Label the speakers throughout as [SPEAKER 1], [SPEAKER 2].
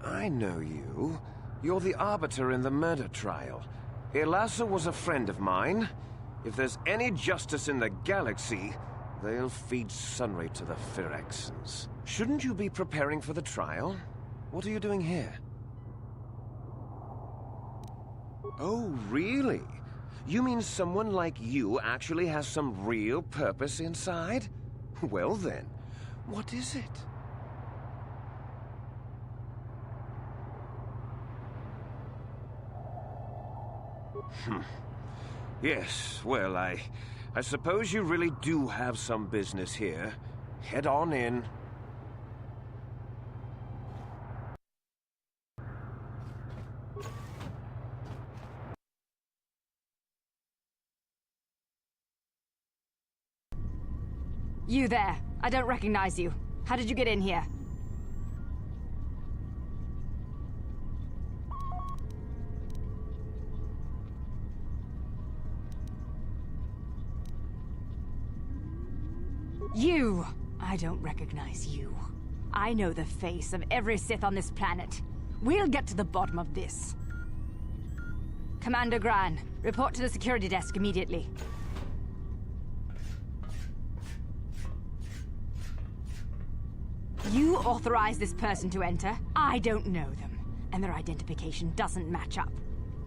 [SPEAKER 1] I know you. You're the arbiter in the murder trial. Ilasa was a friend of mine. If there's any justice in the galaxy, they'll feed Sunry to the Phyrexians. Shouldn't you be preparing for the trial? What are you doing here? Oh, really? You mean someone like you actually has some real purpose inside? Well then, what is it? Yes, well, I suppose you really do have some business here. Head on in.
[SPEAKER 2] You there. I don't recognize you. How did you get in here? You! I don't recognize you. I know the face of every Sith on this planet. We'll get to the bottom of this. Commander Gran, report to the security desk immediately. You authorized this person to enter. I don't know them, and their identification doesn't match up.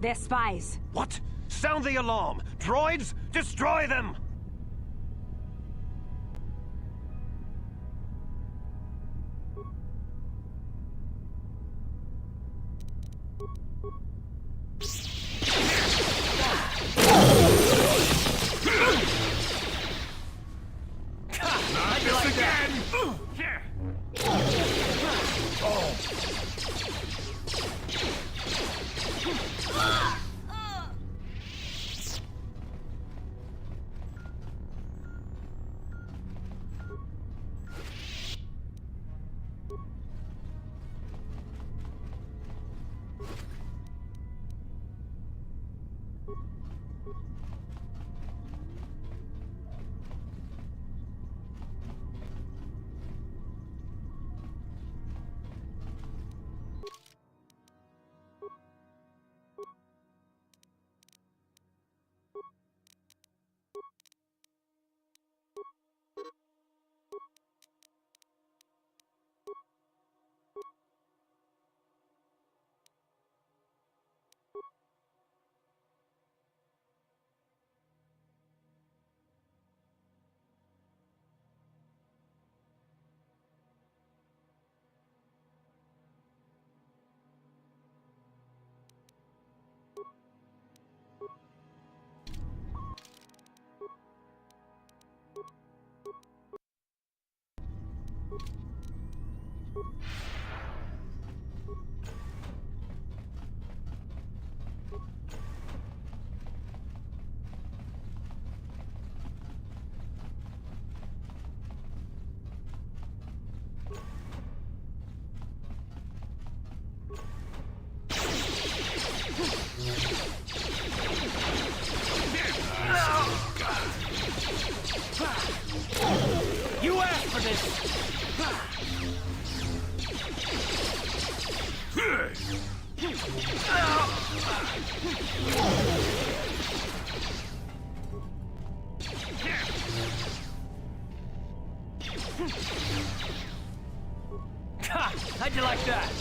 [SPEAKER 2] They're spies.
[SPEAKER 1] What? Sound the alarm! Droids, destroy them!
[SPEAKER 3] You asked for this! How'd you like that?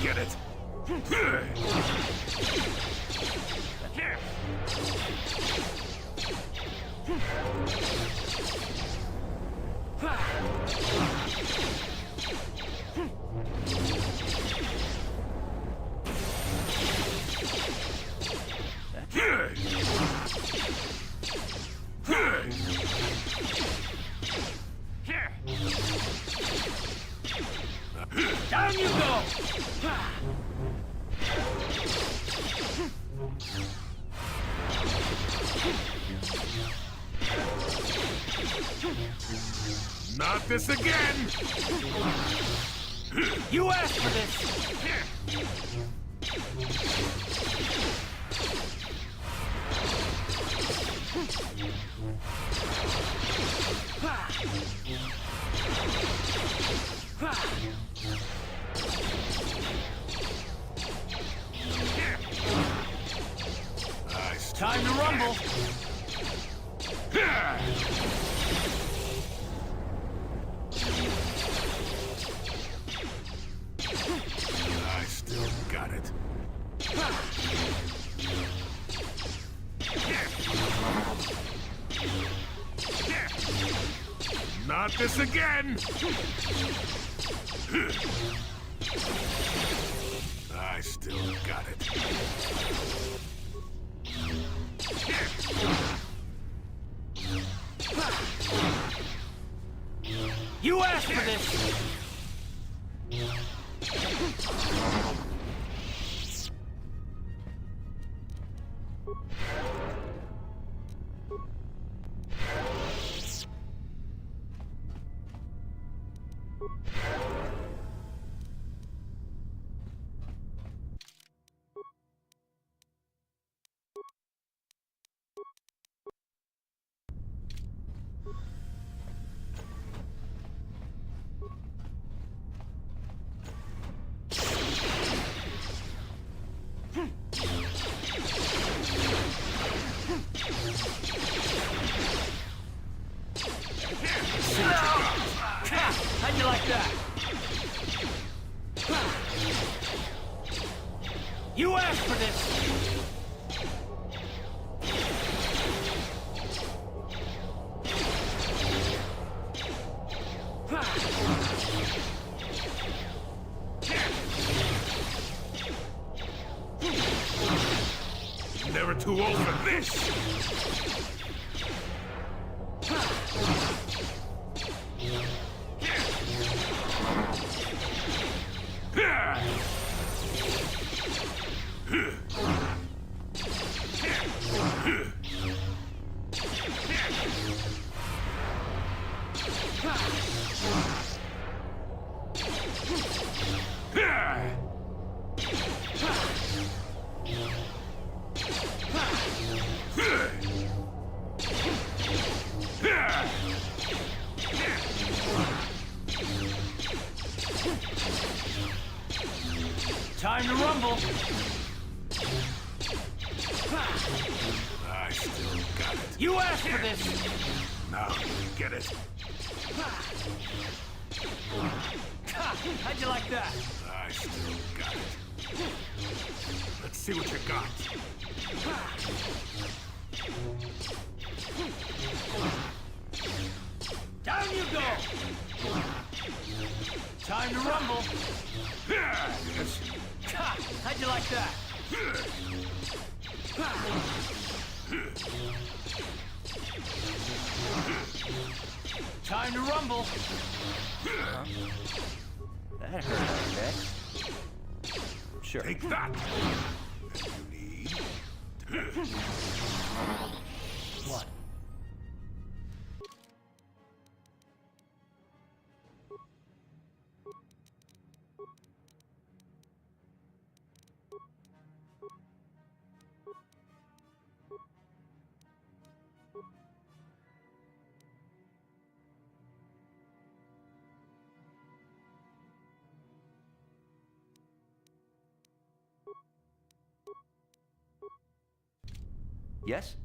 [SPEAKER 4] get it.
[SPEAKER 3] Down you go!
[SPEAKER 4] Not this again!
[SPEAKER 3] You asked for this! Time to rumble!
[SPEAKER 4] I still got it. Not this again! I still got it.
[SPEAKER 3] You asked for this! How'd you like that? You asked for this!
[SPEAKER 4] Never too old for this!
[SPEAKER 3] Time to rumble!
[SPEAKER 4] I still got it.
[SPEAKER 3] You asked for this!
[SPEAKER 4] Now you get it.
[SPEAKER 3] How'd you like that?
[SPEAKER 4] I still got it. Let's see what you got.
[SPEAKER 3] Down you go! Time to rumble!
[SPEAKER 4] Yes.
[SPEAKER 3] How'd you like that? Time to rumble! That hurt, okay? Sure.
[SPEAKER 4] Take that. You need.
[SPEAKER 3] What? Yes?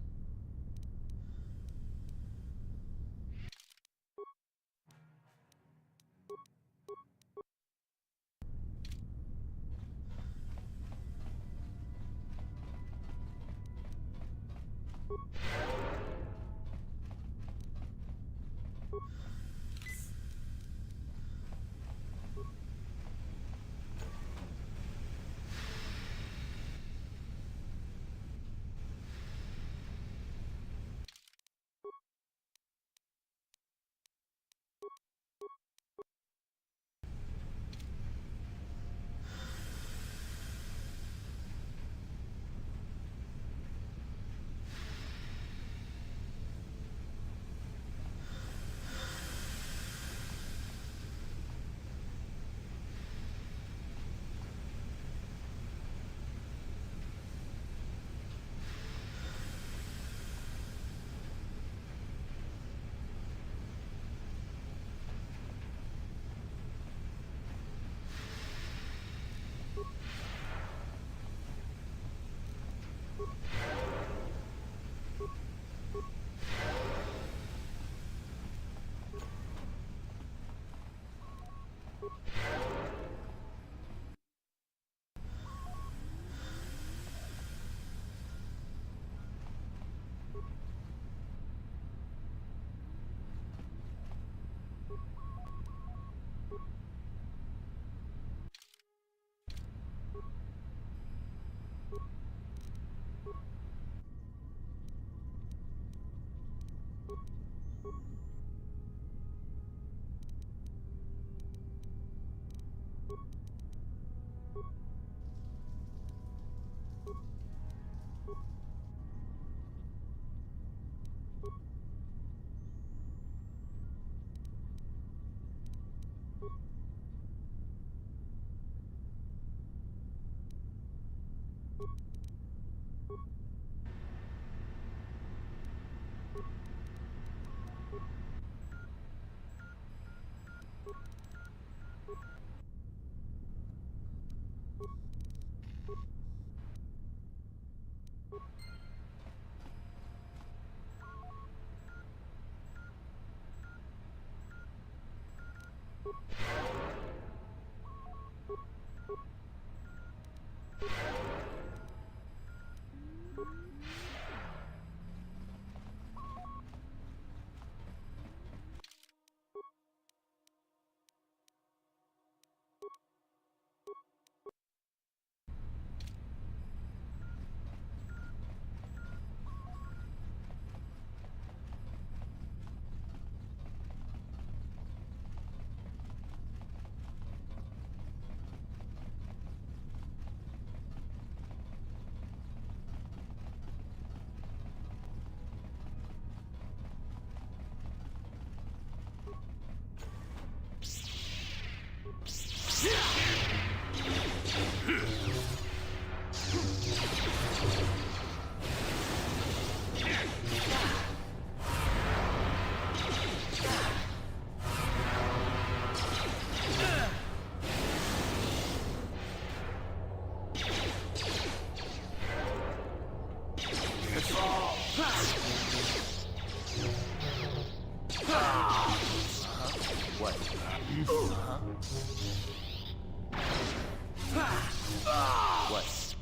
[SPEAKER 3] What?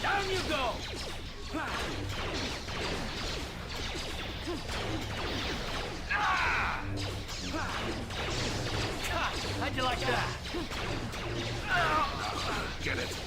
[SPEAKER 3] Down you go! How'd you like that?
[SPEAKER 4] Get it.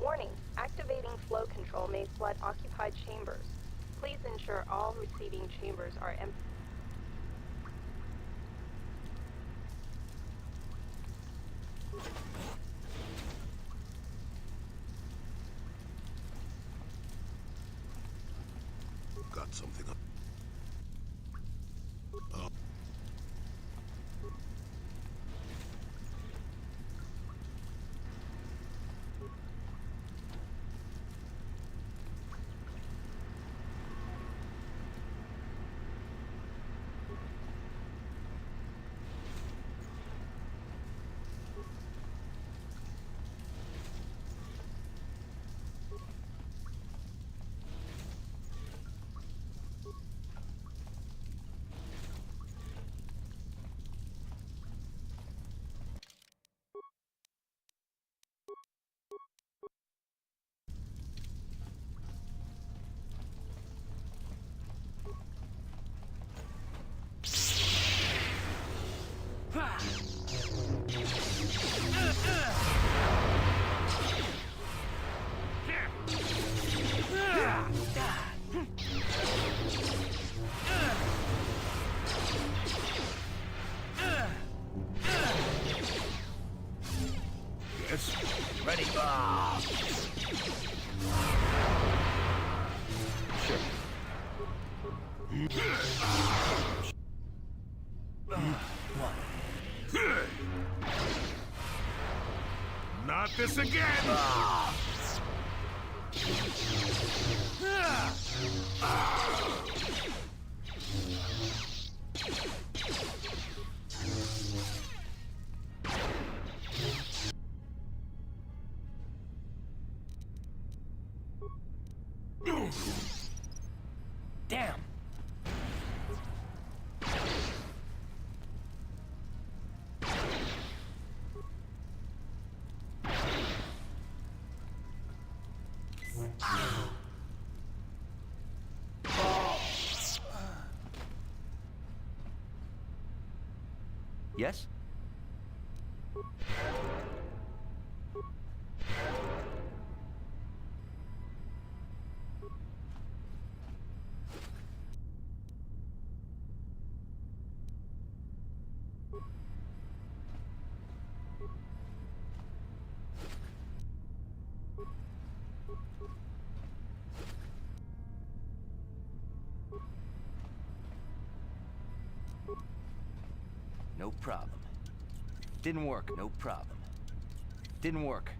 [SPEAKER 5] Warning, activating flow control may flood occupied chambers. Please ensure all receiving chambers are empty.
[SPEAKER 4] Got something up. Oh. this again!
[SPEAKER 3] Damn!
[SPEAKER 6] Yes? No problem. Didn't work, no problem. Didn't work.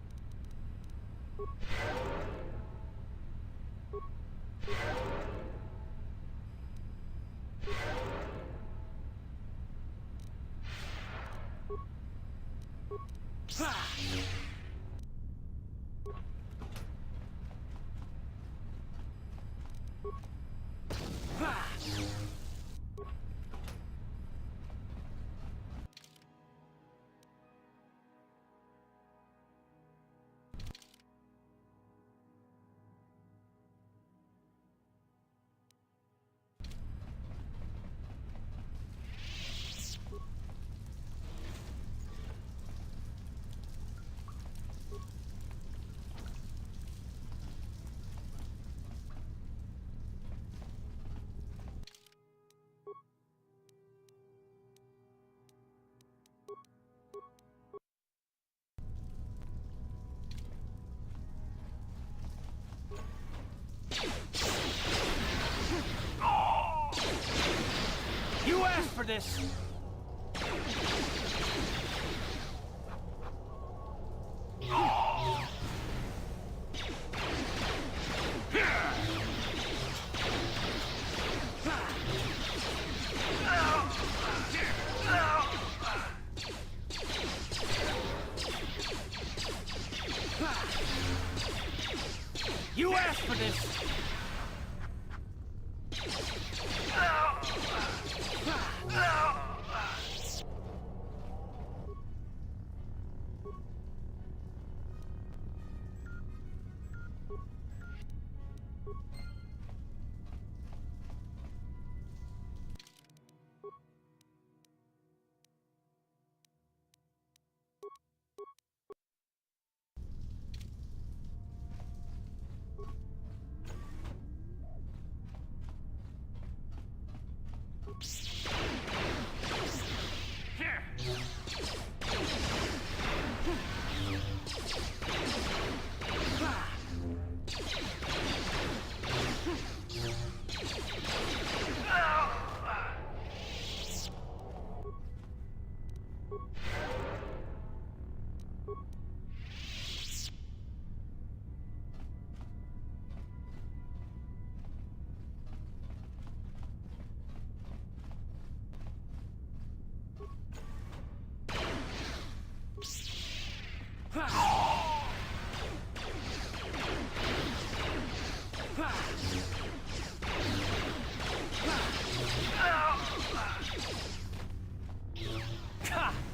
[SPEAKER 3] You asked for this! You asked for this!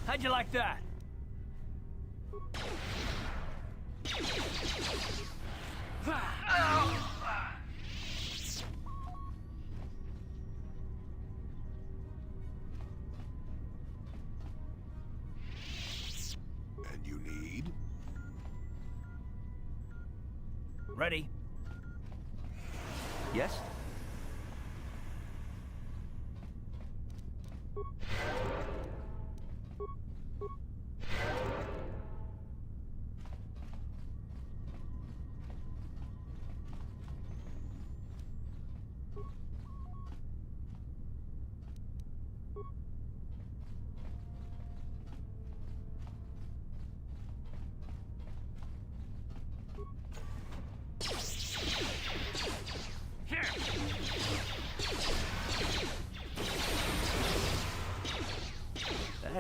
[SPEAKER 3] How'd you like that?
[SPEAKER 4] And you need?
[SPEAKER 3] Ready?
[SPEAKER 6] Yes?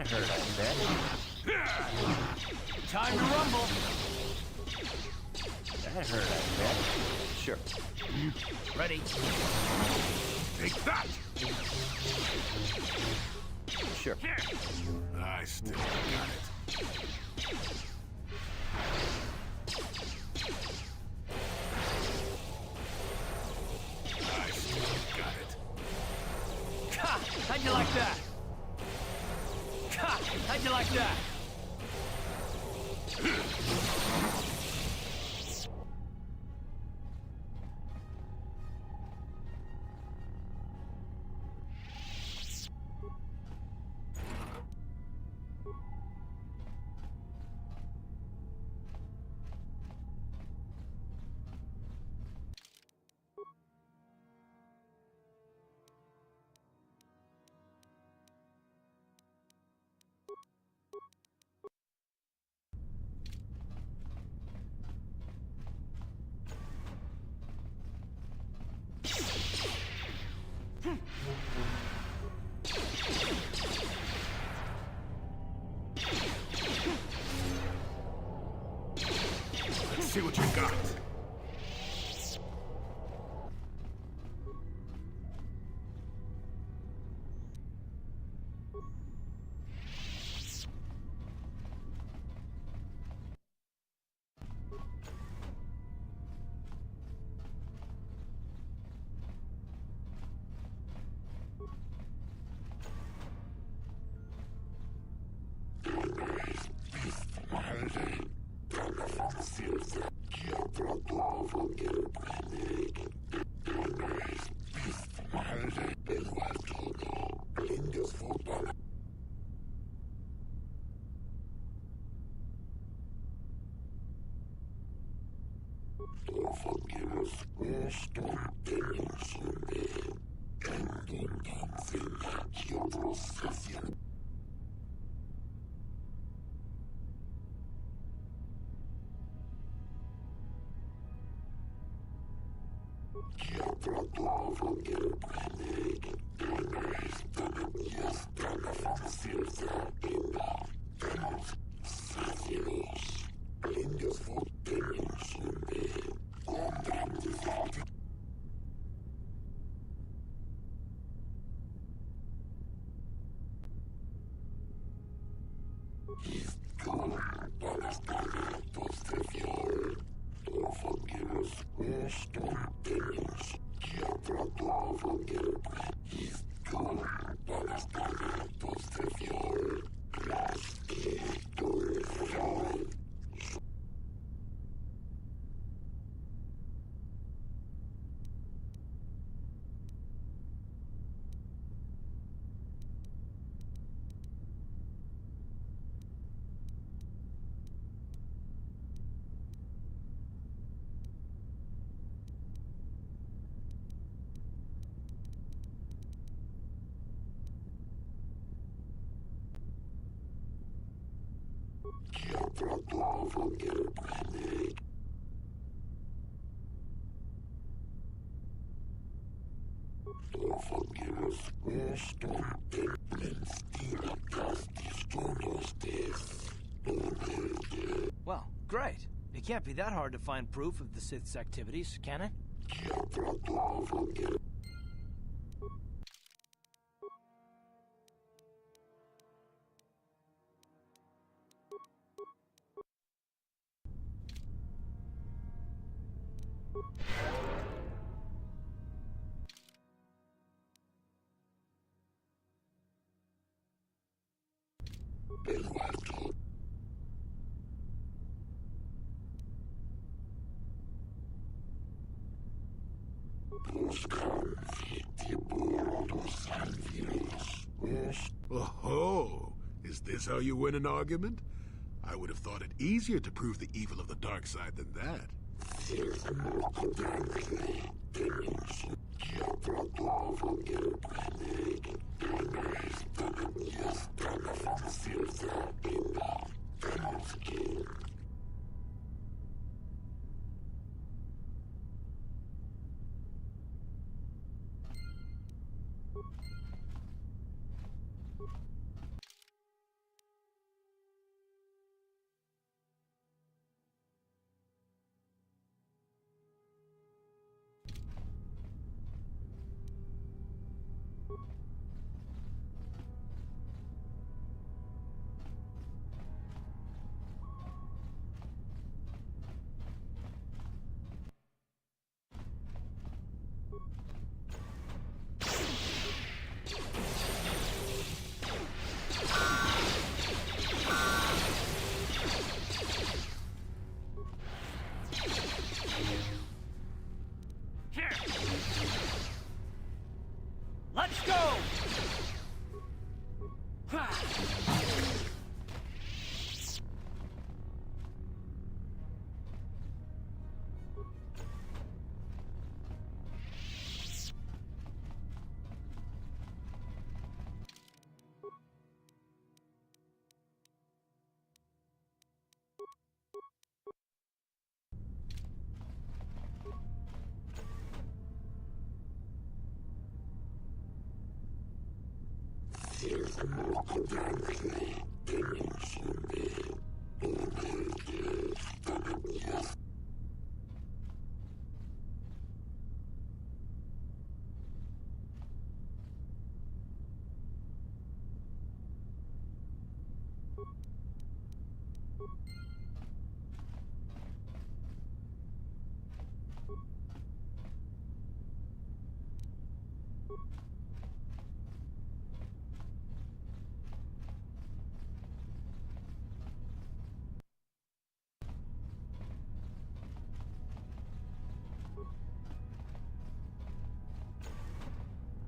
[SPEAKER 6] hurt, I bet.
[SPEAKER 3] Time to rumble.
[SPEAKER 6] That hurt, I bet. Sure.
[SPEAKER 3] Ready.
[SPEAKER 4] Take that!
[SPEAKER 6] Sure.
[SPEAKER 4] I still got it. I still got it.
[SPEAKER 3] Ha! How'd you like that? Ha! How'd you like that?
[SPEAKER 4] Let's see what you got.
[SPEAKER 3] Well, great. It can't be that hard to find proof of the Sith's activities, can it?
[SPEAKER 4] Oh, is this how you win an argument? I would have thought it easier to prove the evil of the dark side than that.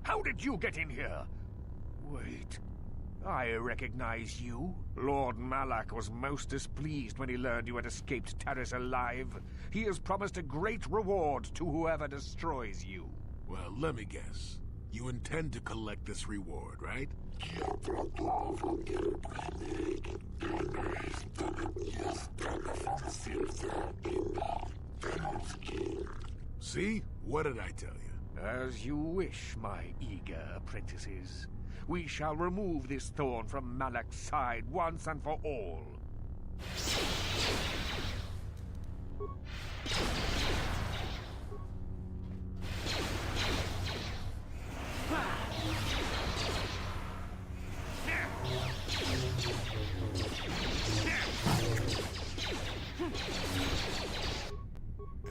[SPEAKER 7] How did you get in here? Wait. I recognize you. Lord Malak was most displeased when he learned you had escaped Terrace alive. He has promised a great reward to whoever destroys you.
[SPEAKER 4] Well, let me guess. You intend to collect this reward, right? See? What did I tell you?
[SPEAKER 7] As you wish, my eager apprentices. We shall remove this thorn from Malak's side once and for all.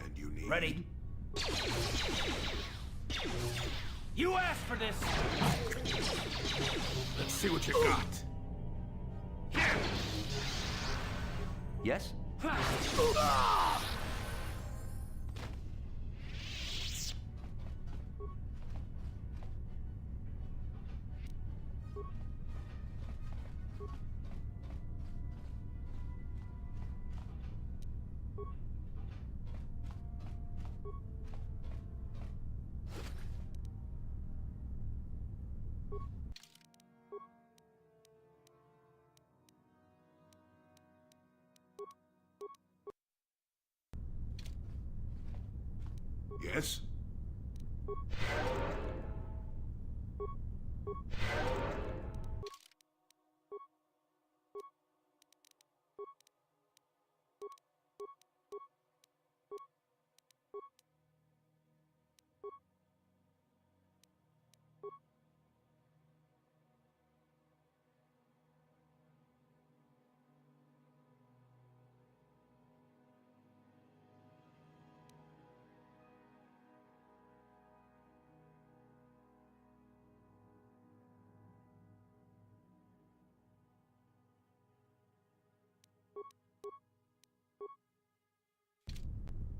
[SPEAKER 4] And you need...
[SPEAKER 3] Ready? You asked for this!
[SPEAKER 4] Let's see what you got.
[SPEAKER 6] Yes?
[SPEAKER 4] Yes?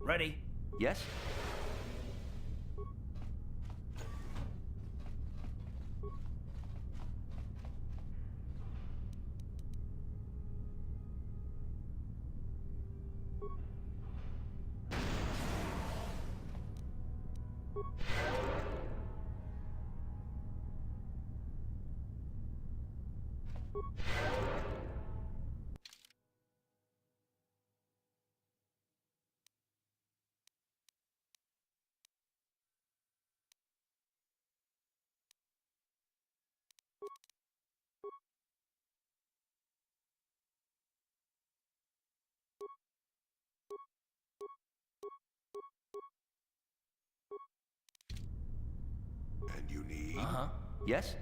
[SPEAKER 3] Ready?
[SPEAKER 6] Yes?
[SPEAKER 4] And you need...
[SPEAKER 3] Uh-huh.
[SPEAKER 6] Yes?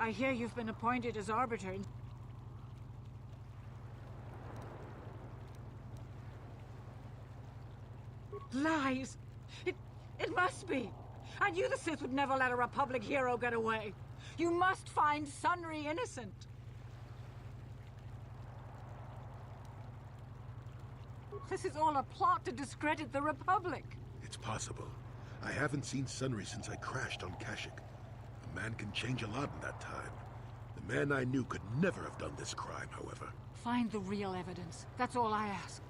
[SPEAKER 8] I hear you've been appointed as Arbiter. Lies! It must be! I knew the Sith would never let a Republic hero get away! You must find Sunry innocent! This is all a plot to discredit the Republic!
[SPEAKER 4] It's possible. I haven't seen Sunry since I crashed on Kashyyyk. A man can change a lot in that time. The man I knew could never have done this crime, however.
[SPEAKER 8] Find the real evidence. That's all I ask.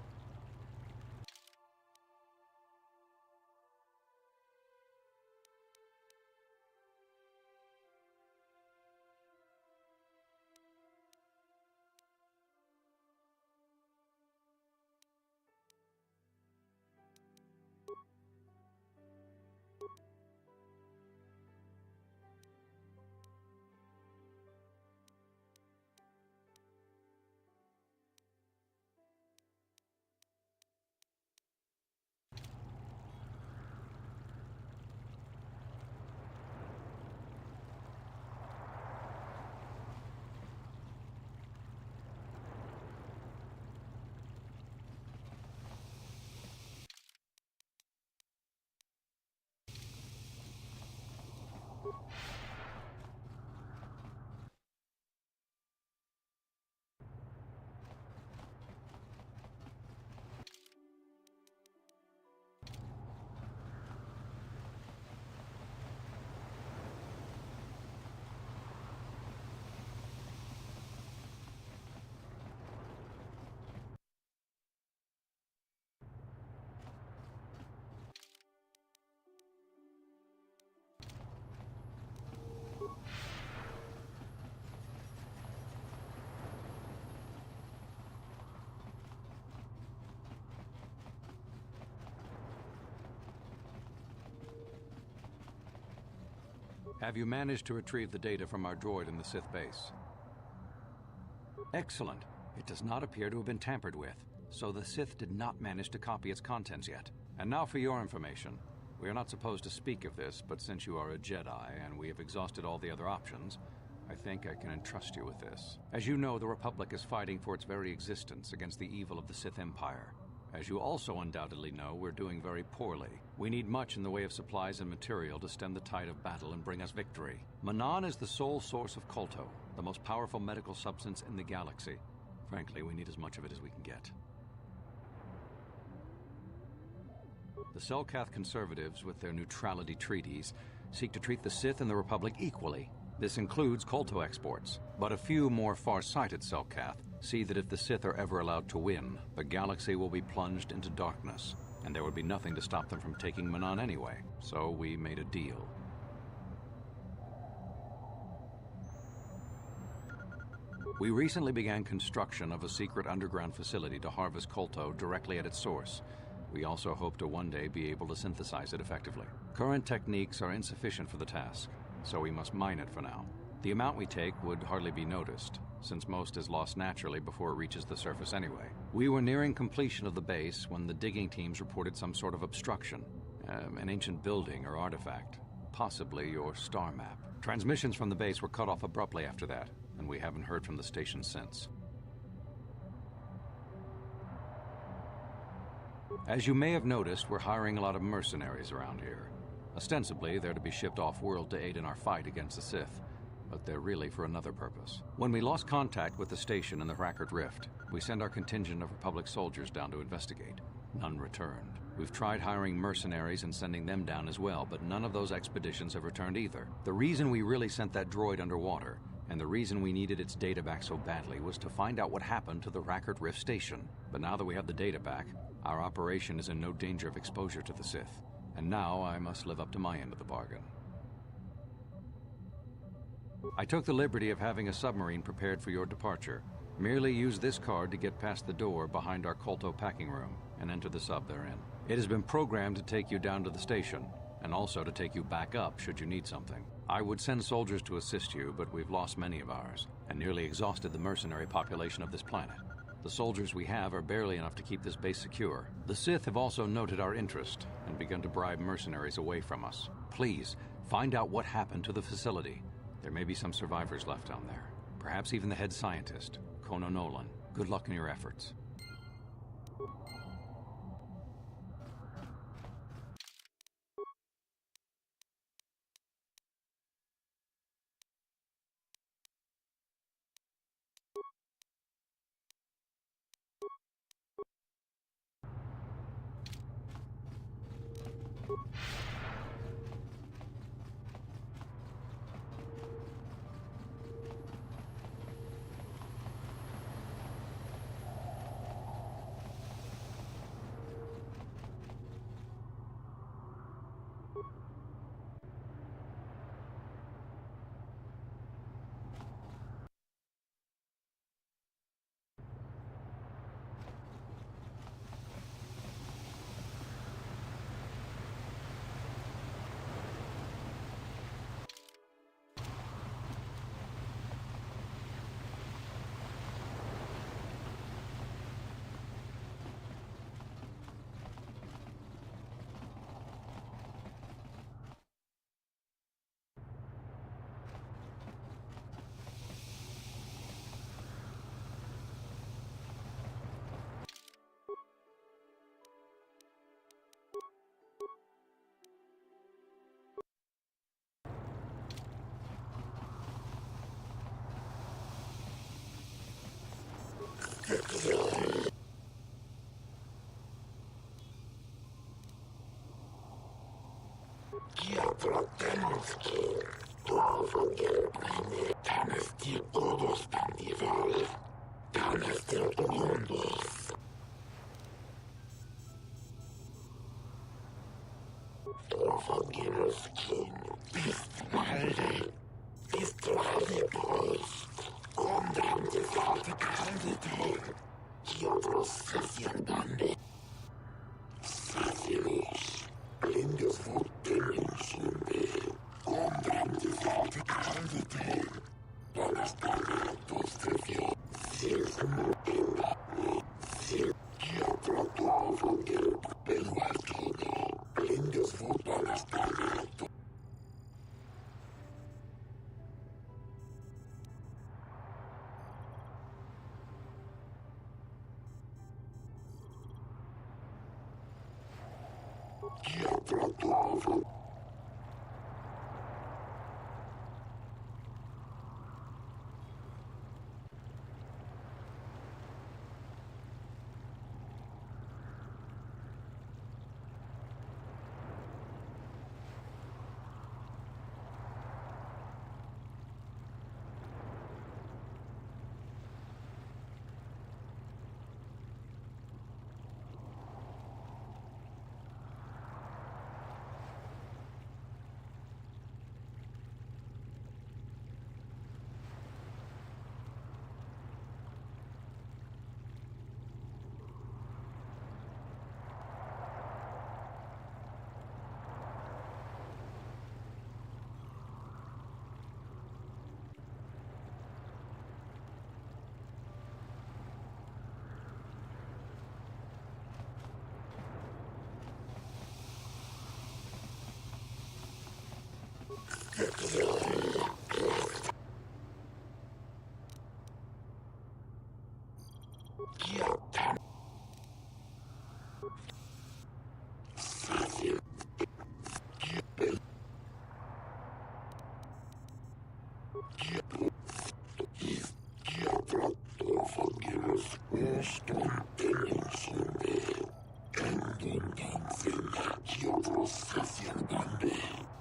[SPEAKER 9] Have you managed to retrieve the data from our droid in the Sith base? Excellent. It does not appear to have been tampered with, so the Sith did not manage to copy its contents yet. And now for your information. We are not supposed to speak of this, but since you are a Jedi and we have exhausted all the other options, I think I can entrust you with this. As you know, the Republic is fighting for its very existence against the evil of the Sith Empire. As you also undoubtedly know, we're doing very poorly. We need much in the way of supplies and material to stem the tide of battle and bring us victory. Manan is the sole source of Kolto, the most powerful medical substance in the galaxy. Frankly, we need as much of it as we can get. The Selkath conservatives, with their neutrality treaties, seek to treat the Sith and the Republic equally. This includes Kolto exports, but a few more far-sighted Selkath see that if the Sith are ever allowed to win, the galaxy will be plunged into darkness, and there would be nothing to stop them from taking Manan anyway. So we made a deal. We recently began construction of a secret underground facility to harvest Kolto directly at its source. We also hope to one day be able to synthesize it effectively. Current techniques are insufficient for the task, so we must mine it for now. The amount we take would hardly be noticed, since most is lost naturally before it reaches the surface anyway. We were nearing completion of the base when the digging teams reported some sort of obstruction. An ancient building or artifact, possibly your star map. Transmissions from the base were cut off abruptly after that, and we haven't heard from the station since. As you may have noticed, we're hiring a lot of mercenaries around here. Ostensibly, they're to be shipped off-world to aid in our fight against the Sith, but they're really for another purpose. When we lost contact with the station in the Rackard Rift, we sent our contingent of Republic soldiers down to investigate. None returned. We've tried hiring mercenaries and sending them down as well, but none of those expeditions have returned either. The reason we really sent that droid underwater, and the reason we needed its data back so badly, was to find out what happened to the Rackard Rift station. But now that we have the data back, our operation is in no danger of exposure to the Sith. And now I must live up to my end of the bargain. I took the liberty of having a submarine prepared for your departure. Merely use this card to get past the door behind our Kolto packing room and enter the sub therein. It has been programmed to take you down to the station, and also to take you back up should you need something. I would send soldiers to assist you, but we've lost many of ours, and nearly exhausted the mercenary population of this planet. The soldiers we have are barely enough to keep this base secure. The Sith have also noted our interest and begun to bribe mercenaries away from us. Please, find out what happened to the facility. There may be some survivors left down there. Perhaps even the head scientist, Kono Nolan. Good luck in your efforts.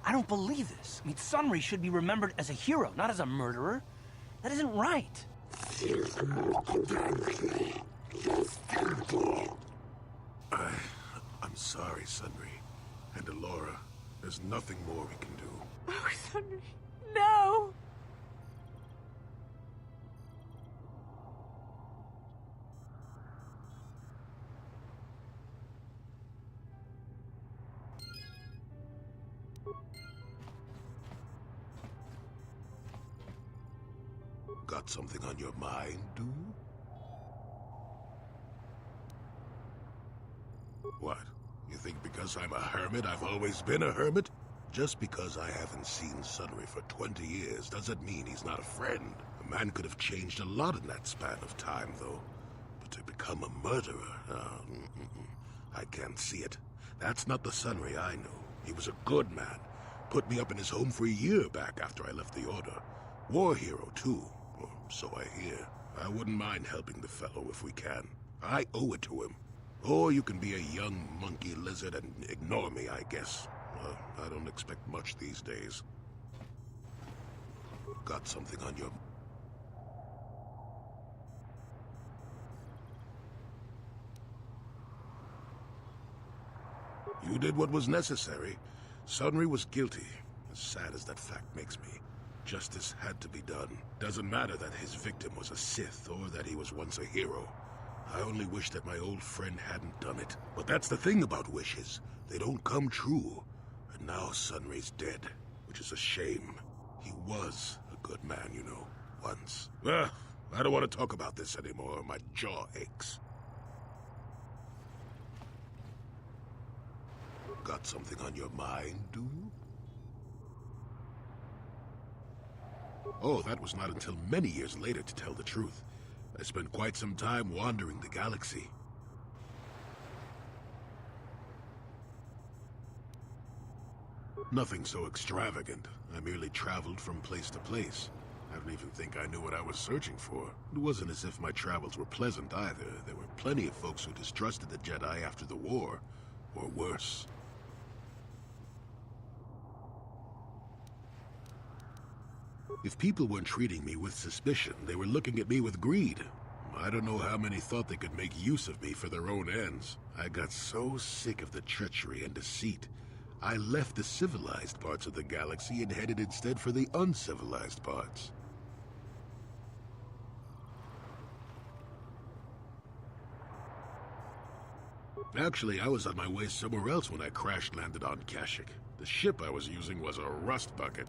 [SPEAKER 3] I don't believe this. I mean, Sunry should be remembered as a hero, not as a murderer. That isn't right.
[SPEAKER 4] I'm sorry, Sunry. And Alora, there's nothing more we can do.
[SPEAKER 8] Oh, Sunry, no!
[SPEAKER 4] Got something on your mind, dude? What? You think because I'm a hermit, I've always been a hermit? Just because I haven't seen Sunry for 20 years doesn't mean he's not a friend. A man could have changed a lot in that span of time, though. But to become a murderer, I can't see it. That's not the Sunry I know. He was a good man. Put me up in his home for a year back after I left the Order. War hero, too. Or so I hear. I wouldn't mind helping the fellow if we can. I owe it to him. Or you can be a young monkey lizard and ignore me, I guess. I don't expect much these days. Got something on your... You did what was necessary. Sunry was guilty, as sad as that fact makes me. Justice had to be done. Doesn't matter that his victim was a Sith or that he was once a hero. I only wish that my old friend hadn't done it. But that's the thing about wishes. They don't come true. And now Sunry's dead, which is a shame. He was a good man, you know, once. I don't want to talk about this anymore. My jaw aches. Got something on your mind, do you? Oh, that was not until many years later, to tell the truth. I spent quite some time wandering the galaxy. Nothing so extravagant. I merely traveled from place to place. I don't even think I knew what I was searching for. It wasn't as if my travels were pleasant either. There were plenty of folks who distrusted the Jedi after the war, or worse. If people weren't treating me with suspicion, they were looking at me with greed. I don't know how many thought they could make use of me for their own ends. I got so sick of the treachery and deceit. I left the civilized parts of the galaxy and headed instead for the uncivilized parts. Actually, I was on my way somewhere else when I crash-landed on Kashyyyk. The ship I was using was a rust bucket.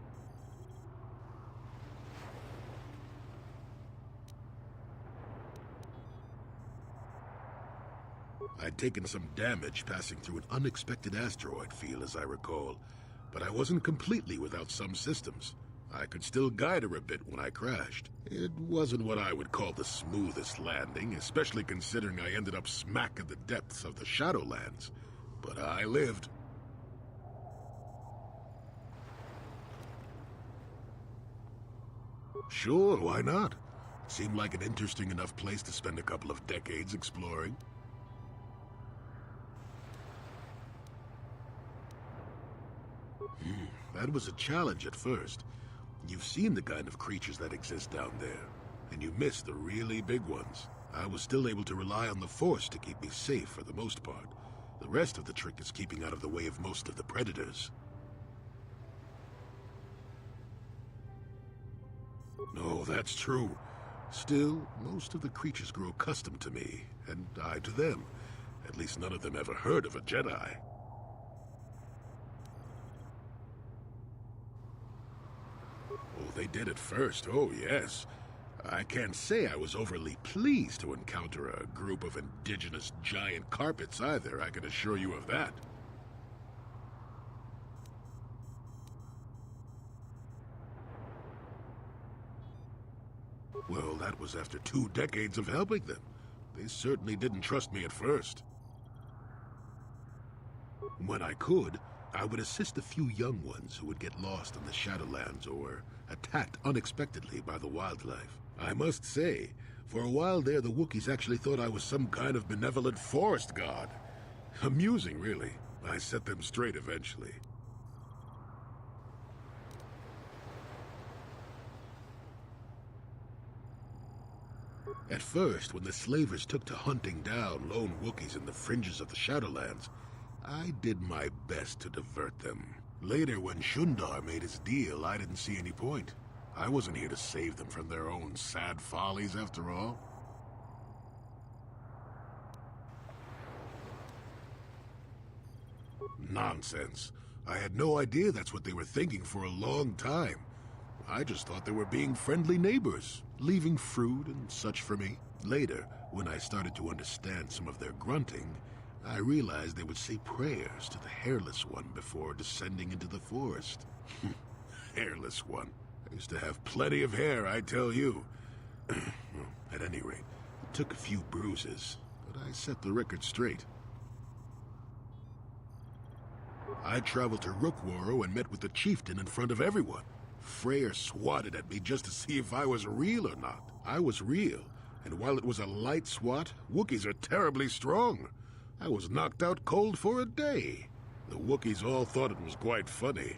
[SPEAKER 4] I'd taken some damage passing through an unexpected asteroid field, as I recall, but I wasn't completely without some systems. I could still guide her a bit when I crashed. It wasn't what I would call the smoothest landing, especially considering I ended up smack in the depths of the Shadowlands. But I lived. Sure, why not? It seemed like an interesting enough place to spend a couple of decades exploring. That was a challenge at first. You've seen the kind of creatures that exist down there, and you missed the really big ones. I was still able to rely on the Force to keep me safe for the most part. The rest of the trick is keeping out of the way of most of the predators. No, that's true. Still, most of the creatures grew accustomed to me, and I to them. At least none of them ever heard of a Jedi. Oh, they did at first, oh yes. I can't say I was overly pleased to encounter a group of indigenous giant carpets either, I can assure you of that. Well, that was after 2 decades of helping them. They certainly didn't trust me at first. When I could, I would assist a few young ones who would get lost in the Shadowlands or attacked unexpectedly by the wildlife. I must say, for a while there, the Wookiees actually thought I was some kind of benevolent forest god. Amusing, really. I set them straight eventually. At first, when the slavers took to hunting down lone Wookiees in the fringes of the Shadowlands, I did my best to divert them. Later, when Shundar made his deal, I didn't see any point. I wasn't here to save them from their own sad follies, after all. Nonsense. I had no idea that's what they were thinking for a long time. I just thought they were being friendly neighbors, leaving fruit and such for me. Later, when I started to understand some of their grunting, I realized they would say prayers to the Hairless One before descending into the forest. Hairless One. I used to have plenty of hair, I tell you. At any rate, it took a few bruises, but I set the record straight. I traveled to Rookwaro and met with the chieftain in front of everyone. Freyr swatted at me just to see if I was real or not. I was real, and while it was a light swat, Wookiees are terribly strong. I was knocked out cold for a day. The Wookiees all thought it was quite funny.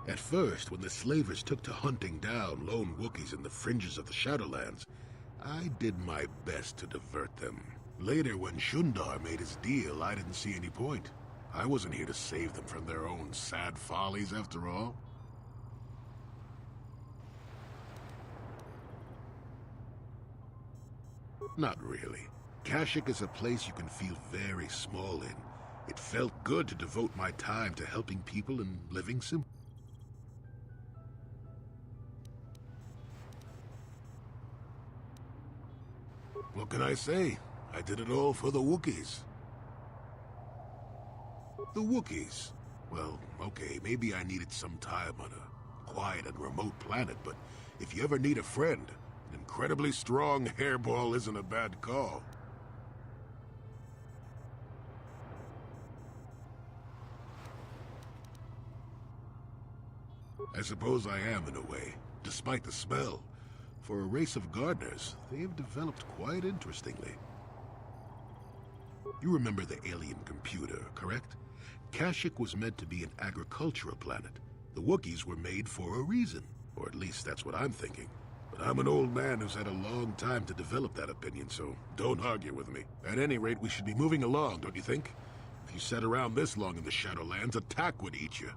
[SPEAKER 4] At first, when the slavers took to hunting down lone Wookiees in the fringes of the Shadowlands, I did my best to divert them. Later, when Shundar made his deal, I didn't see any point. I wasn't here to save them from their own sad follies, after all. Not really. Kashyyyk is a place you can feel very small in. It felt good to devote my time to helping people and living simple. What can I say? I did it all for the Wookiees. The Wookiees? Well, okay, maybe I needed some time on a quiet and remote planet, but if you ever need a friend, an incredibly strong hairball isn't a bad call. I suppose I am in a way, despite the smell. For a race of gardeners, they have developed quite interestingly. You remember the alien computer, correct? Kashyyyk was meant to be an agricultural planet. The Wookiees were made for a reason, or at least that's what I'm thinking. But I'm an old man who's had a long time to develop that opinion, so don't argue with me. At any rate, we should be moving along, don't you think? If you sat around this long in the Shadowlands, attack would eat you.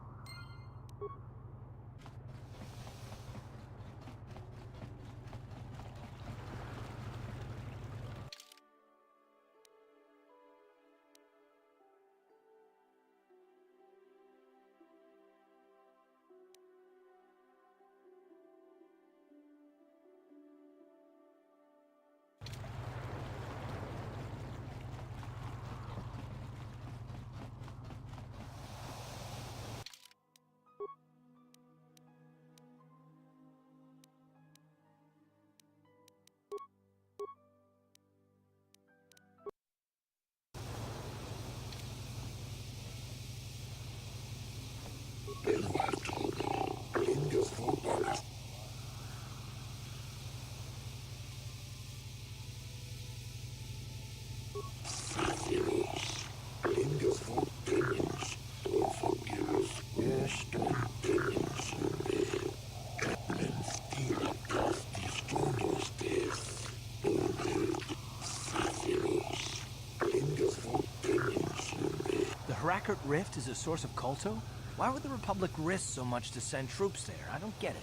[SPEAKER 3] Harakert Rift is a source of Kolto? Why would the Republic risk so much to send troops there? I don't get it.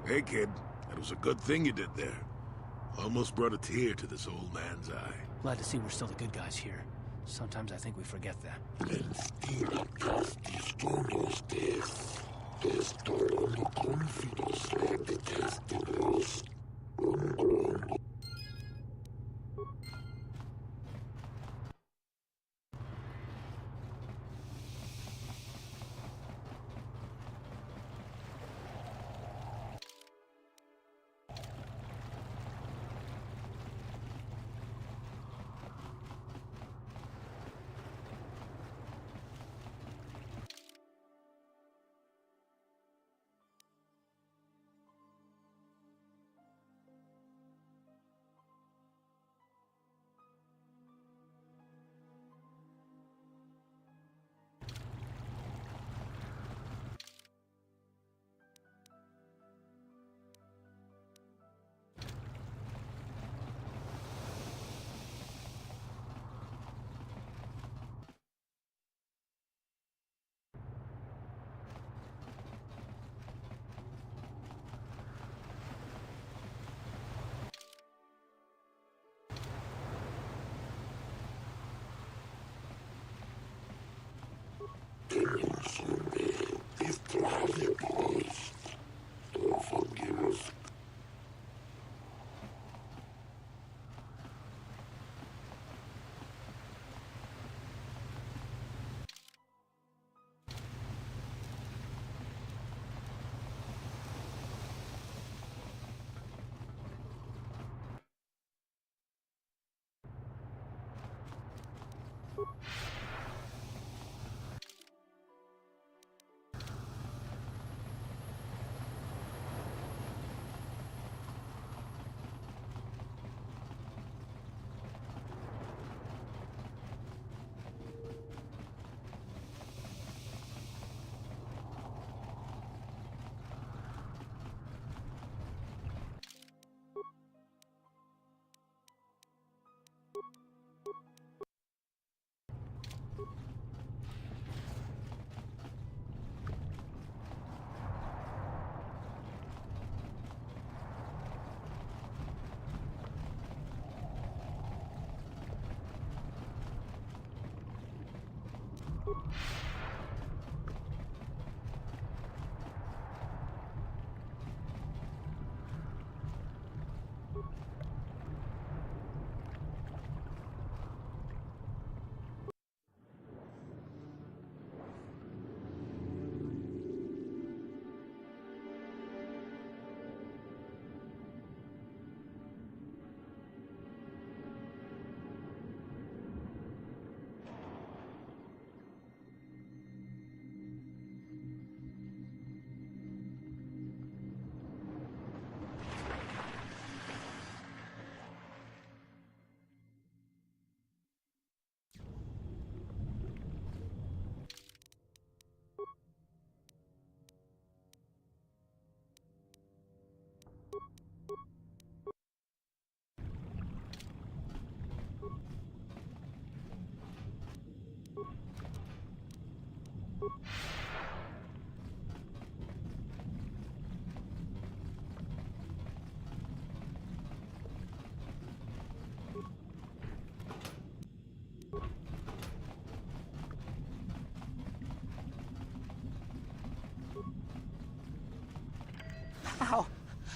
[SPEAKER 4] Hey, kid. That was a good thing you did there. Almost brought a tear to this old man's eye.
[SPEAKER 3] Glad to see we're still the good guys here. Sometimes I think we forget that.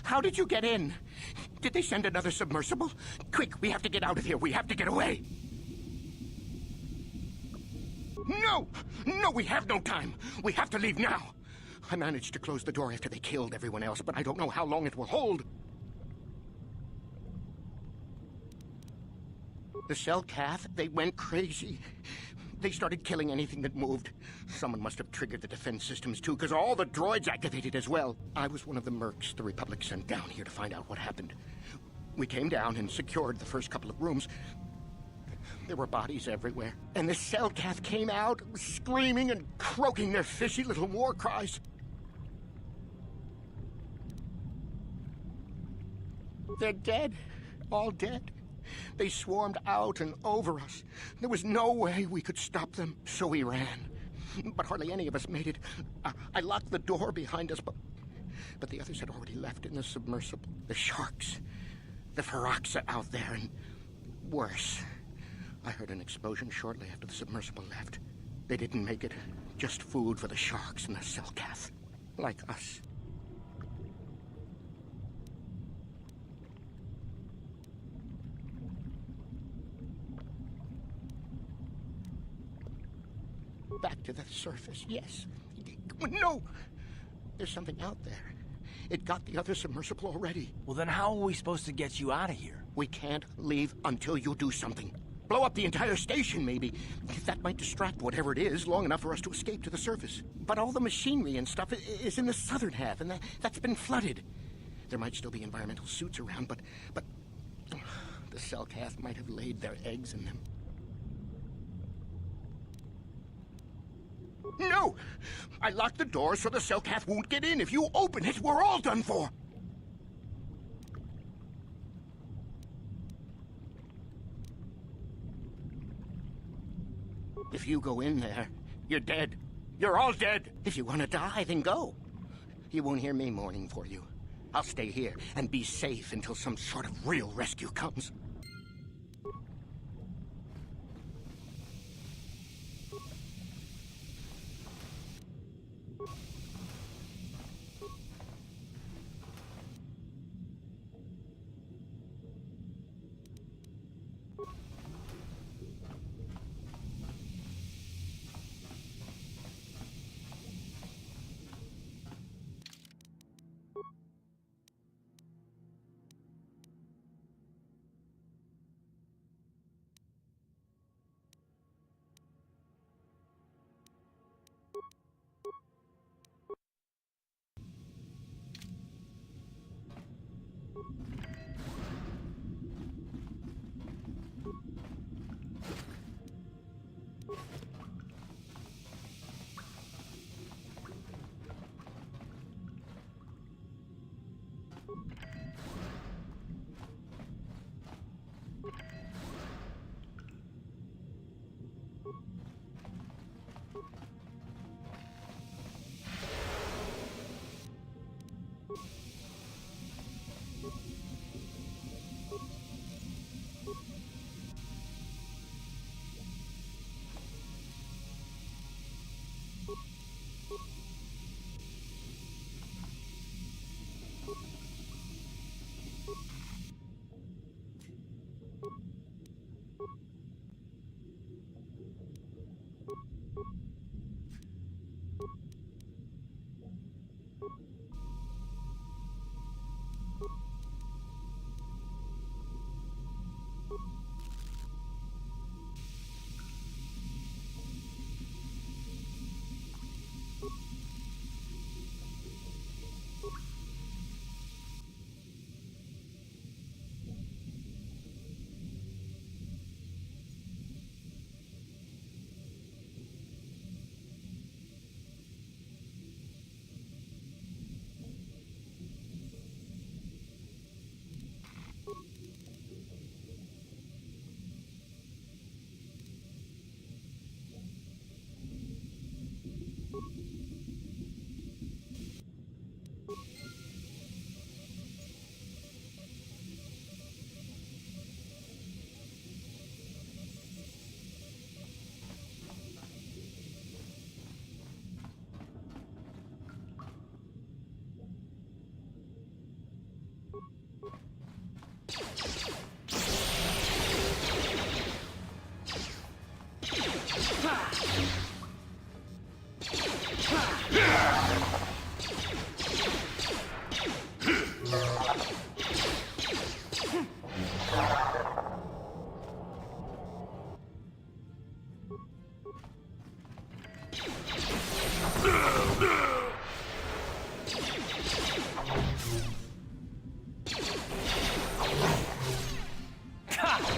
[SPEAKER 10] How did you get in? Did they send another submersible? Quick, we have to get out of here. We have to get away. No! No, we have no time. We have to leave now. I managed to close the door after they killed everyone else, but I don't know how long it will hold. The cell Cath, they went crazy. They started killing anything that moved. Someone must have triggered the defense systems too, because all the droids activated as well. I was one of the mercs the Republic sent down here to find out what happened. We came down and secured the first couple of rooms. There were bodies everywhere. And the cell Cath came out, screaming and croaking their fishy little war cries. They're dead. All dead. They swarmed out and over us. There was no way we could stop them, so we ran. But hardly any of us made it. I locked the door behind us, but the others had already left in the submersible. The sharks, the Ferox are out there, and worse. I heard an explosion shortly after the submersible left. They didn't make it. Just food for the sharks and the Selkath. Like us. Back to the surface, yes. No! There's something out there. It got the other submersible already.
[SPEAKER 3] Well, then how are we supposed to get you out of here?
[SPEAKER 10] We can't leave until you do something. Blow up the entire station, maybe. That might distract whatever it is long enough for us to escape to the surface. But all the machinery and stuff is in the southern half, and that's been flooded. There might still be environmental suits around, but the Selkath might have laid their eggs in them. No! I locked the door so the Selkath won't get in. If you open it, we're all done for. If you go in there, you're dead. You're all dead. If you want to die, then go. You won't hear me mourning for you. I'll stay here and be safe until some sort of real rescue comes.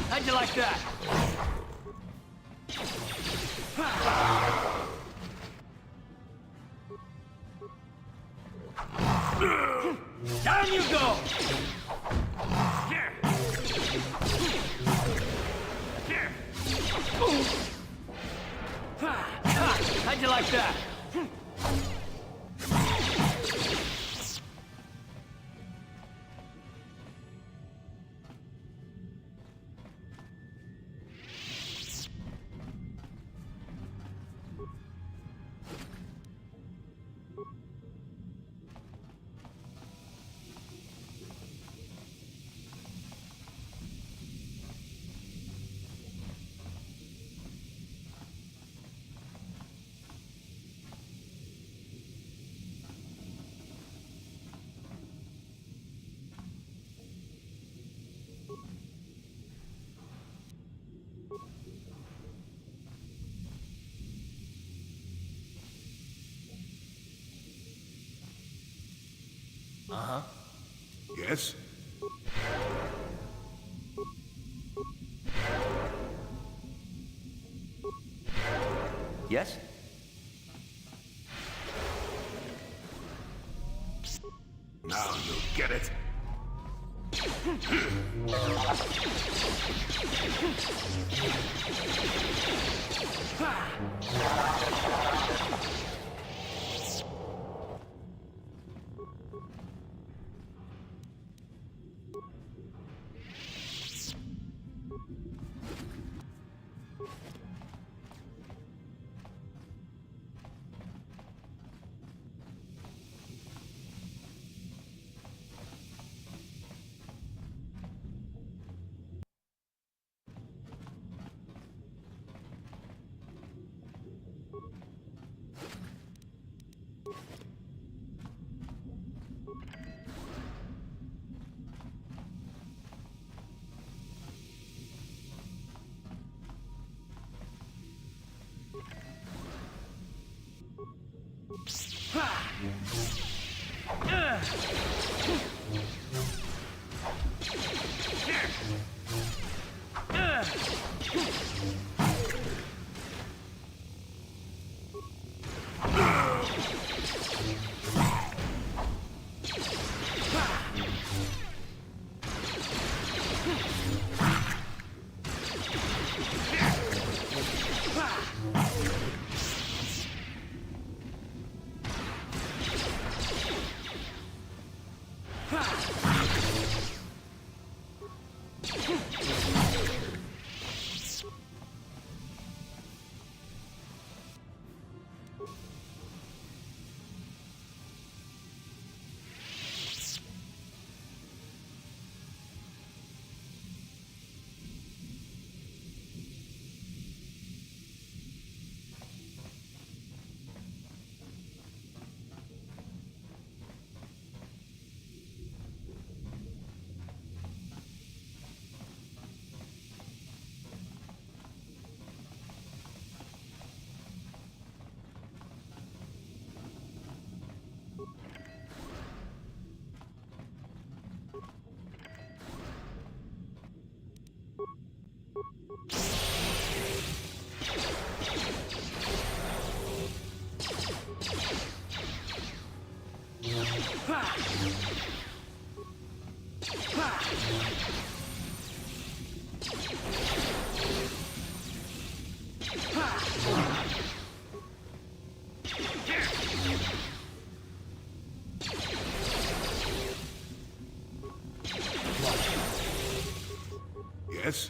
[SPEAKER 3] How'd you like that? Down you go! How'd you like that? Uh-huh.
[SPEAKER 4] Yes?
[SPEAKER 6] Yes?
[SPEAKER 4] Now you'll get it. Yes?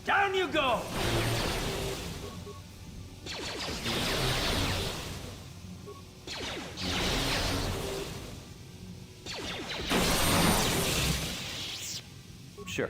[SPEAKER 3] Down you go!
[SPEAKER 6] Sure.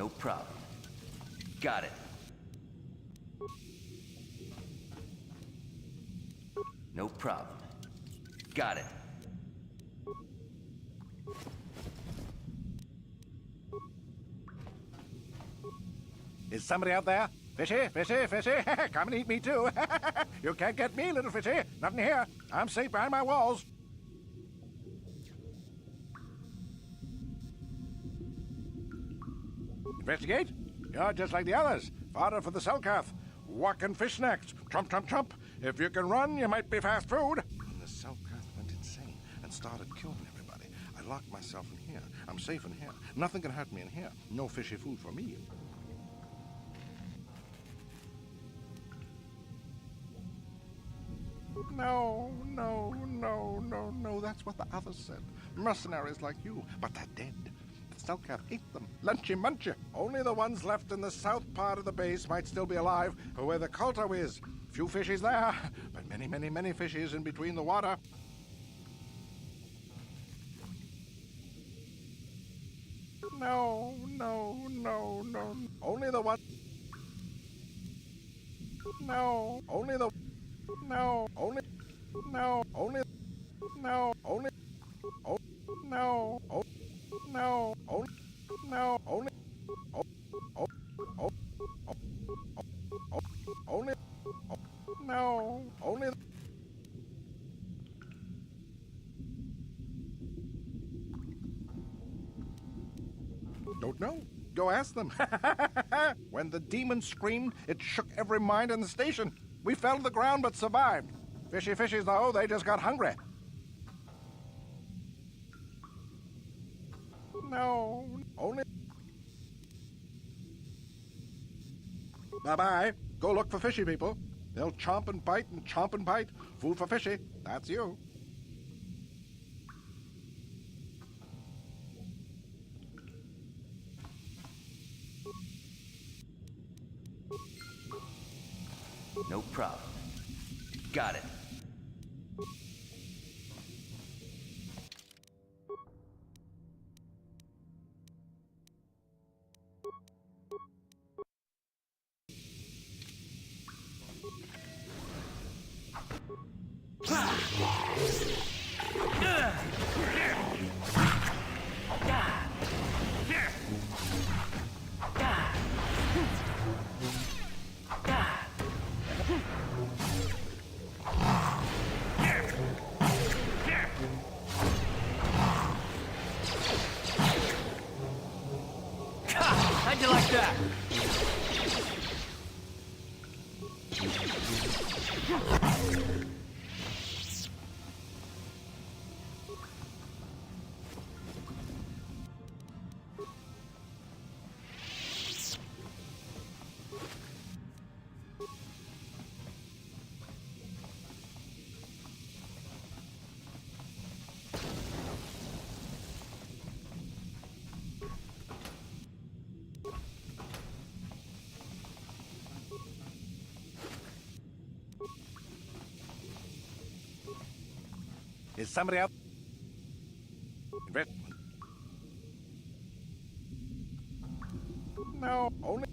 [SPEAKER 6] No problem. Got it. No problem. Got it.
[SPEAKER 11] Is somebody out there? Fishy, fishy, fishy. Come and eat me too. You can't get me, little fishy. Not in here. I'm safe behind my walls. Investigate? You're just like the others. Fodder for the Selkath. Walk and fish next. Trump, trump, trump. If you can run, you might be fast food.
[SPEAKER 12] When the Selkath went insane and started killing everybody, I locked myself in here. I'm safe in here. Nothing can hurt me in here. No fishy food for me. No, no, no, no, no. That's what the others said. Mercenaries like you, but they're dead. The Selkath ate them. Lunchy munchy. Only the ones left in the south part of the base might still be alive, where the Cathar is. Few fishies there, but many, many, many fishies in between the water. No, no, no, no. Only the one. No, only the. No, only. No, only. No, only. Oh, no, oh, no, oh, no, only. Oh, oh, oh, oh, oh, only. Oh, no, only. Don't know. Go ask them. When the demon screamed, it shook every mind in the station. We fell to the ground but survived. Fishy fishies, though, they just got hungry. No, only... Bye-bye. Go look for fishy people. They'll chomp and bite and chomp and bite. Food for fishy. That's you.
[SPEAKER 6] No problem. Got it. How'd you like that?
[SPEAKER 11] Is somebody out? No, only...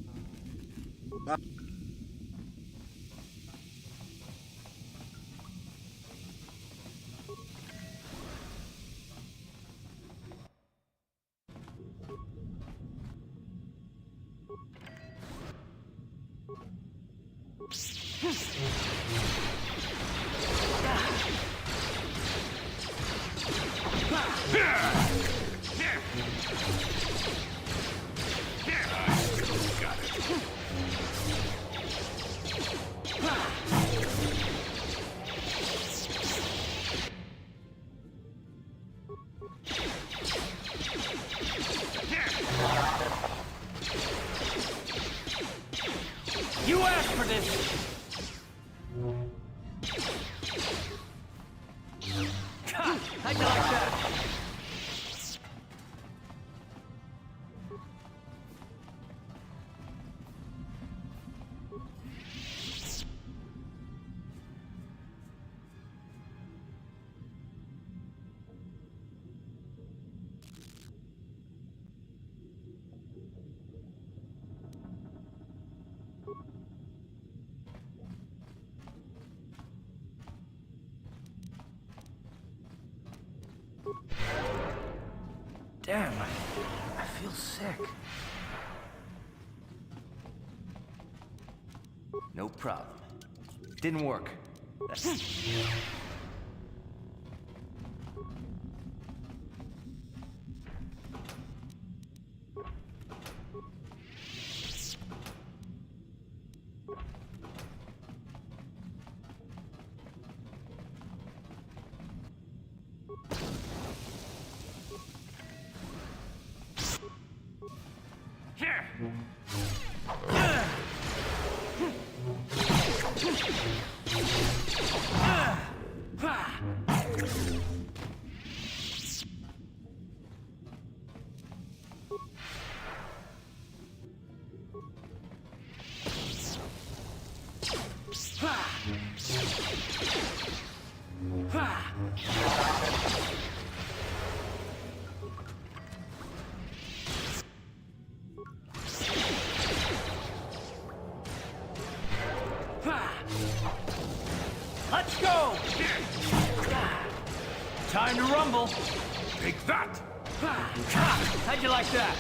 [SPEAKER 6] You asked for this! How'd you like that? Sick. No problem. Didn't work. Let's go! Time to rumble.
[SPEAKER 7] Take that!
[SPEAKER 6] How'd you like that?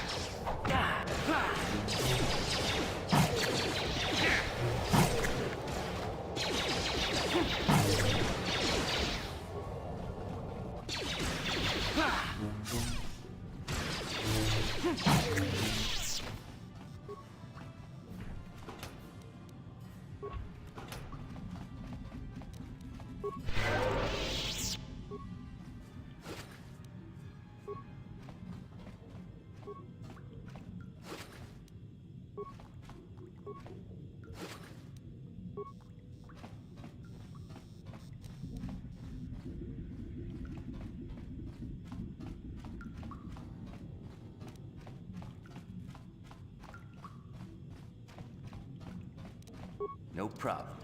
[SPEAKER 6] No problem.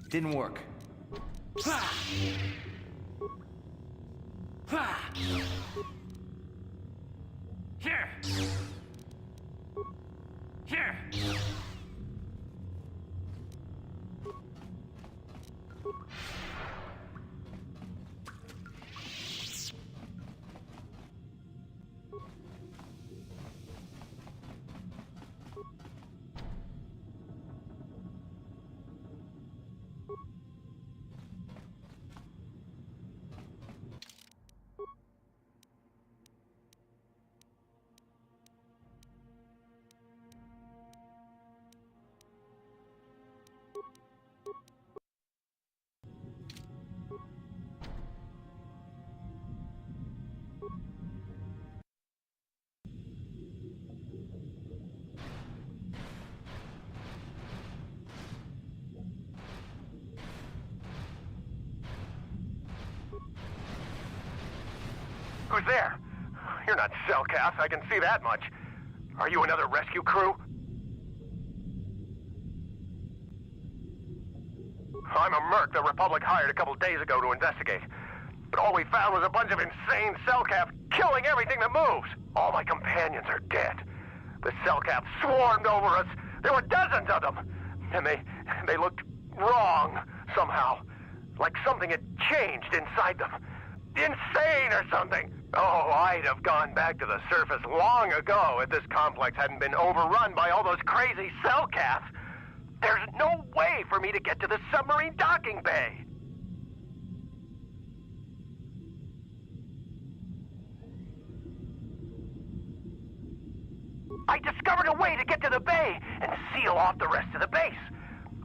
[SPEAKER 6] Didn't work. Here! Here!
[SPEAKER 1] Who's there? You're not Cellcast, I can see that much. Are you another rescue crew? I'm a merc the Republic hired a couple days ago to investigate. But all we found was a bunch of insane Cellcast killing everything that moves. All my companions are dead. The Cellcast swarmed over us. There were dozens of them. And they looked wrong, somehow. Like something had changed inside them. Insane or something. Oh, I'd have gone back to the surface long ago if this complex hadn't been overrun by all those crazy Cellcasts. There's no way for me to get to the submarine docking bay. I discovered a way to get to the bay and seal off the rest of the base.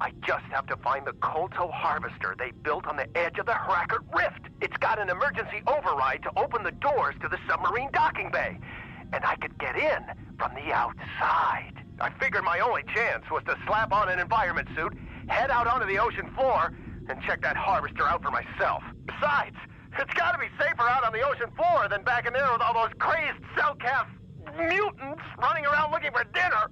[SPEAKER 1] I just have to find the Kolto harvester they built on the edge of the Hrackert Rift. It's got an emergency override to open the doors to the submarine docking bay. And I could get in from the outside. I figured my only chance was to slap on an environment suit, head out onto the ocean floor, and check that harvester out for myself. Besides, it's gotta be safer out on the ocean floor than back in there with all those crazed Cellcast mutants running around looking for dinner.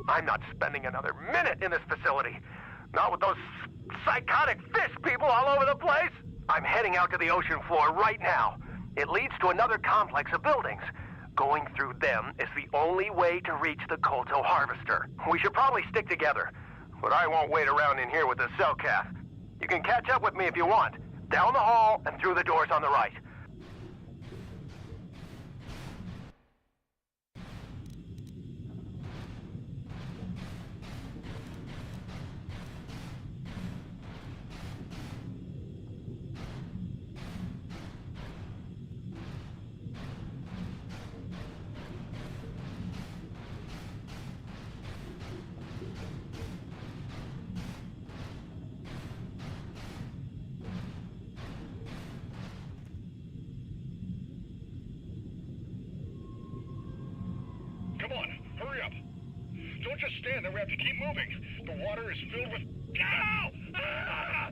[SPEAKER 1] I'm not spending another minute in this facility. Not with those psychotic fish people all over the place. I'm heading out to the ocean floor right now. It leads to another complex of buildings. Going through them is the only way to reach the Kolto harvester. We should probably stick together, but I won't wait around in here with the Cellcast. You can catch up with me if you want,
[SPEAKER 13] Down the hall and through the doors on the right.
[SPEAKER 14] Come on, hurry up. Don't just stand there, we have to keep moving. The water is filled with... Ow! Ah!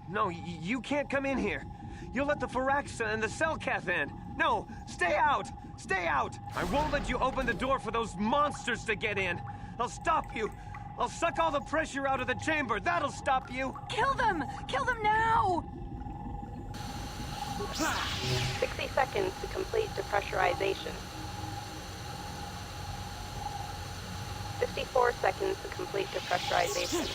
[SPEAKER 1] No, you can't come in here. You'll let the Firaxa and the Selkath in. No, stay out! Stay out! I won't let you open the door for those monsters to get in. I'll stop you. I'll suck all the pressure out of the chamber. That'll stop you.
[SPEAKER 2] Kill them! Kill them now!
[SPEAKER 5] 60 seconds to complete depressurization. 54 seconds to complete depressurization.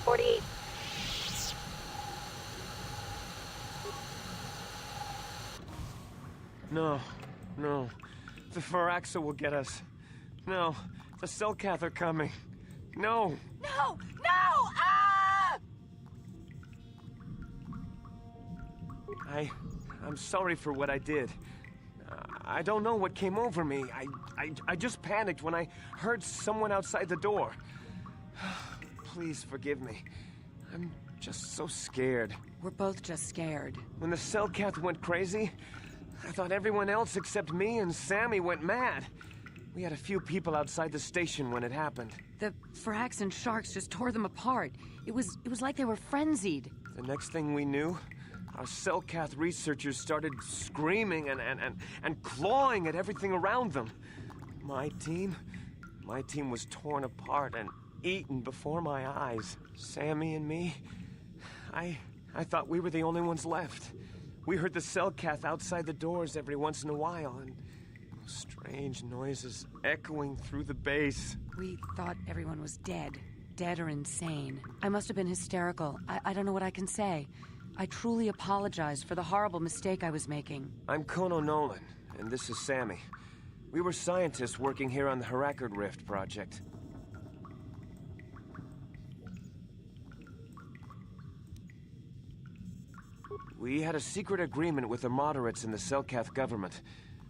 [SPEAKER 5] 48.
[SPEAKER 1] No. The Firaxa will get us. No, the Selkath are coming. No!
[SPEAKER 2] No! Ah!
[SPEAKER 1] I'm sorry for what I did. I don't know what came over me. I just panicked when I heard someone outside the door. Please forgive me. I'm just so scared.
[SPEAKER 8] We're both just scared.
[SPEAKER 1] When the Selkath went crazy, I thought everyone else except me and Sammy went mad. We had a few people outside the station when it happened.
[SPEAKER 8] The Frax and Sharks just tore them apart. It was like they were frenzied.
[SPEAKER 1] The next thing we knew, our Selkath researchers started screaming and clawing at everything around them. My team was torn apart and eaten before my eyes. Sammy and me, I thought we were the only ones left. We heard the Selkath outside the doors every once in a while, and strange noises echoing through the base.
[SPEAKER 8] We thought everyone was dead. Dead or insane. I must have been hysterical. I don't know what I can say. I truly apologize for the horrible mistake I was making.
[SPEAKER 1] I'm Kono Nolan, and this is Sammy. We were scientists working here on the Harakard Rift project. We had a secret agreement with the moderates in the Selkath government.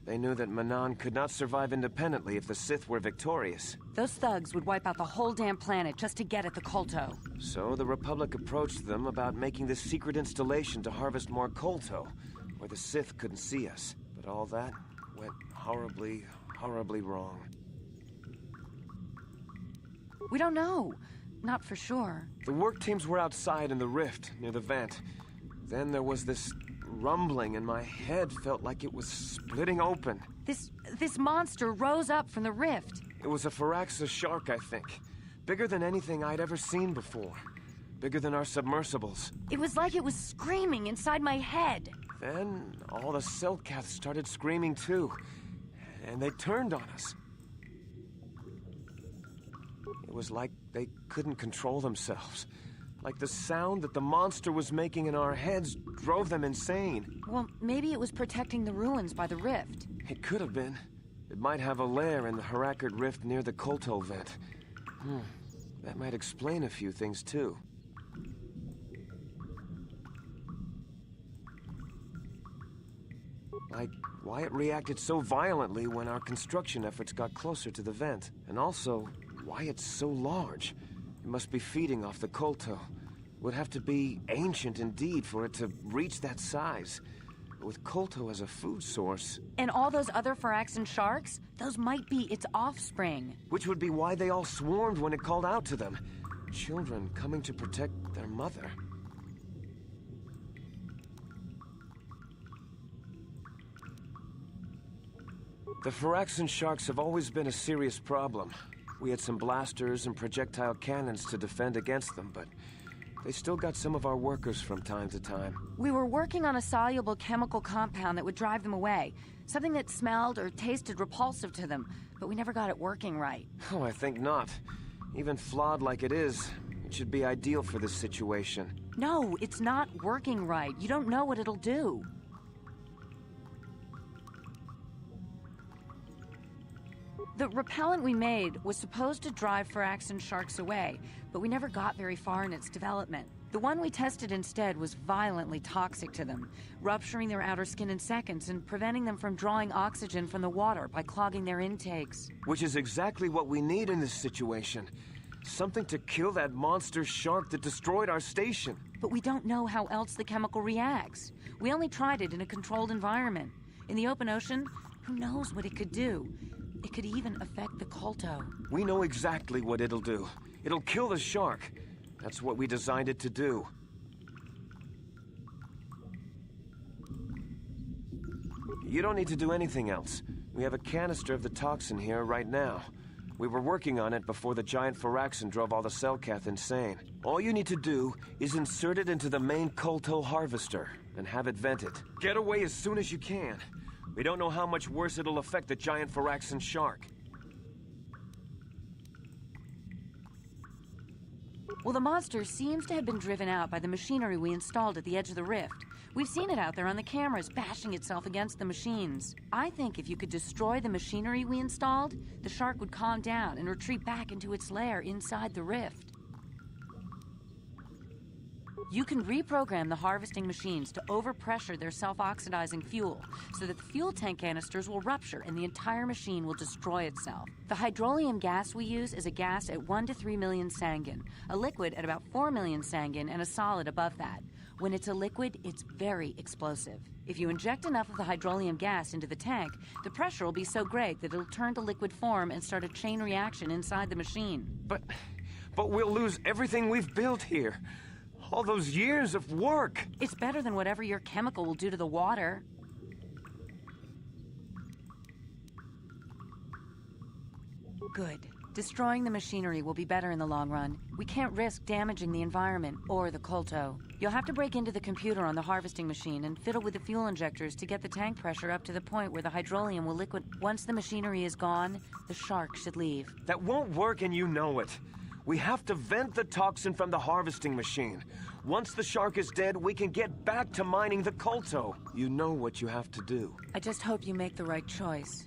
[SPEAKER 1] They knew that Manan could not survive independently if the Sith were victorious.
[SPEAKER 8] Those thugs would wipe out the whole damn planet just to get at the Kolto.
[SPEAKER 1] So the Republic approached them about making this secret installation to harvest more Kolto, where the Sith couldn't see us. But all that went horribly, horribly wrong.
[SPEAKER 8] We don't know. Not for sure.
[SPEAKER 1] The work teams were outside in the rift, near the vent. Then there was this rumbling, and my head felt like it was splitting open.
[SPEAKER 8] This monster rose up from the rift.
[SPEAKER 1] It was a Firaxis shark, I think. Bigger than anything I'd ever seen before. Bigger than our submersibles.
[SPEAKER 8] It was like it was screaming inside my head.
[SPEAKER 1] Then all the Selkaths started screaming too. And they turned on us. It was like they couldn't control themselves. Like the sound that the monster was making in our heads drove them insane.
[SPEAKER 8] Well, maybe it was protecting the ruins by the rift.
[SPEAKER 1] It could have been. It might have a lair in the Harakert Rift near the Kolto vent. That might explain a few things too. Like why it reacted so violently when our construction efforts got closer to the vent. And also, why it's so large. It must be feeding off the Kolto. Would have to be ancient indeed for it to reach that size. With Kolto as a food source...
[SPEAKER 8] And all those other Firaxan sharks? Those might be its offspring.
[SPEAKER 1] Which would be why they all swarmed when it called out to them. Children coming to protect their mother. The Firaxan sharks have always been a serious problem. We had some blasters and projectile cannons to defend against them, but they still got some of our workers from time to time.
[SPEAKER 8] We were working on a soluble chemical compound that would drive them away. Something that smelled or tasted repulsive to them, but we never got it working right.
[SPEAKER 1] Oh, I think not. Even flawed like it is, it should be ideal for this situation.
[SPEAKER 8] No, it's not working right. You don't know what it'll do. The repellent we made was supposed to drive Firaxan sharks away, but we never got very far in its development. The one we tested instead was violently toxic to them, rupturing their outer skin in seconds and preventing them from drawing oxygen from the water by clogging their intakes.
[SPEAKER 1] Which is exactly what we need in this situation. Something to kill that monster shark that destroyed our station.
[SPEAKER 8] But we don't know how else the chemical reacts. We only tried it in a controlled environment. In the open ocean, who knows what it could do? It could even affect the Kolto.
[SPEAKER 1] We know exactly what it'll do. It'll kill the shark. That's what we designed it to do. You don't need to do anything else. We have a canister of the toxin here right now. We were working on it before the giant Firaxan drove all the Selkath insane. All you need to do is insert it into the main Kolto harvester and have it vented. Get away as soon as you can. We don't know how much worse it'll affect the giant Firaxan shark.
[SPEAKER 8] Well, the monster seems to have been driven out by the machinery we installed at the edge of the rift. We've seen it out there on the cameras, bashing itself against the machines. I think if you could destroy the machinery we installed, the shark would calm down and retreat back into its lair inside the rift. You can reprogram the harvesting machines to overpressure their self-oxidizing fuel so that the fuel tank canisters will rupture and the entire machine will destroy itself. The hydrolium gas we use is a gas at 1 to 3 million Sanguine, a liquid at about 4 million Sanguine, and a solid above that. When it's a liquid, it's very explosive. If you inject enough of the hydrolium gas into the tank, the pressure will be so great that it'll turn to liquid form and start a chain reaction inside the machine.
[SPEAKER 1] But we'll lose everything we've built here. All those years of work!
[SPEAKER 8] It's better than whatever your chemical will do to the water. Good. Destroying the machinery will be better in the long run. We can't risk damaging the environment or the Kolto. You'll have to break into the computer on the harvesting machine and fiddle with the fuel injectors to get the tank pressure up to the point where the hydrolium will liquid. Once the machinery is gone, the shark should leave.
[SPEAKER 1] That won't work and you know it. We have to vent the toxin from the harvesting machine. Once the shark is dead, we can get back to mining the Kolto. You know what you have to do.
[SPEAKER 8] I just hope you make the right choice.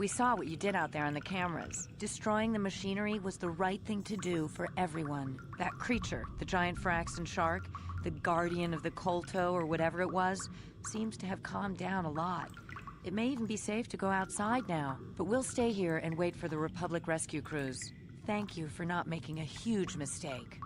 [SPEAKER 8] We saw what you did out there on the cameras. Destroying the machinery was the right thing to do for everyone. That creature, the giant Firaxan shark, the guardian of the Kolto or whatever it was, seems to have calmed down a lot. It may even be safe to go outside now, but we'll stay here and wait for the Republic rescue crews. Thank you for not making a huge mistake.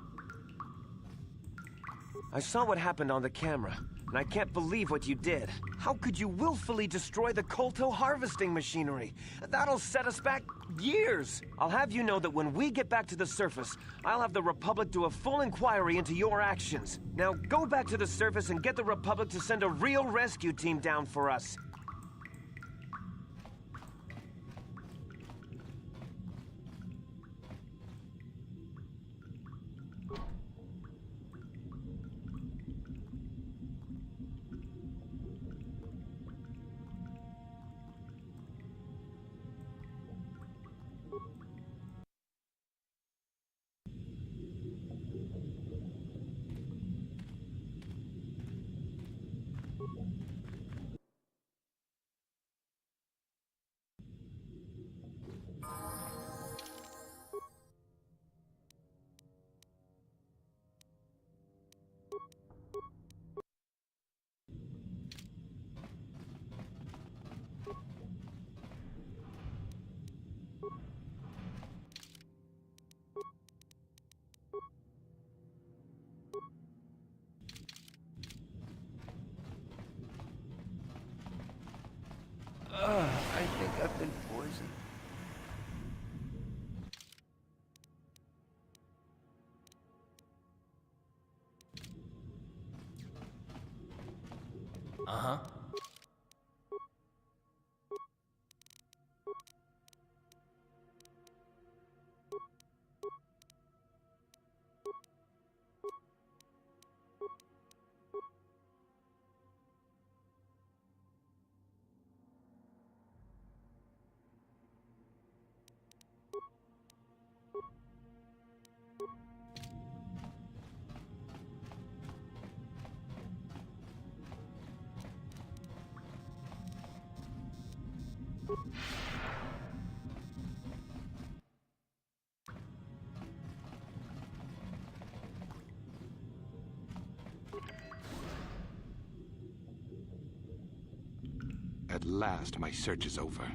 [SPEAKER 1] I saw what happened on the camera, and I can't believe what you did. How could you willfully destroy the Kolto harvesting machinery? That'll set us back years. I'll have you know that when we get back to the surface, I'll have the Republic do a full inquiry into your actions. Now go back to the surface and get the Republic to send a real rescue team down for us.
[SPEAKER 3] I think I've been poisoned. Uh-huh.
[SPEAKER 15] At last, my search is over.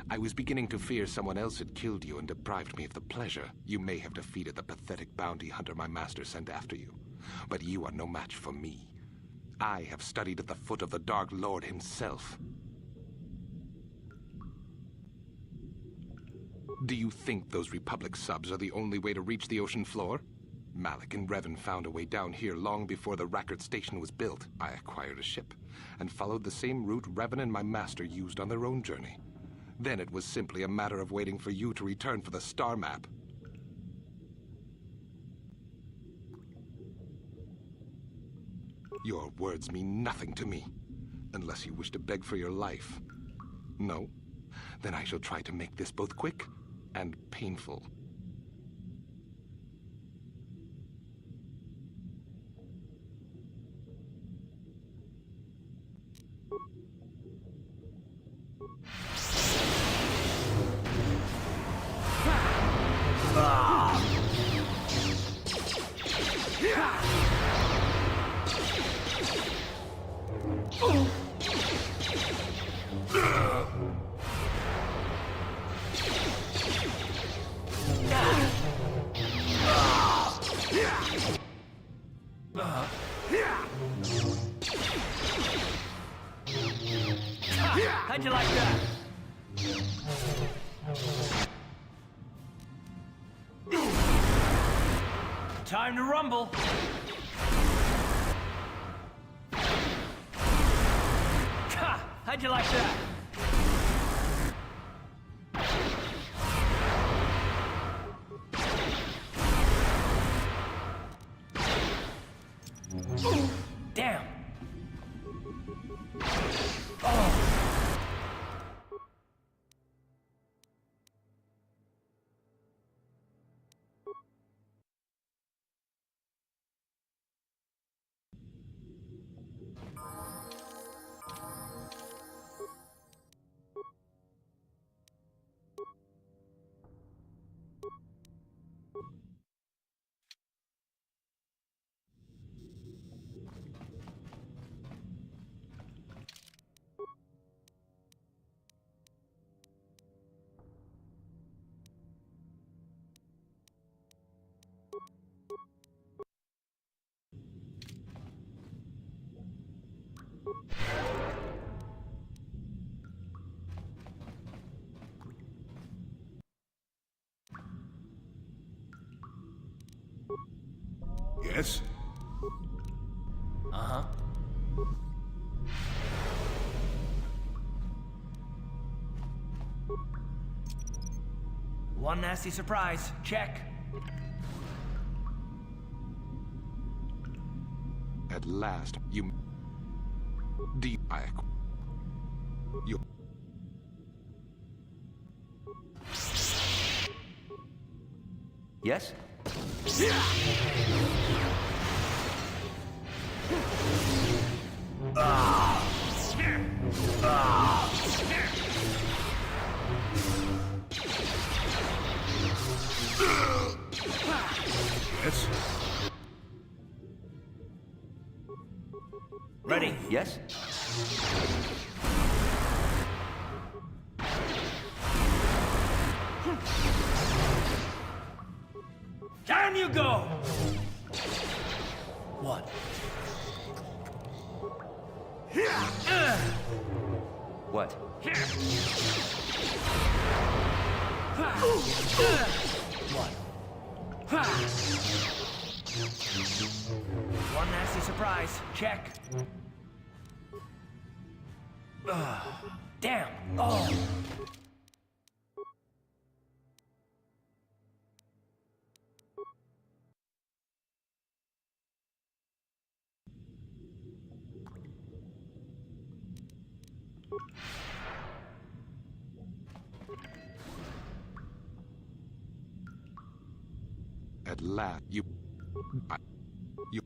[SPEAKER 15] I was beginning to fear someone else had killed you and deprived me of the pleasure you may have defeated the pathetic bounty hunter my master sent after you. But you are no match for me. I have studied at the foot of the Dark Lord himself. Do you think those Republic subs are the only way to reach the ocean floor? Malak and Revan found a way down here long before the Rackard station was built. I acquired a ship and followed the same route Revan and my master used on their own journey. Then it was simply a matter of waiting for you to return for the star map. Your words mean nothing to me, unless you wish to beg for your life. No? Then I shall try to make this both quick and painful.
[SPEAKER 6] How'd you like that? Time to rumble. Ha! How'd you like that? Damn. Oh.
[SPEAKER 4] Yes?
[SPEAKER 6] Uh-huh. One nasty surprise. Check.
[SPEAKER 15] At last, you... You...
[SPEAKER 6] Yes?
[SPEAKER 4] Yes?
[SPEAKER 6] Ready? Yes? Down you go! What? What? What? One nasty surprise. Check. Damn. Oh.
[SPEAKER 15] At last, you... You...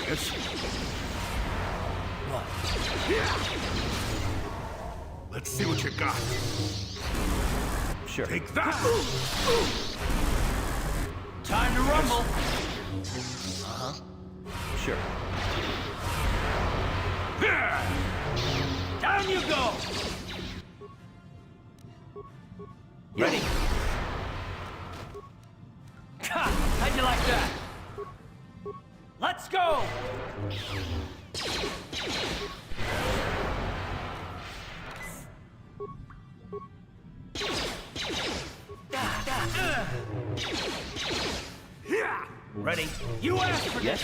[SPEAKER 4] Yes?
[SPEAKER 6] What?
[SPEAKER 4] Let's see what you got.
[SPEAKER 6] Sure.
[SPEAKER 4] Take that!
[SPEAKER 6] Time to rumble. Uh-huh. Sure. Down you go! Ready? How'd you like that? Let's go! Ready? You asked for this!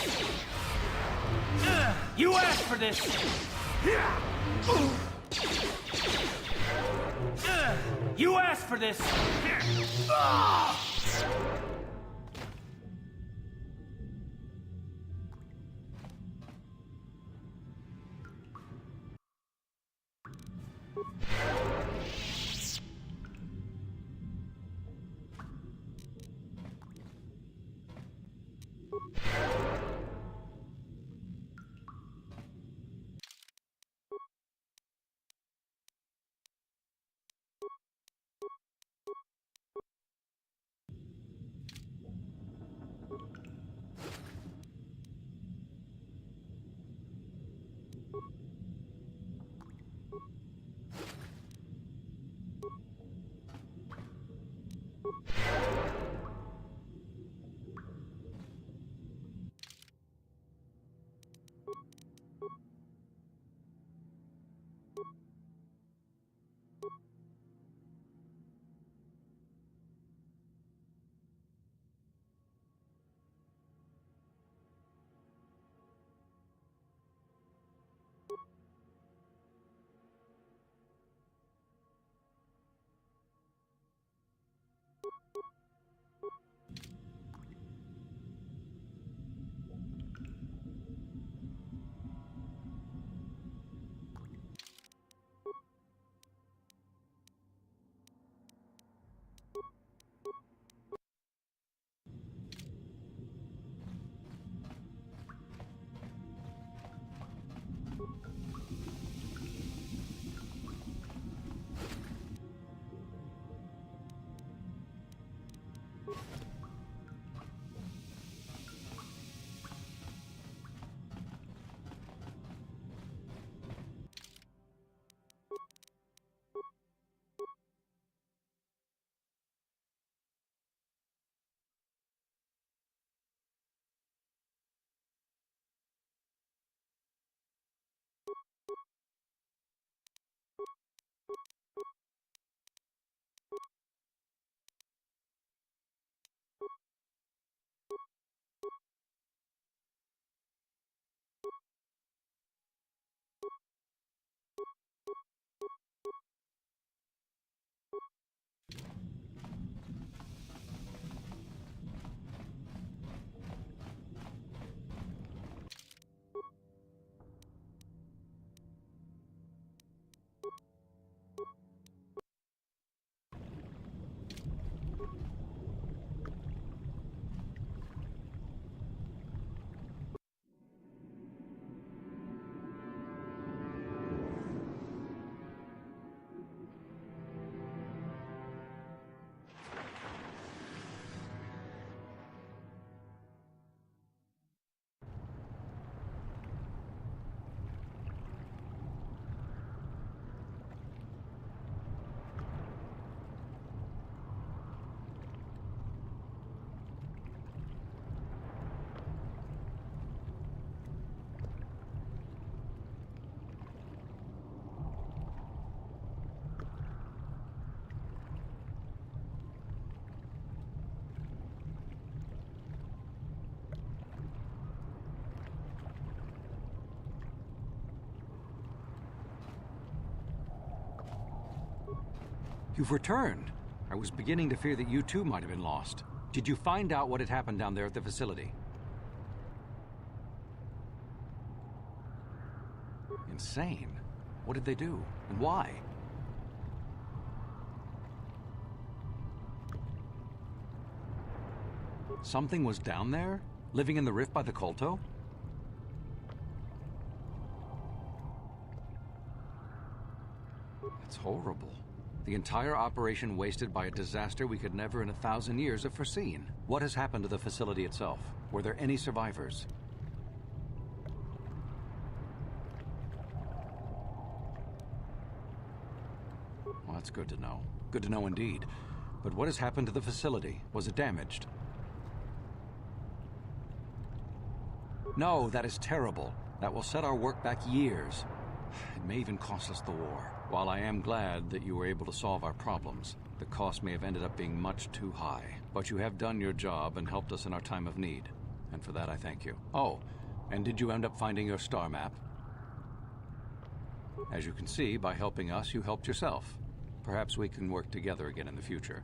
[SPEAKER 6] You asked for this! You asked for this!
[SPEAKER 9] You've returned. I was beginning to fear that you too might have been lost. Did you find out what had happened down there at the facility? Insane. What did they do? And why? Something was down there? Living in the rift by the Kolto? That's horrible. The entire operation wasted by a disaster we could never in 1,000 years have foreseen. What has happened to the facility itself? Were there any survivors? Well, that's good to know. Good to know indeed. But what has happened to the facility? Was it damaged? No, that is terrible. That will set our work back years. It may even cost us the war. While I am glad that you were able to solve our problems, the cost may have ended up being much too high. But you have done your job and helped us in our time of need. And for that, I thank you. Oh, and did you end up finding your star map? As you can see, by helping us, you helped yourself. Perhaps we can work together again in the future.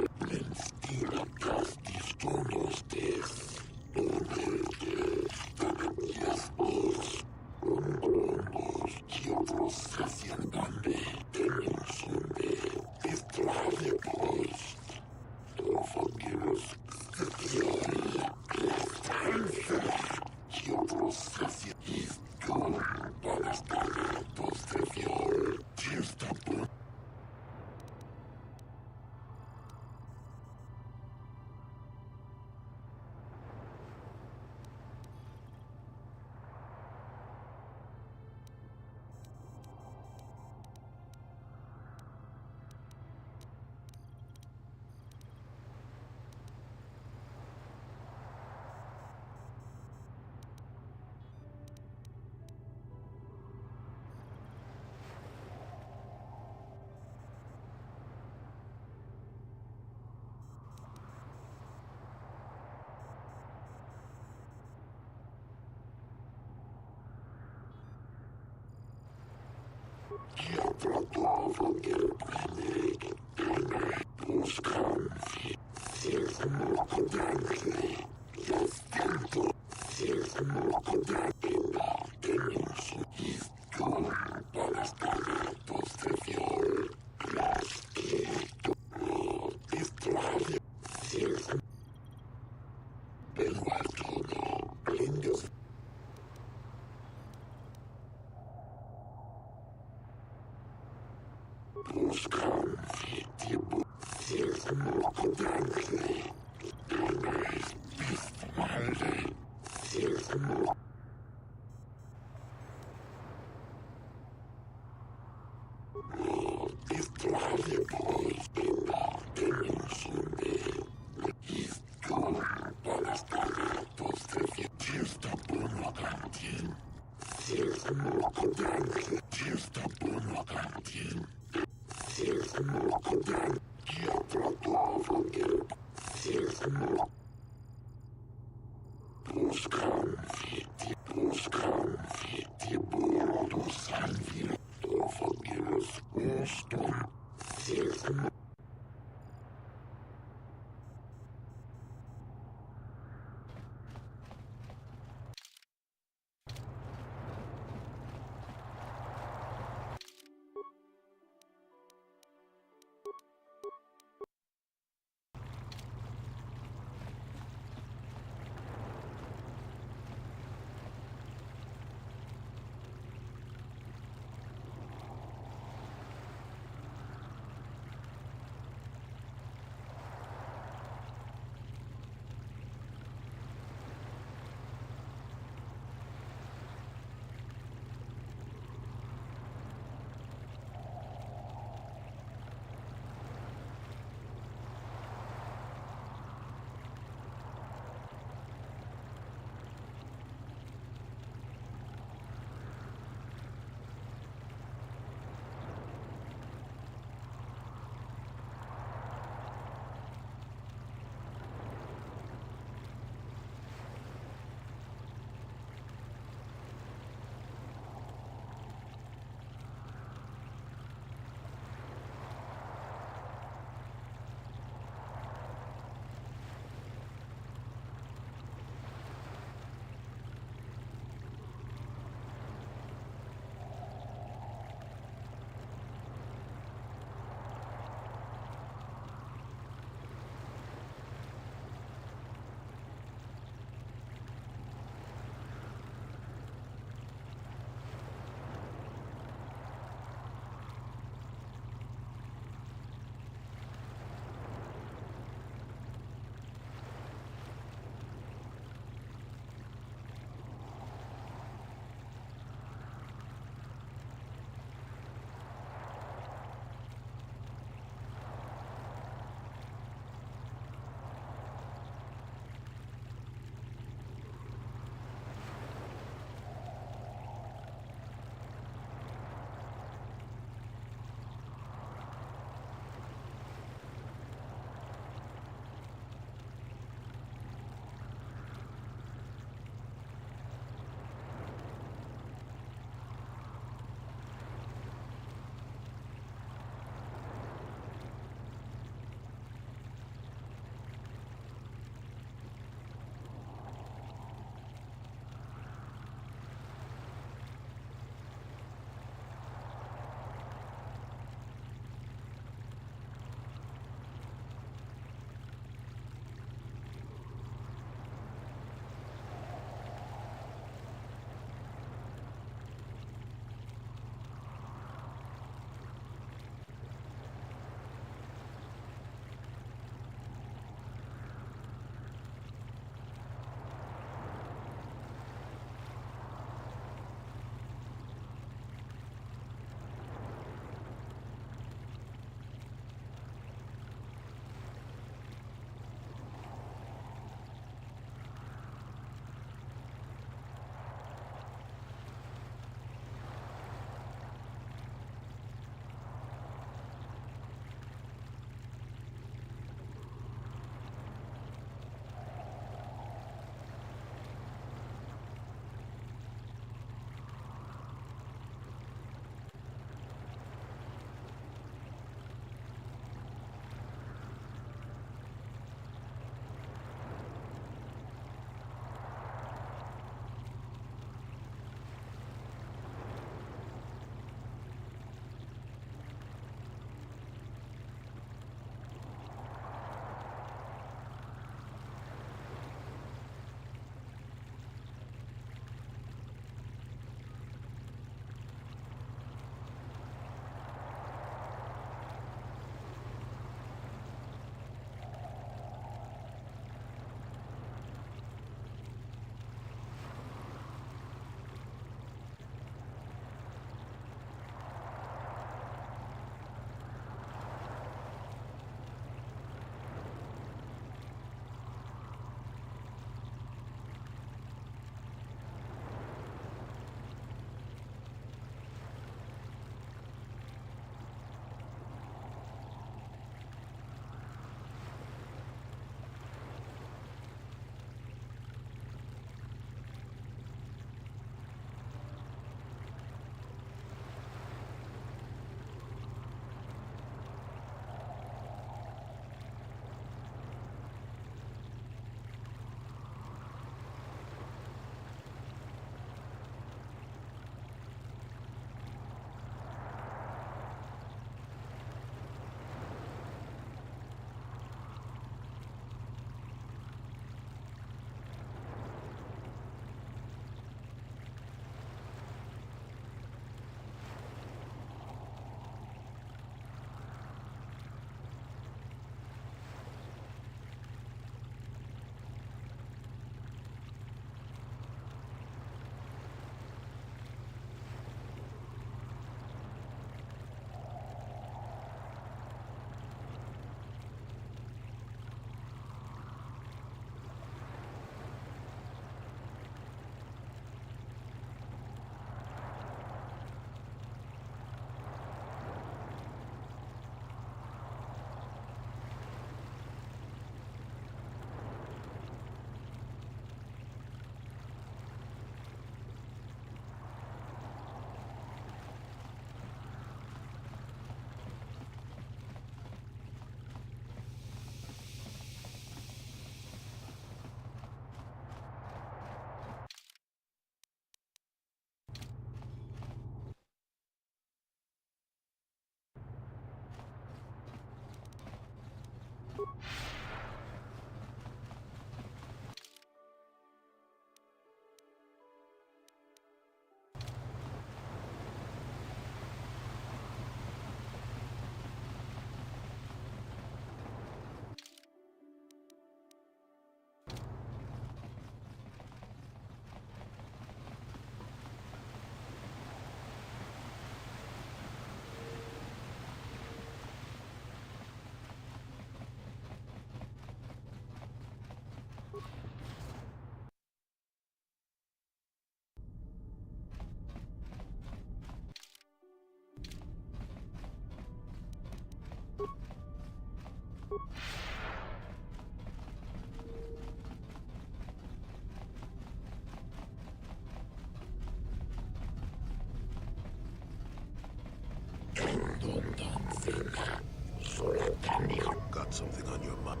[SPEAKER 4] Got something on your mind?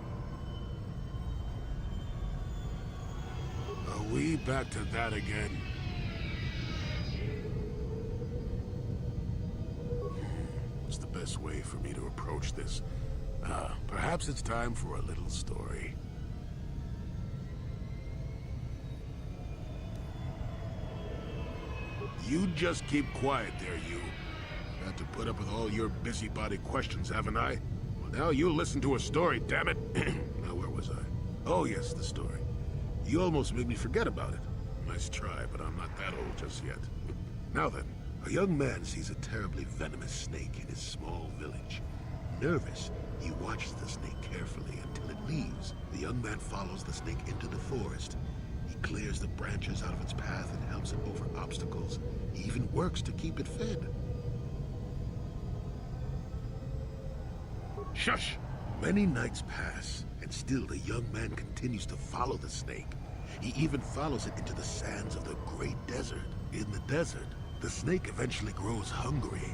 [SPEAKER 4] Are we back to that again? What's the best way for me to approach this? Perhaps it's time for a little story. You just keep quiet there, you. Had to put up with all your busybody questions, haven't I? Well, now you listen to a story, damn it. Now, where was I? Oh, yes, the story. You almost made me forget about it. Nice try, but I'm not that old just yet. Now then, a young man sees a terribly venomous snake in his small village. Nervous, he watches the snake carefully until it leaves. The young man follows the snake into the forest. He clears the branches out of its path and helps it over obstacles. He even works to keep it fed. Shush! Many nights pass, and still the young man continues to follow the snake. He even follows it into the sands of the great desert. In the desert, the snake eventually grows hungry.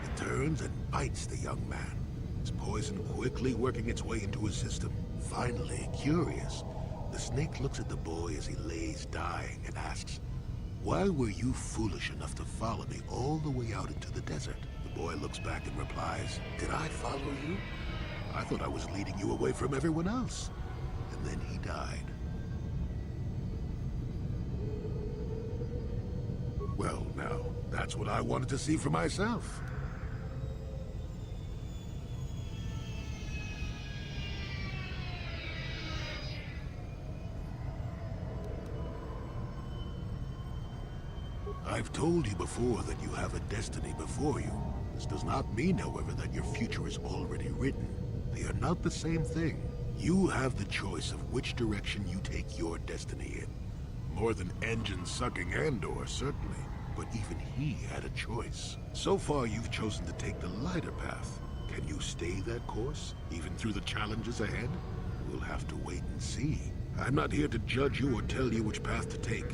[SPEAKER 4] It turns and bites the young man, its poison quickly working its way into his system. Finally, curious, the snake looks at the boy as he lays dying and asks, "Why were you foolish enough to follow me all the way out into the desert?" The boy looks back and replies, "Did I follow you? I thought I was leading you away from everyone else." And then he died. Well, now, that's what I wanted to see for myself. I've told you before that you have a destiny before you. This does not mean, however, that your future is already written. They are not the same thing. You have the choice of which direction you take your destiny in. More than engine-sucking Andor, certainly. But even he had a choice. So far, you've chosen to take the lighter path. Can you stay that course, even through the challenges ahead? We'll have to wait and see. I'm not here to judge you or tell you which path to take.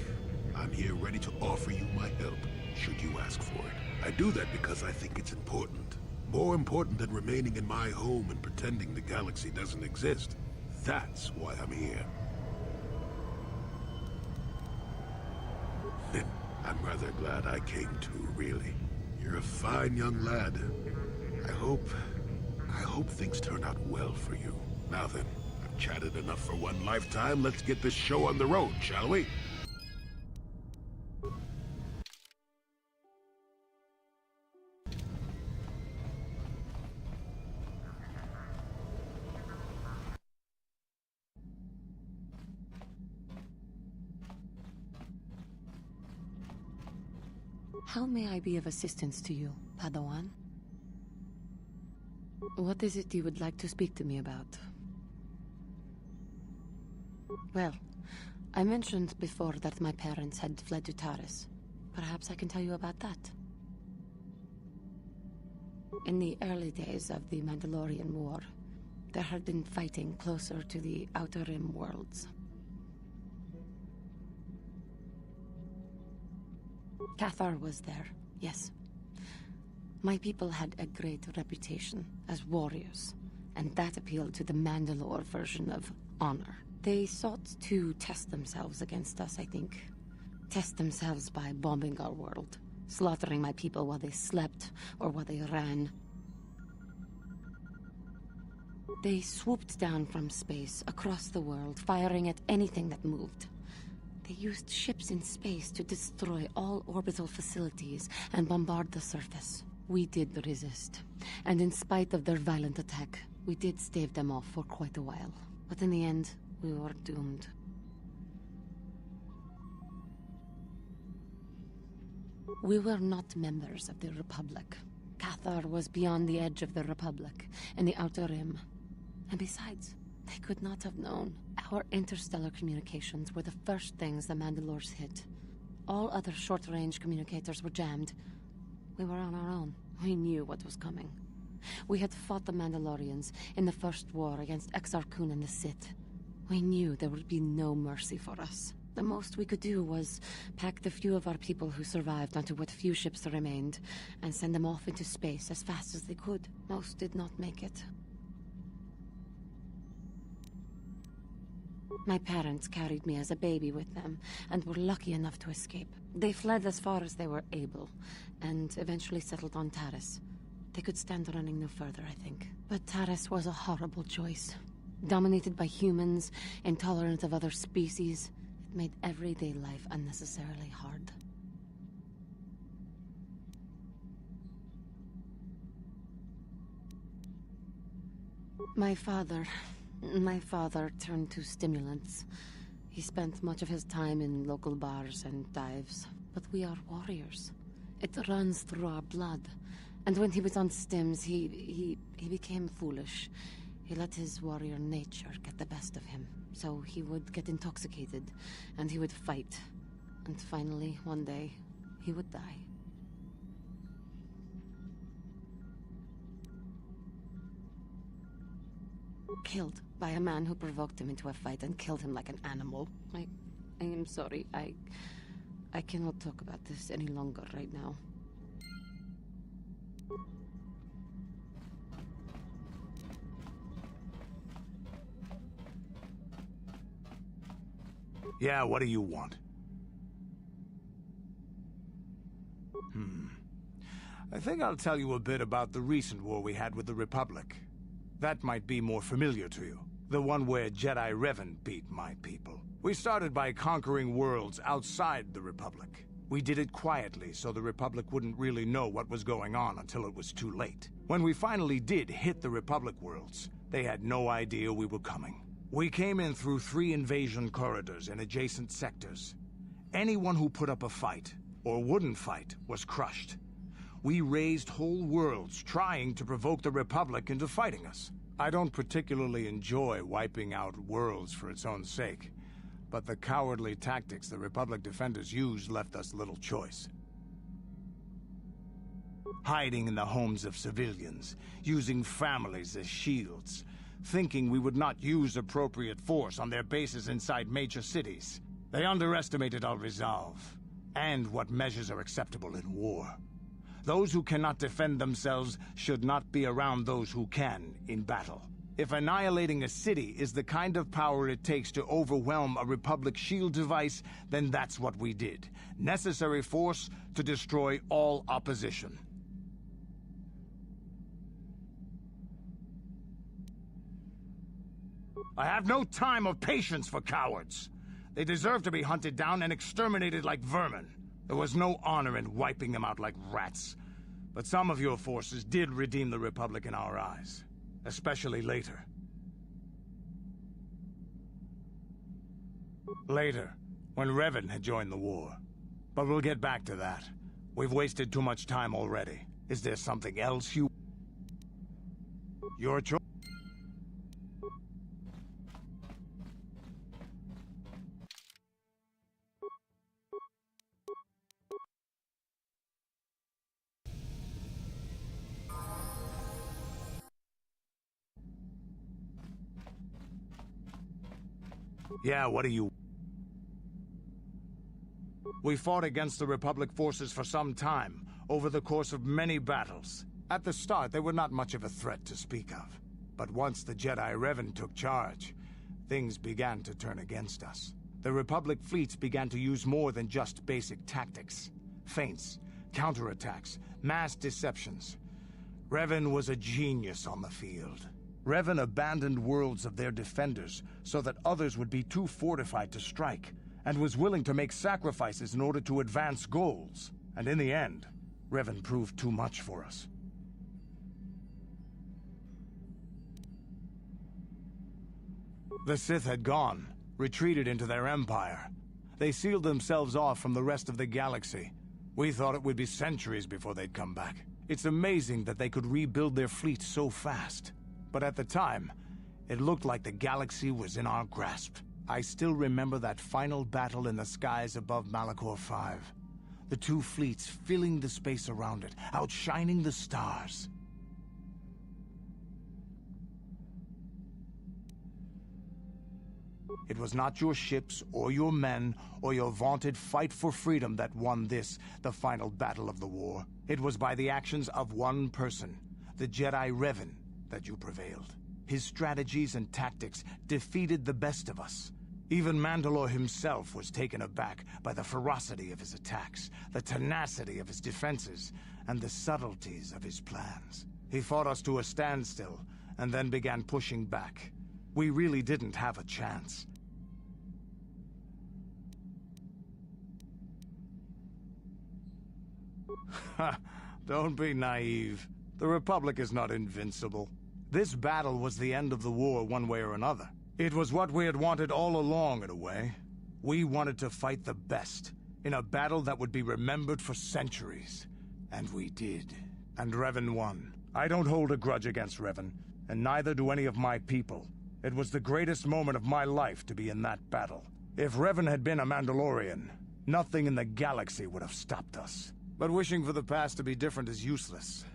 [SPEAKER 4] I'm here ready to offer you my help, should you ask for it. I do that because I think it's important. More important than remaining in my home and pretending the galaxy doesn't exist. That's why I'm here. I'm rather glad I came too, really. You're a fine young lad. I hope things turn out well for you. Now then, I've chatted enough for one lifetime. Let's get this show on the road, shall we?
[SPEAKER 16] How may I be of assistance to you, Padawan? What is it you would like to speak to me about? Well, I mentioned before that my parents had fled to Taris. Perhaps I can tell you about that. In the early days of the Mandalorian War, there had been fighting closer to the Outer Rim worlds. Cathar was there, yes. My people had a great reputation as warriors, and that appealed to the Mandalore version of honor. They sought to test themselves against us, I think. Test themselves by bombing our world, slaughtering my people while they slept or while they ran. They swooped down from space, across the world, firing at anything that moved. They used ships in space to destroy all orbital facilities and bombard the surface. We did resist, and in spite of their violent attack, we did stave them off for quite a while. But in the end, we were doomed. We were not members of the Republic. Cathar was beyond the edge of the Republic, in the Outer Rim. And besides, they could not have known. Our interstellar communications were the first things the Mandalores hit. All other short-range communicators were jammed. We were on our own. We knew what was coming. We had fought the Mandalorians in the first war against Exar Kun and the Sith. We knew there would be no mercy for us. The most we could do was pack the few of our people who survived onto what few ships remained, and send them off into space as fast as they could. Most did not make it. My parents carried me as a baby with them, and were lucky enough to escape. They fled as far as they were able, and eventually settled on Taris. They could stand running no further, I think. But Taris was a horrible choice. Dominated by humans, intolerant of other species, it made everyday life unnecessarily hard. My father turned to stimulants. He spent much of his time in local bars and dives. But we are warriors. It runs through our blood. And when he was on stims, he became foolish. He let his warrior nature get the best of him. So he would get intoxicated, and he would fight. And finally, one day, he would die. Killed by a man who provoked him into a fight and killed him like an animal. I am sorry. I cannot talk about this any longer right now.
[SPEAKER 7] Yeah, what do you want? I think I'll tell you a bit about the recent war we had with the Republic. That might be more familiar to you. The one where Jedi Revan beat my people. We started by conquering worlds outside the Republic. We did it quietly, so the Republic wouldn't really know what was going on until it was too late. When we finally did hit the Republic worlds, they had no idea we were coming. We came in through 3 invasion corridors in adjacent sectors. Anyone who put up a fight, or wouldn't fight, was crushed. We raised whole worlds trying to provoke the Republic into fighting us. I don't particularly enjoy wiping out worlds for its own sake, but the cowardly tactics the Republic defenders used left us little choice. Hiding in the homes of civilians, using families as shields, thinking we would not use appropriate force on their bases inside major cities. They underestimated our resolve, and what measures are acceptable in war. Those who cannot defend themselves should not be around those who can in battle. If annihilating a city is the kind of power it takes to overwhelm a Republic shield device, then that's what we did. Necessary force to destroy all opposition. I have no time or patience for cowards. They deserve to be hunted down and exterminated like vermin. There was no honor in wiping them out like rats. But some of your forces did redeem the Republic in our eyes. Especially later. Later, when Revan had joined the war. But we'll get back to that. We've wasted too much time already. Is there something else you... Your choice? Yeah, what do you... We fought against the Republic forces for some time, over the course of many battles. At the start, they were not much of a threat to speak of. But once the Jedi Revan took charge, things began to turn against us. The Republic fleets began to use more than just basic tactics. Feints, counterattacks, mass deceptions. Revan was a genius on the field. Revan abandoned worlds of their defenders so that others would be too fortified to strike, and was willing to make sacrifices in order to advance goals. And in the end, Revan proved too much for us. The Sith had gone, retreated into their empire. They sealed themselves off from the rest of the galaxy. We thought it would be centuries before they'd come back. It's amazing that they could rebuild their fleet so fast. But at the time, it looked like the galaxy was in our grasp. I still remember that final battle in the skies above Malachor 5. The 2 fleets filling the space around it, outshining the stars.
[SPEAKER 17] It was not your ships, or your men, or your vaunted fight for freedom that won this, the final battle of the war. It was by the actions of one person, the Jedi Revan, that you prevailed. His strategies and tactics defeated the best of us. Even Mandalore himself was taken aback by the ferocity of his attacks, the tenacity of his defenses, and the subtleties of his plans. He fought us to a standstill, and then began pushing back. We really didn't have a chance. Ha! Don't be naive. The Republic is not invincible. This battle was the end of the war one way or another. It was what we had wanted all along, in a way. We wanted to fight the best, in a battle that would be remembered for centuries. And we did. And Revan won. I don't hold a grudge against Revan, and neither do any of my people. It was the greatest moment of my life to be in that battle. If Revan had been a Mandalorian, nothing in the galaxy would have stopped us. But wishing for the past to be different is useless.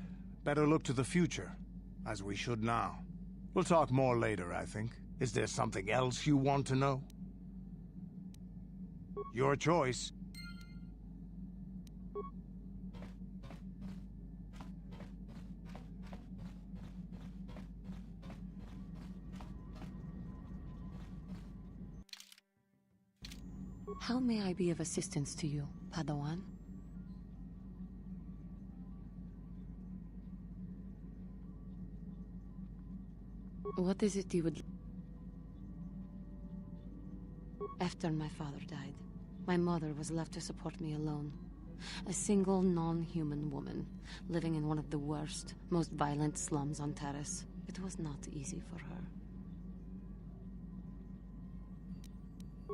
[SPEAKER 17] Better look to the future, as we should now. We'll talk more later, I think. Is there something else you want to know? Your choice.
[SPEAKER 16] How may I be of assistance to you, Padawan? What is it you would... After my father died, my mother was left to support me alone. A single non-human woman, living in one of the worst, most violent slums on Taris. It was not easy for her.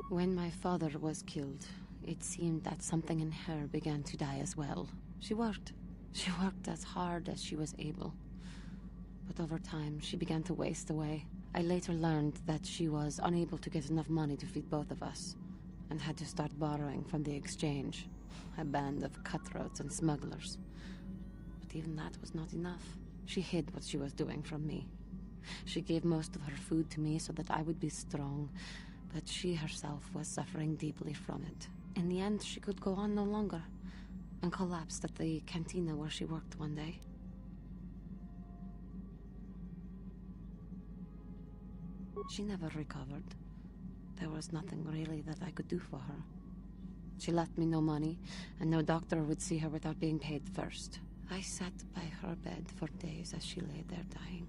[SPEAKER 16] When my father was killed, it seemed that something in her began to die as well. She worked. She worked as hard as she was able. But over time, she began to waste away. I later learned that she was unable to get enough money to feed both of us, and had to start borrowing from the exchange, a band of cutthroats and smugglers. But even that was not enough. She hid what she was doing from me. She gave most of her food to me so that I would be strong, but she herself was suffering deeply from it. In the end, she could go on no longer, and collapsed at the cantina where she worked one day. She never recovered. There was nothing really that I could do for her. She left me no money, and no doctor would see her without being paid first. I sat by her bed for days as she lay there dying.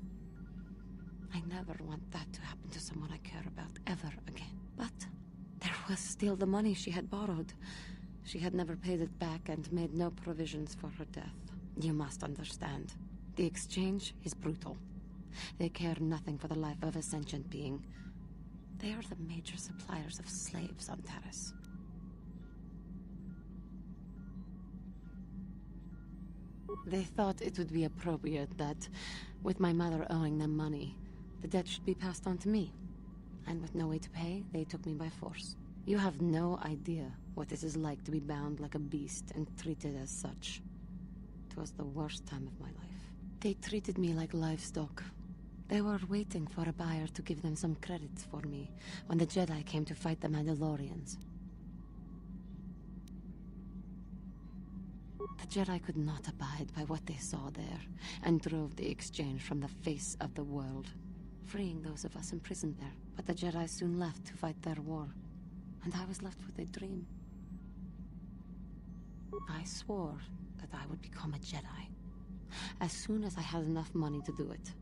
[SPEAKER 16] I never want that to happen to someone I care about ever again. But there was still the money she had borrowed. She had never paid it back and made no provisions for her death. You must understand. The exchange is brutal. They care nothing for the life of a sentient being. They are the major suppliers of slaves on Taris. They thought it would be appropriate that, with my mother owing them money, the debt should be passed on to me. And with no way to pay, they took me by force. You have no idea what it is like to be bound like a beast and treated as such. It was the worst time of my life. They treated me like livestock. They were waiting for a buyer to give them some credits for me when the Jedi came to fight the Mandalorians. The Jedi could not abide by what they saw there, and drove the exchange from the face of the world, freeing those of us imprisoned there. But the Jedi soon left to fight their war, and I was left with a dream. I swore that I would become a Jedi. As soon as I had enough money to do it,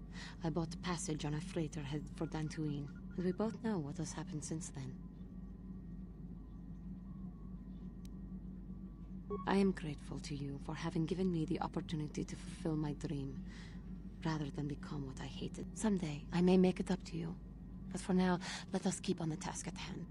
[SPEAKER 16] I bought passage on a freighter headed for Dantooine, and we both know what has happened since then. I am grateful to you for having given me the opportunity to fulfill my dream, rather than become what I hated. Someday, I may make it up to you, but for now, let us keep on the task at hand.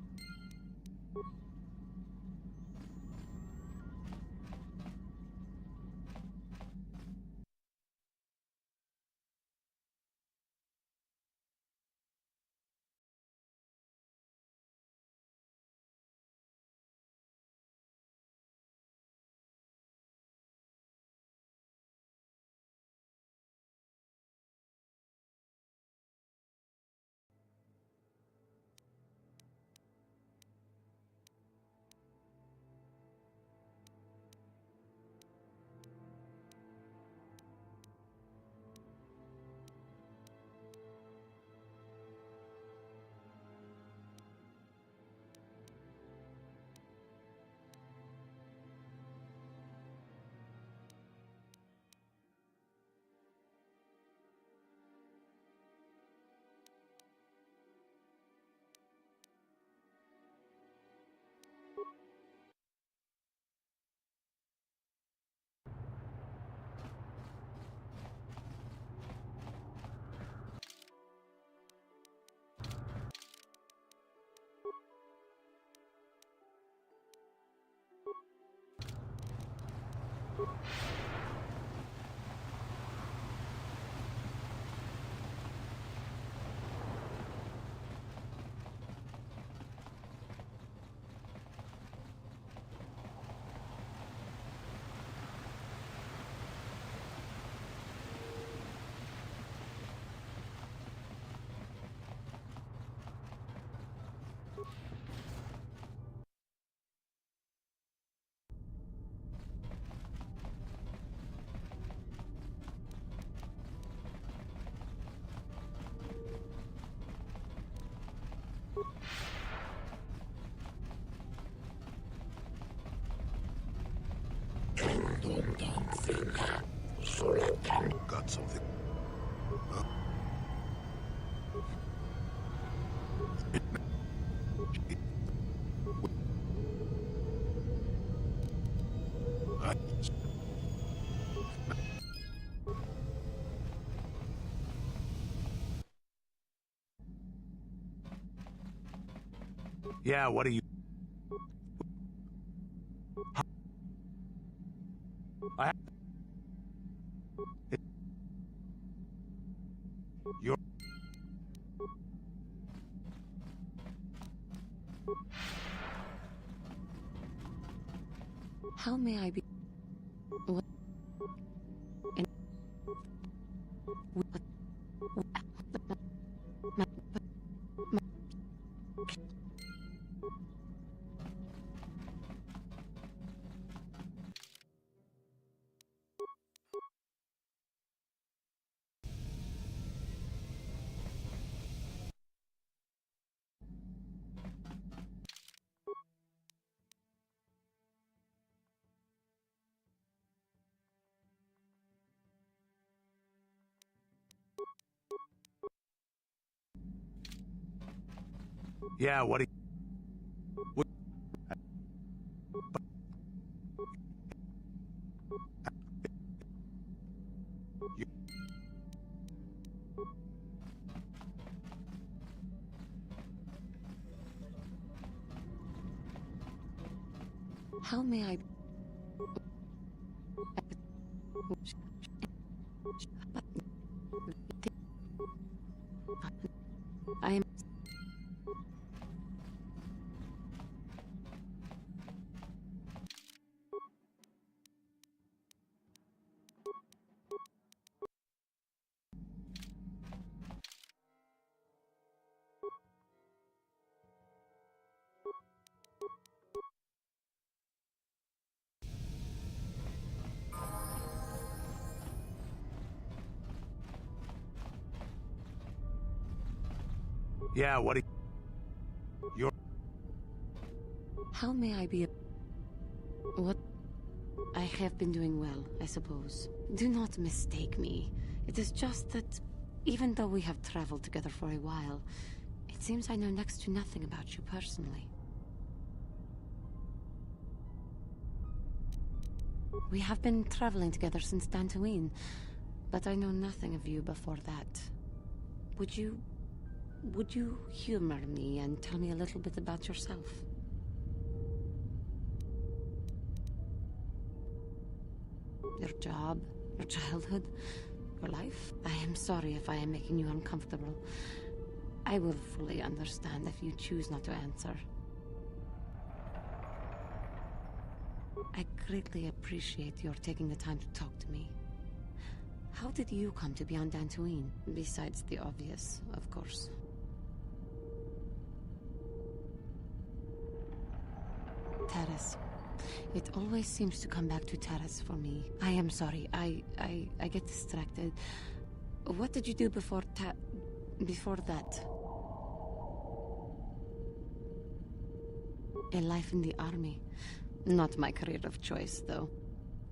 [SPEAKER 4] sorry. Got something. Huh?
[SPEAKER 17] Yeah, what are you... I... You're...
[SPEAKER 16] How may I be... What... In... What...
[SPEAKER 17] Yeah, what are you...
[SPEAKER 16] How may I... I am...
[SPEAKER 17] Yeah, what are you... You're...
[SPEAKER 16] How may I be a... What... I have been doing well, I suppose. Do not mistake me. It is just that, even though we have traveled together for a while, it seems I know next to nothing about you personally. We have been traveling together since Dantooine, but I know nothing of you before that. Would you humor me and tell me a little bit about yourself? Your job, your childhood, your life? I am sorry if I am making you uncomfortable. I will fully understand if you choose not to answer. I greatly appreciate your taking the time to talk to me. How did you come to be on Dantooine? Besides the obvious, of course. Terrace. It always seems to come back to Terrace for me. I am sorry. I get distracted. What did you do before that? A life in the army. Not my career of choice, though.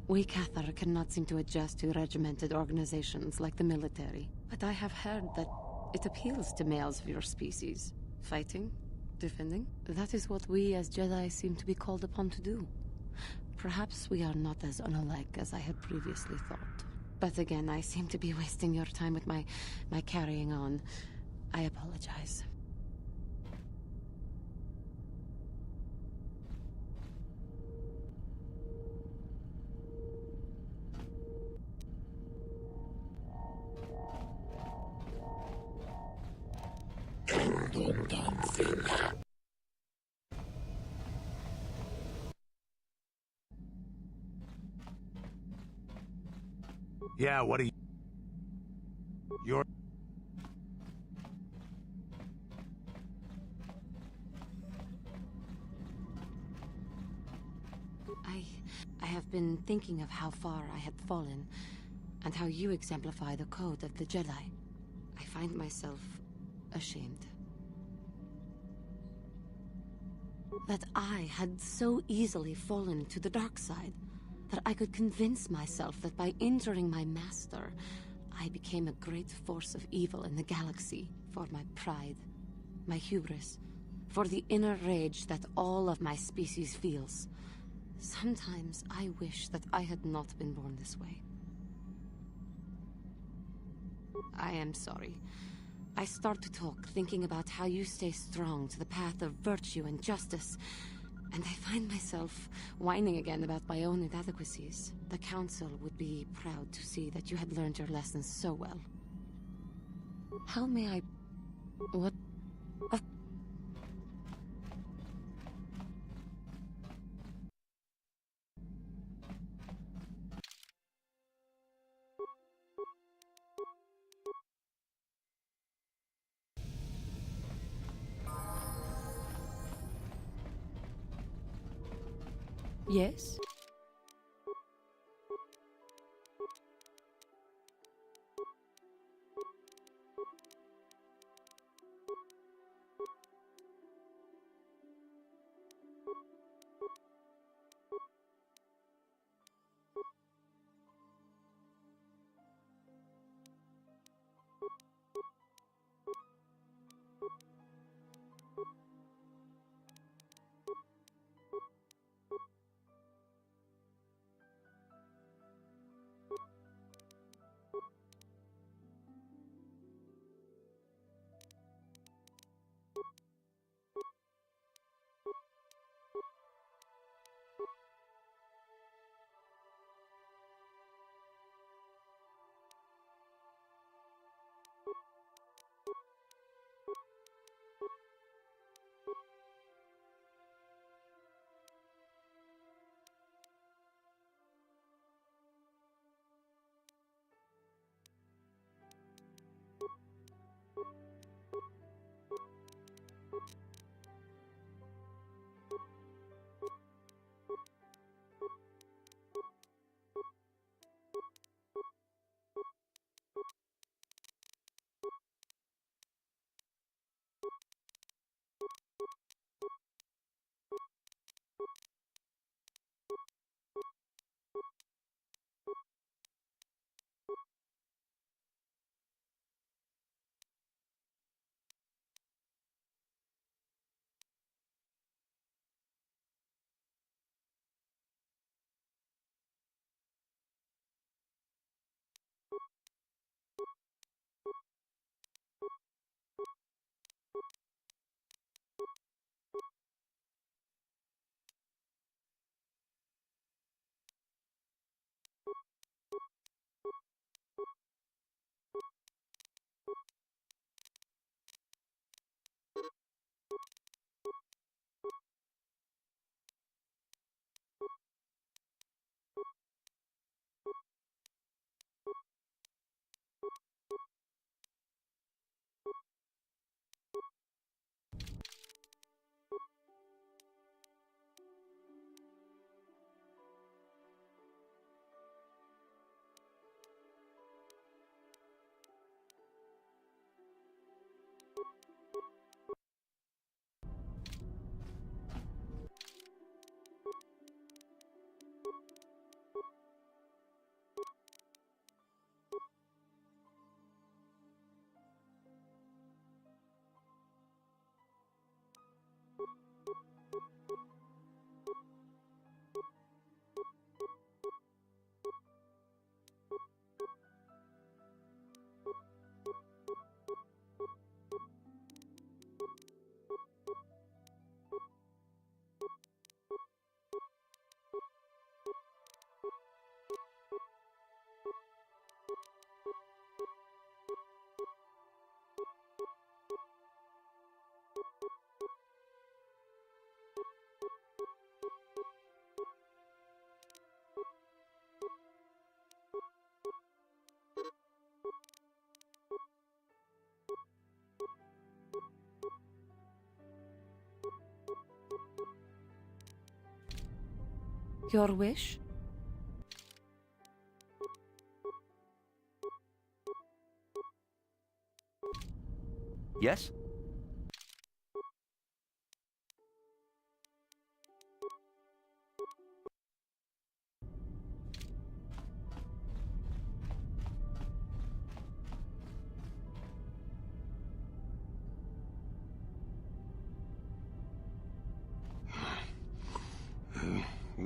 [SPEAKER 16] We Cathar cannot seem to adjust to regimented organizations like the military. But I have heard that it appeals to males of your species. Fighting? Defending? That is what we as Jedi seem to be called upon to do. Perhaps we are not as unalike as I had previously thought. But again, I seem to be wasting your time with my carrying on. I apologize.
[SPEAKER 17] Yeah, what are you... You're...
[SPEAKER 16] I have been thinking of how far I had fallen, and how you exemplify the code of the Jedi. I find myself ashamed. That I had so easily fallen to the dark side. that I could convince myself that by injuring my master, I became a great force of evil in the galaxy for my pride, my hubris, for the inner rage that all of my species feels. Sometimes I wish that I had not been born this way. I am sorry. I start to talk thinking about how you stay strong to the path of virtue and justice, and I find myself whining again about my own inadequacies. The Council would be proud to see that you had learned your lessons so well. How may I... What...
[SPEAKER 8] Yes?
[SPEAKER 16] Your wish?
[SPEAKER 18] Yes?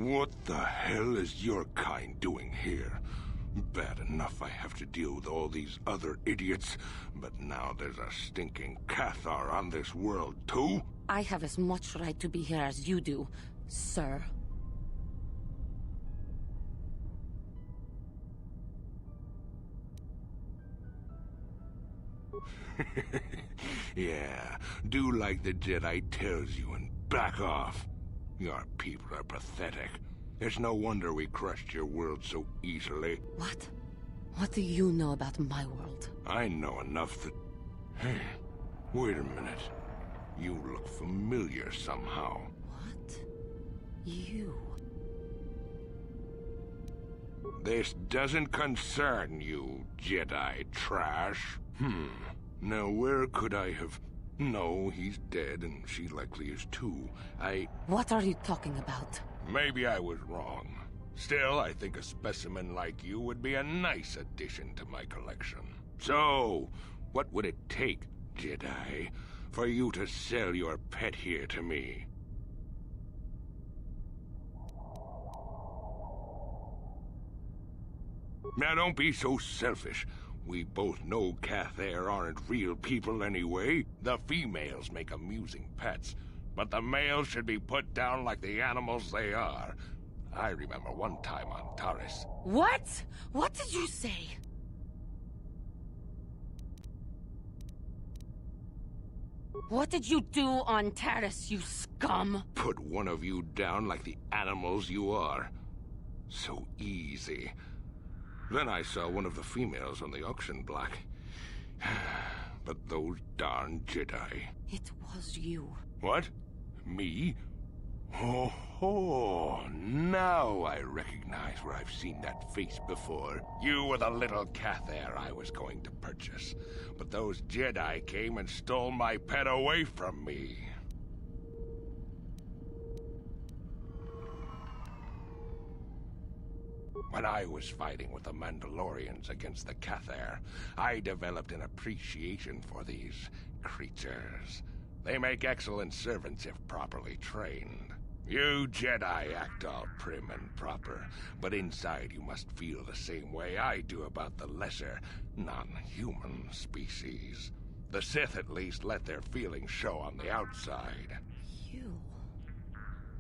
[SPEAKER 4] What the hell is your kind doing here? Bad enough I have to deal with all these other idiots, but now there's a stinking Cathar on this world too?
[SPEAKER 16] I have as much right to be here as you do, sir.
[SPEAKER 4] Yeah, do like the Jedi tells you and back off. Your people are pathetic. It's no wonder we crushed your world so easily.
[SPEAKER 16] What? What do you know about my world?
[SPEAKER 4] I know enough that... Hey, wait a minute. You look familiar somehow.
[SPEAKER 16] What? You?
[SPEAKER 4] This doesn't concern you, Jedi trash. Now where could I have... No, he's dead, and she likely is too.
[SPEAKER 16] What are you talking about?
[SPEAKER 4] Maybe I was wrong. Still, I think a specimen like you would be a nice addition to my collection. So, what would it take, Jedi, for you to sell your pet here to me? Now don't be so selfish. We both know Cathar aren't real people anyway. The females make amusing pets, but the males should be put down like the animals they are. I remember one time on Taris.
[SPEAKER 16] What? What did you say? What did you do on Taris, you scum?
[SPEAKER 4] Put one of you down like the animals you are. So easy. Then I saw one of the females on the auction block. But those darn Jedi.
[SPEAKER 16] It was you.
[SPEAKER 4] What? Me? Oh, now I recognize where I've seen that face before. You were the little Cathar I was going to purchase. But those Jedi came and stole my pet away from me. When I was fighting with the Mandalorians against the Cathar, I developed an appreciation for these creatures. They make excellent servants if properly trained. You Jedi act all prim and proper, but inside you must feel the same way I do about the lesser, non-human species. The Sith at least let their feelings show on the outside.
[SPEAKER 16] You...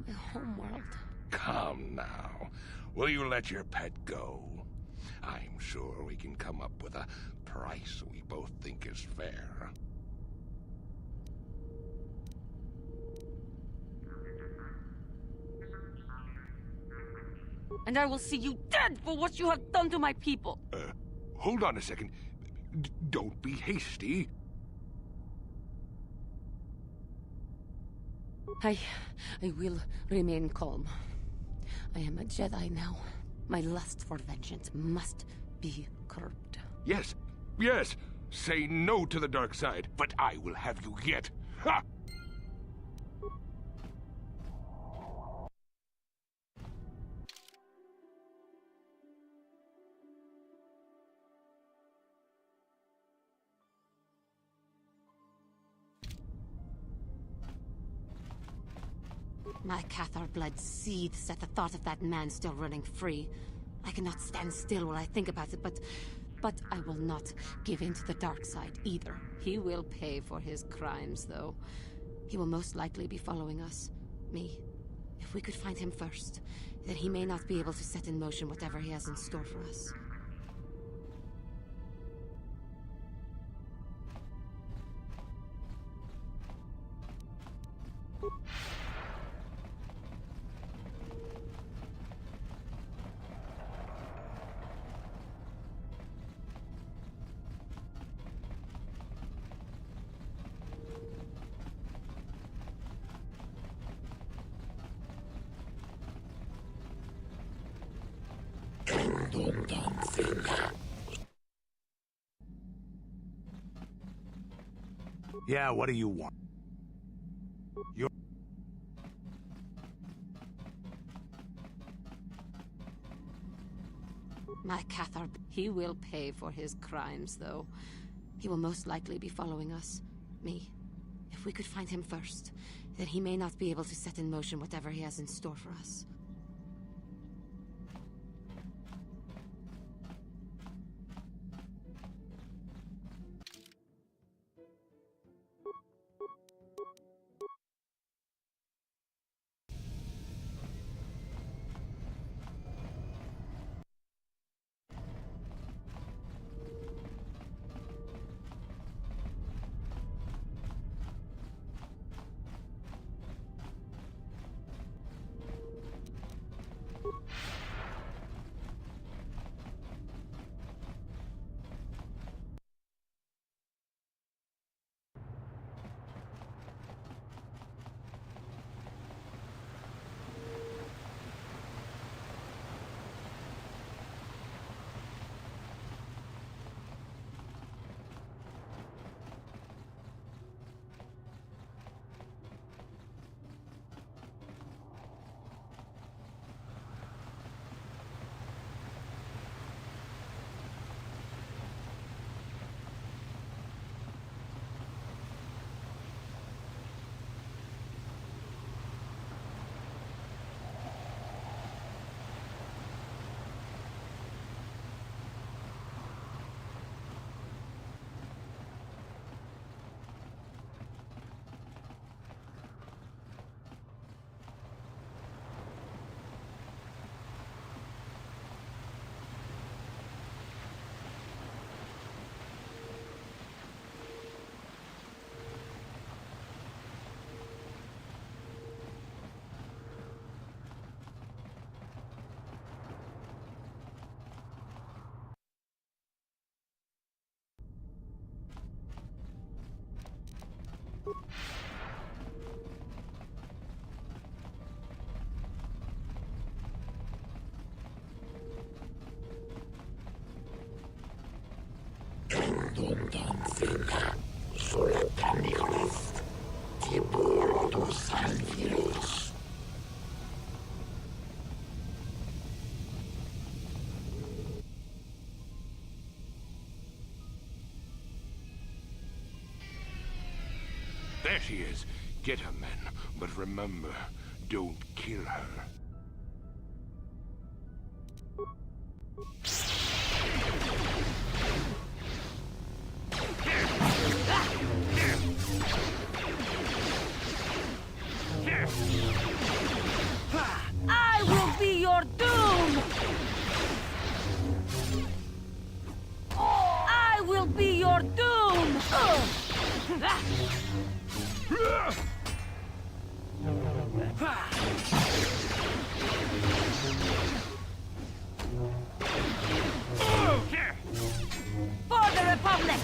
[SPEAKER 16] my homeworld.
[SPEAKER 4] Come now. Will you let your pet go? I'm sure we can come up with a price we both think is fair.
[SPEAKER 16] And I will see you dead for what you have done to my people!
[SPEAKER 4] Hold on a second. Don't be hasty.
[SPEAKER 16] I will remain calm. I am a Jedi now. My lust for vengeance must be curbed.
[SPEAKER 4] Yes, yes! Say no to the dark side, but I will have you yet. Ha!
[SPEAKER 16] My Cathar blood seethes at the thought of that man still running free. I cannot stand still while I think about it, but I will not give in to the dark side either. He will pay for his crimes, though. He will most likely be following us. Me. If we could find him first, then he may not be able to set in motion whatever he has in store for us.
[SPEAKER 17] Yeah, what do you want? You're...
[SPEAKER 16] My Cathar, he will pay for his crimes, though. He will most likely be following us. Me. If we could find him first, then he may not be able to set in motion whatever he has in store for us.
[SPEAKER 19] There she is. Get her, men. But remember, don't kill her.
[SPEAKER 8] I will be your doom! I will be your doom! For the Republic!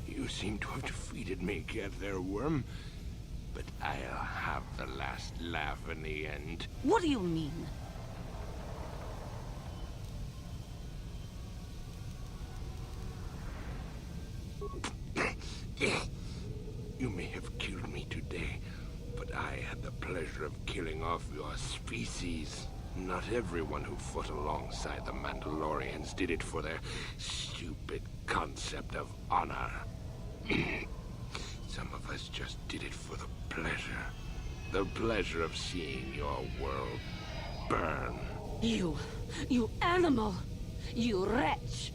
[SPEAKER 19] You seem to have defeated me, Cathar worm. But I'll have the last laugh in the end.
[SPEAKER 8] What do you mean?
[SPEAKER 19] You may have killed me today, but I had the pleasure of killing off your species. Not everyone who fought alongside the Mandalorians did it for their stupid concept of honor. Some of us just did it for the pleasure. The pleasure of seeing your world burn.
[SPEAKER 16] You animal! You wretch!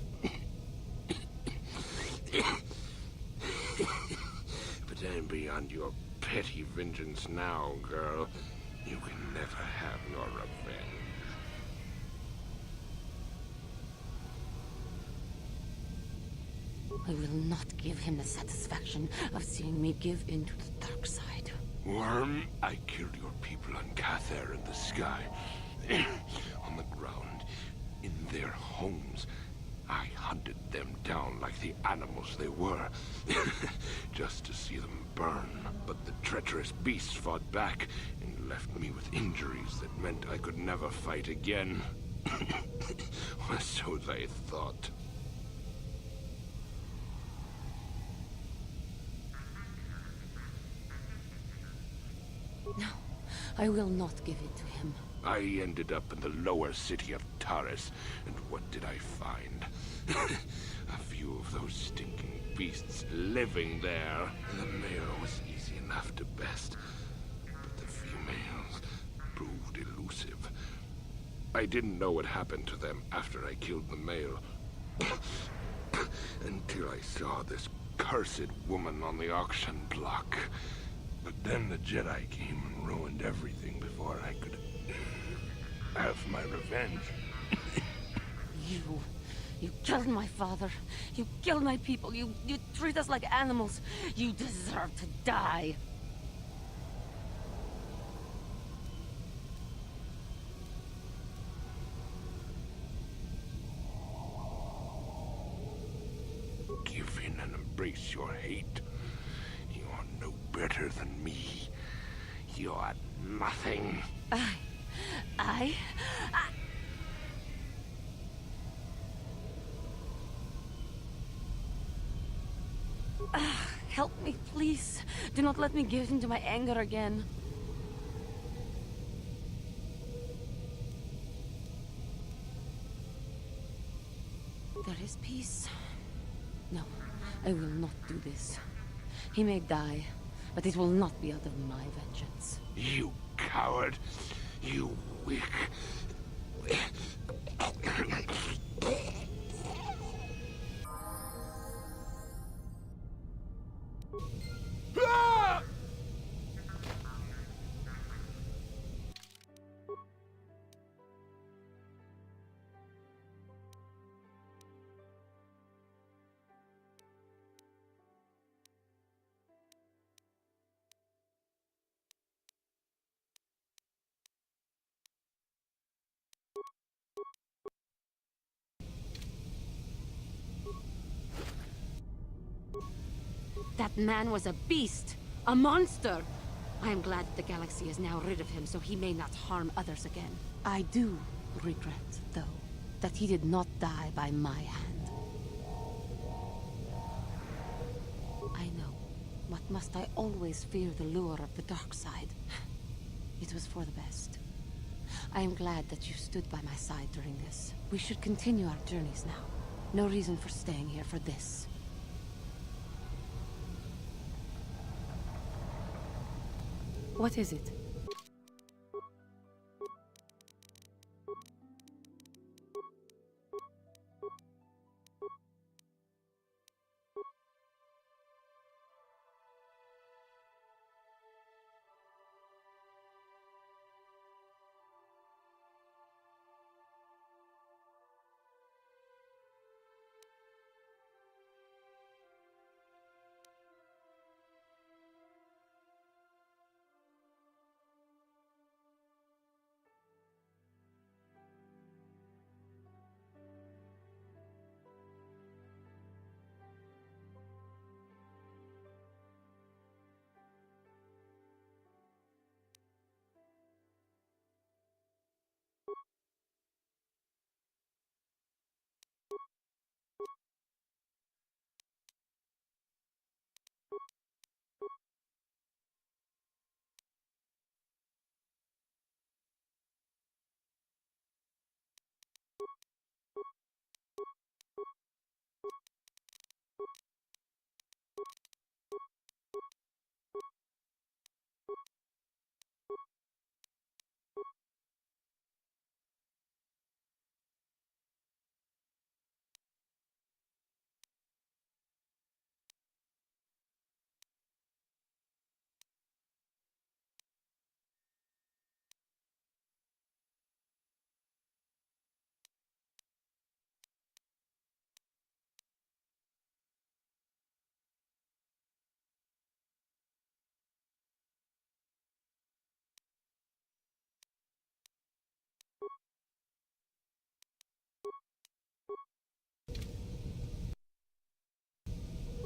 [SPEAKER 19] But I'm beyond your petty vengeance now, girl. You can never have your revenge.
[SPEAKER 16] I will not give him the satisfaction of seeing me give in to the dark side.
[SPEAKER 19] Worm, I killed your people on Cathar in the sky. On the ground. In their homes. I hunted them down like the animals they were. Just to see them burn. But the treacherous beasts fought back and left me with injuries that meant I could never fight again. Or so they thought.
[SPEAKER 16] No, I will not give it to him.
[SPEAKER 19] I ended up in the lower city of Taris, and what did I find? A few of those stinking beasts living there. The male was easy enough to best, but the females proved elusive. I didn't know what happened to them after I killed the male. Until I saw this cursed woman on the auction block. But then the Jedi came and ruined everything before I could have my revenge.
[SPEAKER 16] You killed my father. You killed my people. You treat us like animals. You deserve to die.
[SPEAKER 19] Give in and embrace your hate. You are no better than me. You are nothing.
[SPEAKER 16] I... Help me, please. Do not let me give in to my anger again. There is peace. No, I will not do this. He may die, but it will not be out of my vengeance.
[SPEAKER 19] You coward! You weak...
[SPEAKER 16] That man was a beast! A monster! I am glad that the galaxy is now rid of him so he may not harm others again. I do regret, though, that he did not die by my hand. I know, but must I always fear the lure of the dark side? It was for the best. I am glad that you stood by my side during this. We should continue our journeys now. No reason for staying here for this. What is it?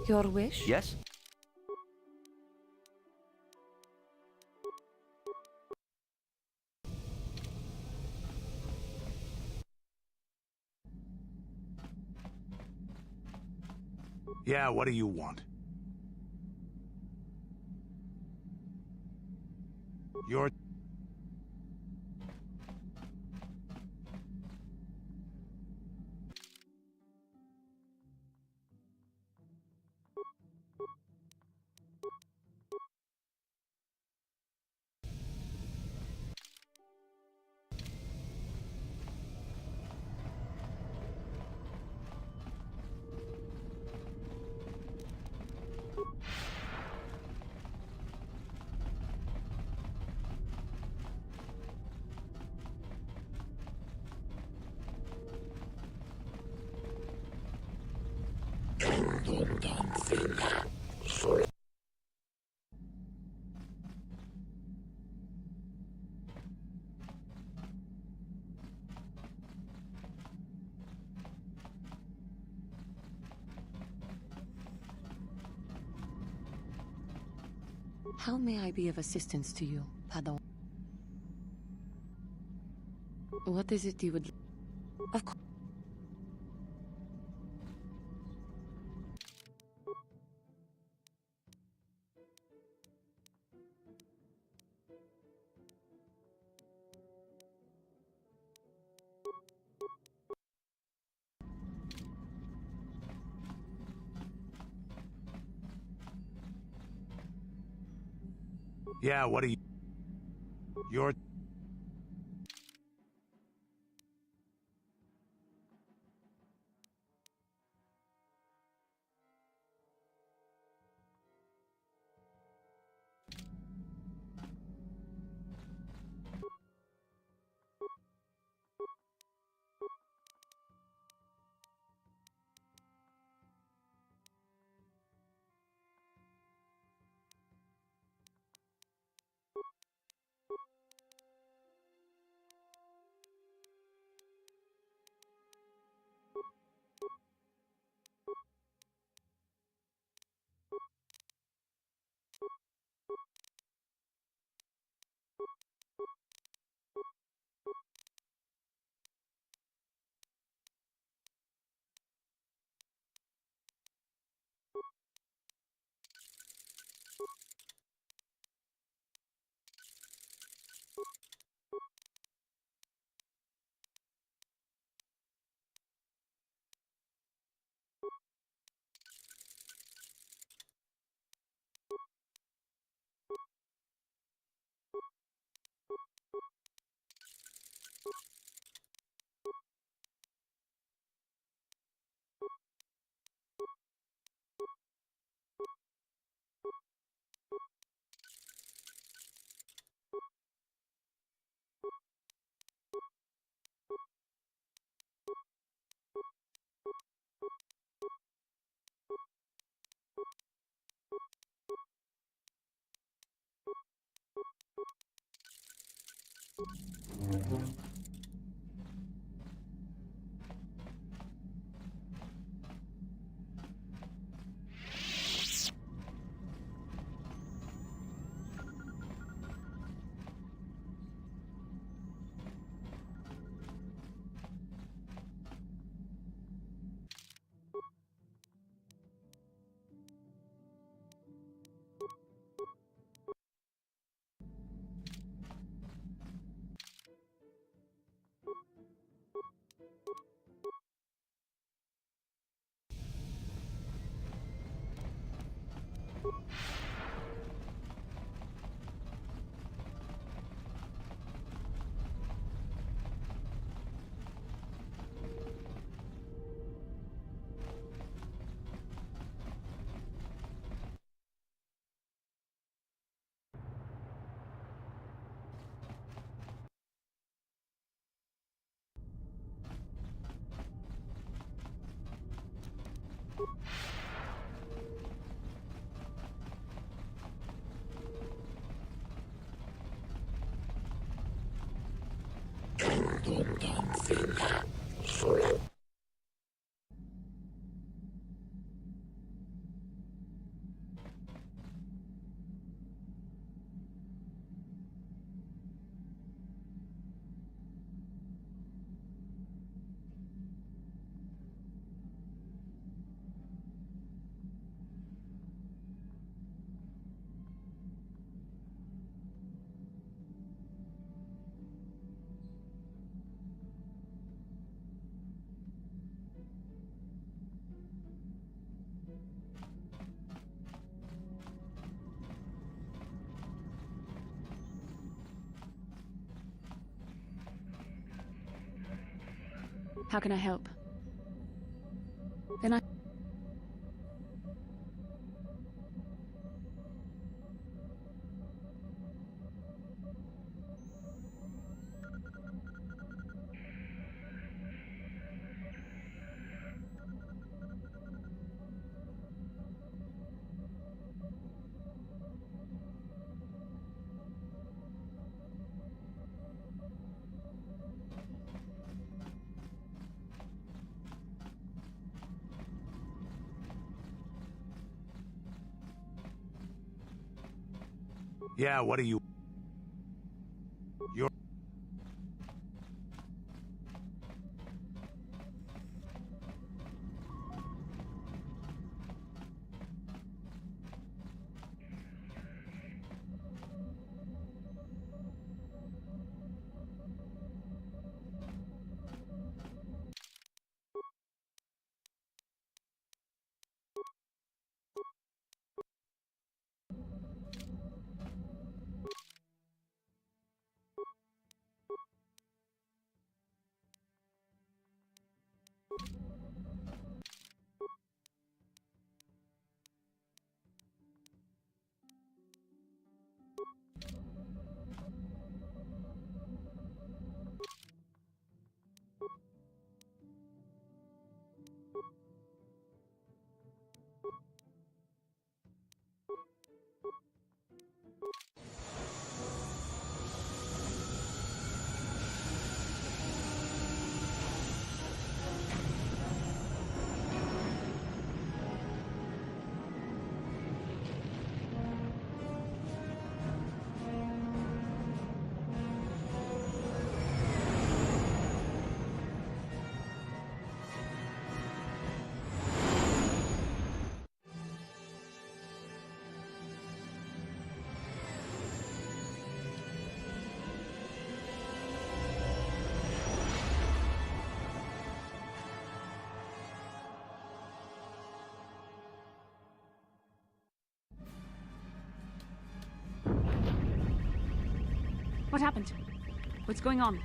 [SPEAKER 16] Your wish?
[SPEAKER 18] Yes?
[SPEAKER 17] Yeah, what do you want? Your...
[SPEAKER 16] How may I be of assistance to you, Padawan? What is it you would... Of course.
[SPEAKER 17] Yeah, what do you... Your...
[SPEAKER 16] How can I help? Then I...
[SPEAKER 17] Yeah, what are you... You're...
[SPEAKER 16] What happened? What's going on?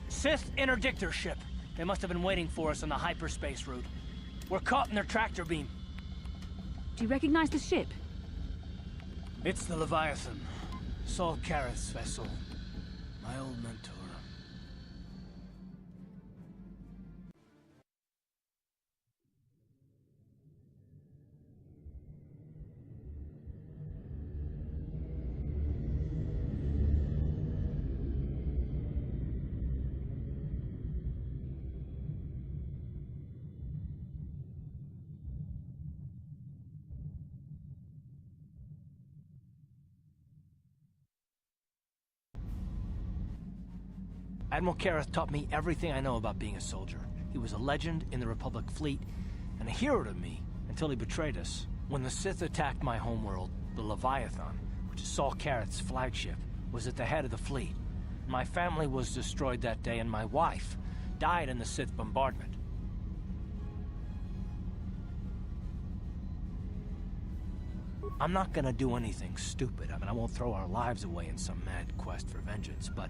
[SPEAKER 3] Sith interdictor ship. They must have been waiting for us on the hyperspace route. We're caught in their tractor beam.
[SPEAKER 16] Do you recognize the ship?
[SPEAKER 3] It's the Leviathan. Saul Karath's vessel. My old mentor. Admiral Karath taught me everything I know about being a soldier. He was a legend in the Republic fleet, and a hero to me until he betrayed us. When the Sith attacked my homeworld, the Leviathan, which is Saul Karath's flagship, was at the head of the fleet. My family was destroyed that day, and my wife died in the Sith bombardment. I'm not gonna do anything stupid. I won't throw our lives away in some mad quest for vengeance, but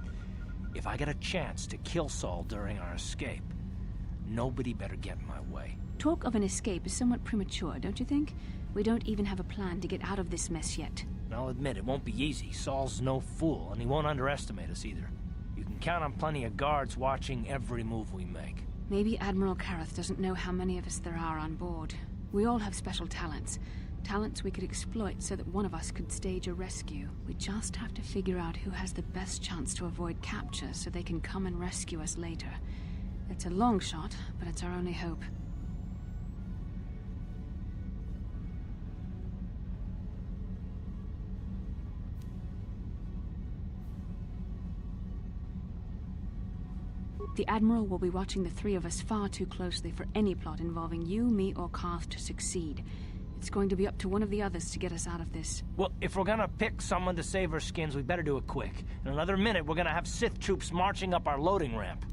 [SPEAKER 3] if I get a chance to kill Saul during our escape, nobody better get in my way.
[SPEAKER 16] Talk of an escape is somewhat premature, don't you think? We don't even have a plan to get out of this mess yet.
[SPEAKER 3] I'll admit, it won't be easy. Saul's no fool, and he won't underestimate us either. You can count on plenty of guards watching every move we make.
[SPEAKER 16] Maybe Admiral Karath doesn't know how many of us there are on board.
[SPEAKER 20] We all have special talents. Talents we could exploit so that one of us could stage a rescue. We just have to figure out who has the best chance to avoid capture so they can come and rescue us later. It's a long shot, but it's our only hope. The Admiral will be watching the three of us far too closely for any plot involving you, me, or Cath to succeed. It's going to be up to one of the others to get us out of this.
[SPEAKER 3] Well, if we're gonna pick someone to save our skins, we better do it quick. In another minute, we're gonna have Sith troops marching up our loading ramp.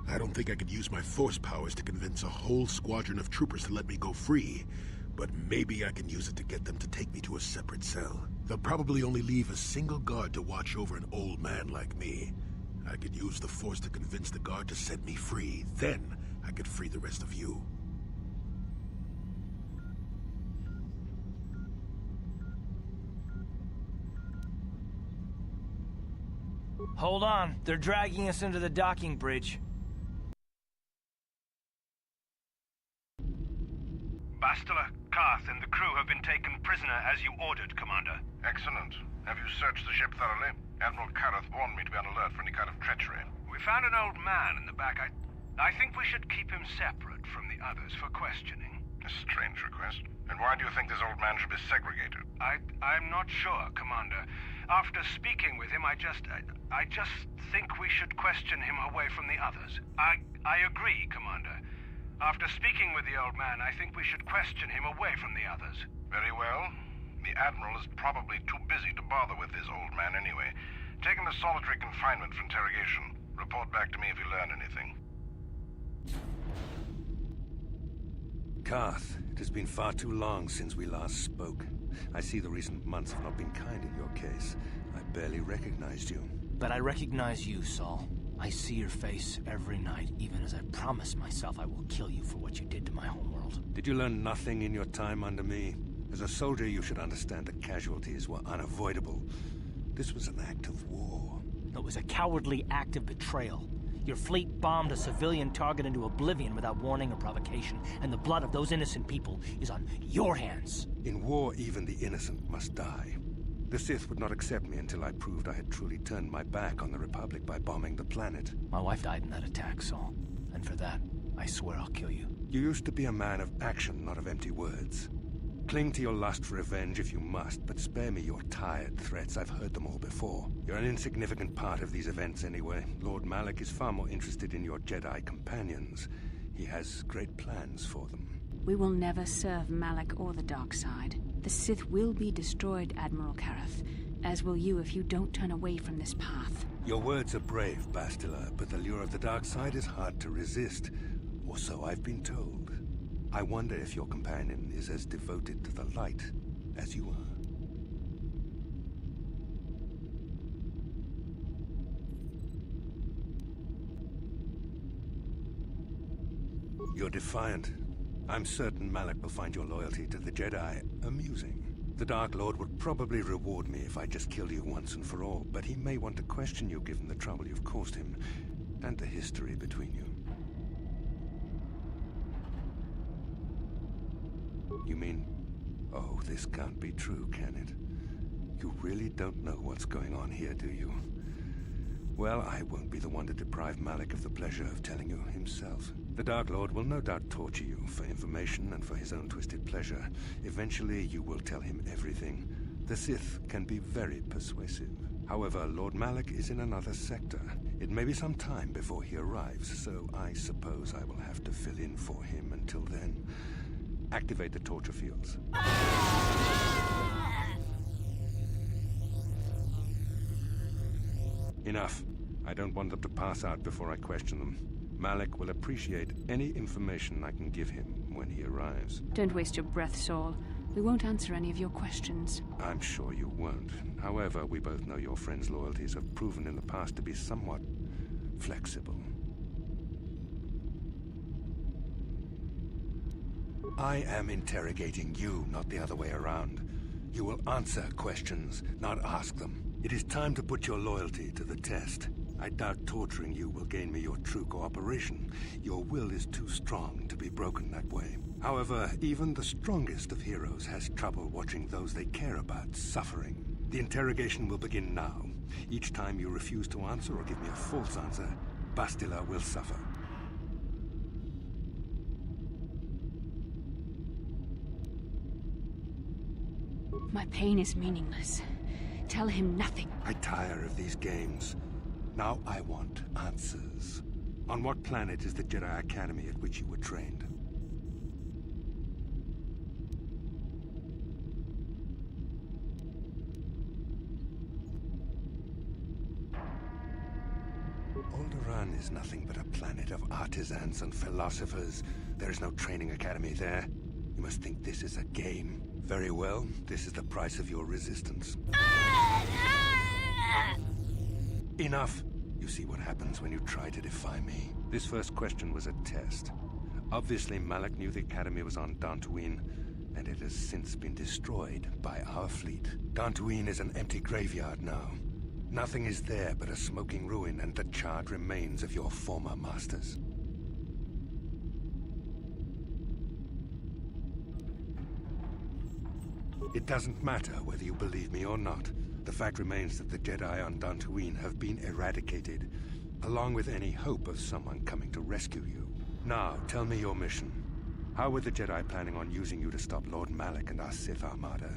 [SPEAKER 4] I don't think I could use my force powers to convince a whole squadron of troopers to let me go free, but maybe I can use it to get them to take me to a separate cell. They'll probably only leave a single guard to watch over an old man like me. I could use the force to convince the guard to set me free. Then I could free the rest of you.
[SPEAKER 3] Hold on, they're dragging us into the docking bridge.
[SPEAKER 14] Bastila, Cath, and the crew have been taken prisoner as you ordered, Commander. Excellent. Have you searched the ship thoroughly? Admiral Karath warned me to be on alert for any kind of treachery. We found an old man in the back. I think we should keep him separate from the others for questioning. A strange request. And why do you think this old man should be segregated? I'm not sure, Commander. After speaking with him, I just think we should question him away from the others. I agree, Commander. After speaking with the old man, I think we should question him away from the others. Very well. The Admiral is probably too busy to bother with this old man anyway. Take him to solitary confinement for interrogation. Report back to me if you learn anything.
[SPEAKER 1] Cath, it has been far too long since we last spoke. I see the recent months have not been kind in your case. I barely recognized you.
[SPEAKER 3] But I recognize you, Saul. I see your face every night, even as I promise myself I will kill you for what you did to my homeworld.
[SPEAKER 1] Did you learn nothing in your time under me? As a soldier, you should understand that casualties were unavoidable. This was an act of war.
[SPEAKER 3] It was a cowardly act of betrayal. Your fleet bombed a civilian target into oblivion without warning or provocation, and the blood of those innocent people is on your hands.
[SPEAKER 1] In war, even the innocent must die. The Sith would not accept me until I proved I had truly turned my back on the Republic by bombing the planet.
[SPEAKER 3] My wife died in that attack, Saul. And for that, I swear I'll kill you.
[SPEAKER 1] You used to be a man of action, not of empty words. Cling to your lust for revenge if you must, but spare me your tired threats. I've heard them all before. You're an insignificant part of these events anyway. Lord Malak is far more interested in your Jedi companions. He has great plans for them.
[SPEAKER 20] We will never serve Malak or the dark side. The Sith will be destroyed, Admiral Karath, as will you if you don't turn away from this path.
[SPEAKER 1] Your words are brave, Bastila, but the lure of the dark side is hard to resist. Or so I've been told. I wonder if your companion is as devoted to the light as you are. You're defiant. I'm certain Malak will find your loyalty to the Jedi amusing. The Dark Lord would probably reward me if I just killed you once and for all, but he may want to question you given the trouble you've caused him, and the history between you. You mean... Oh, this can't be true, can it? You really don't know what's going on here, do you? Well, I won't be the one to deprive Malak of the pleasure of telling you himself. The Dark Lord will no doubt torture you for information and for his own twisted pleasure. Eventually, you will tell him everything. The Sith can be very persuasive. However, Lord Malak is in another sector. It may be some time before he arrives, so I suppose I will have to fill in for him until then. Activate the torture fields. Enough. I don't want them to pass out before I question them.
[SPEAKER 15] Malak will appreciate any information I can give him when he arrives.
[SPEAKER 20] Don't waste your breath, Saul. We won't answer any of your questions.
[SPEAKER 15] I'm sure you won't. However, we both know your friend's loyalties have proven in the past to be somewhat flexible. I am interrogating you, not the other way around. You will answer questions, not ask them. It is time to put your loyalty to the test. I doubt torturing you will gain me your true cooperation. Your will is too strong to be broken that way. However, even the strongest of heroes has trouble watching those they care about suffering. The interrogation will begin now. Each time you refuse to answer or give me a false answer, Bastila will suffer.
[SPEAKER 20] My pain is meaningless. Tell him nothing.
[SPEAKER 15] I tire of these games. Now I want answers. On what planet is the Jedi Academy at which you were trained? Alderaan is nothing but a planet of artisans and philosophers. There is no training academy there. You must think this is a game. Very well, this is the price of your resistance. Enough! You see what happens when you try to defy me. This first question was a test. Obviously, Malak knew the Academy was on Dantooine, and it has since been destroyed by our fleet. Dantooine is an empty graveyard now. Nothing is there but a smoking ruin and the charred remains of your former masters. It doesn't matter whether you believe me or not. The fact remains that the Jedi on Dantooine have been eradicated, along with any hope of someone coming to rescue you. Now, tell me your mission. How were the Jedi planning on using you to stop Lord Malak and our Sith Armada?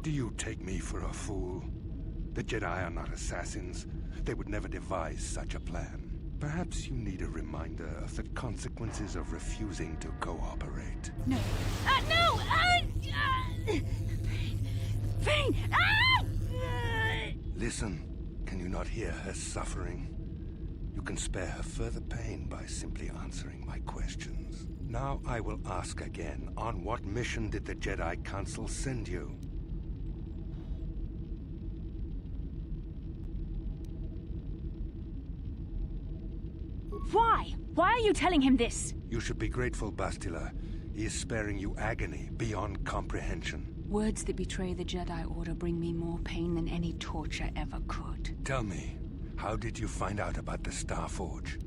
[SPEAKER 15] Do you take me for a fool? The Jedi are not assassins. They would never devise such a plan. Perhaps you need a reminder of the consequences of refusing to cooperate.
[SPEAKER 20] No. No! Pain!
[SPEAKER 15] Listen, can you not hear her suffering? You can spare her further pain by simply answering my questions. Now I will ask again, on what mission did the Jedi Council send you?
[SPEAKER 20] Why? Why are you telling him this?
[SPEAKER 15] You should be grateful, Bastila. He is sparing you agony beyond comprehension.
[SPEAKER 20] Words that betray the Jedi Order bring me more pain than any torture ever could.
[SPEAKER 15] Tell me, how did you find out about the Starforge?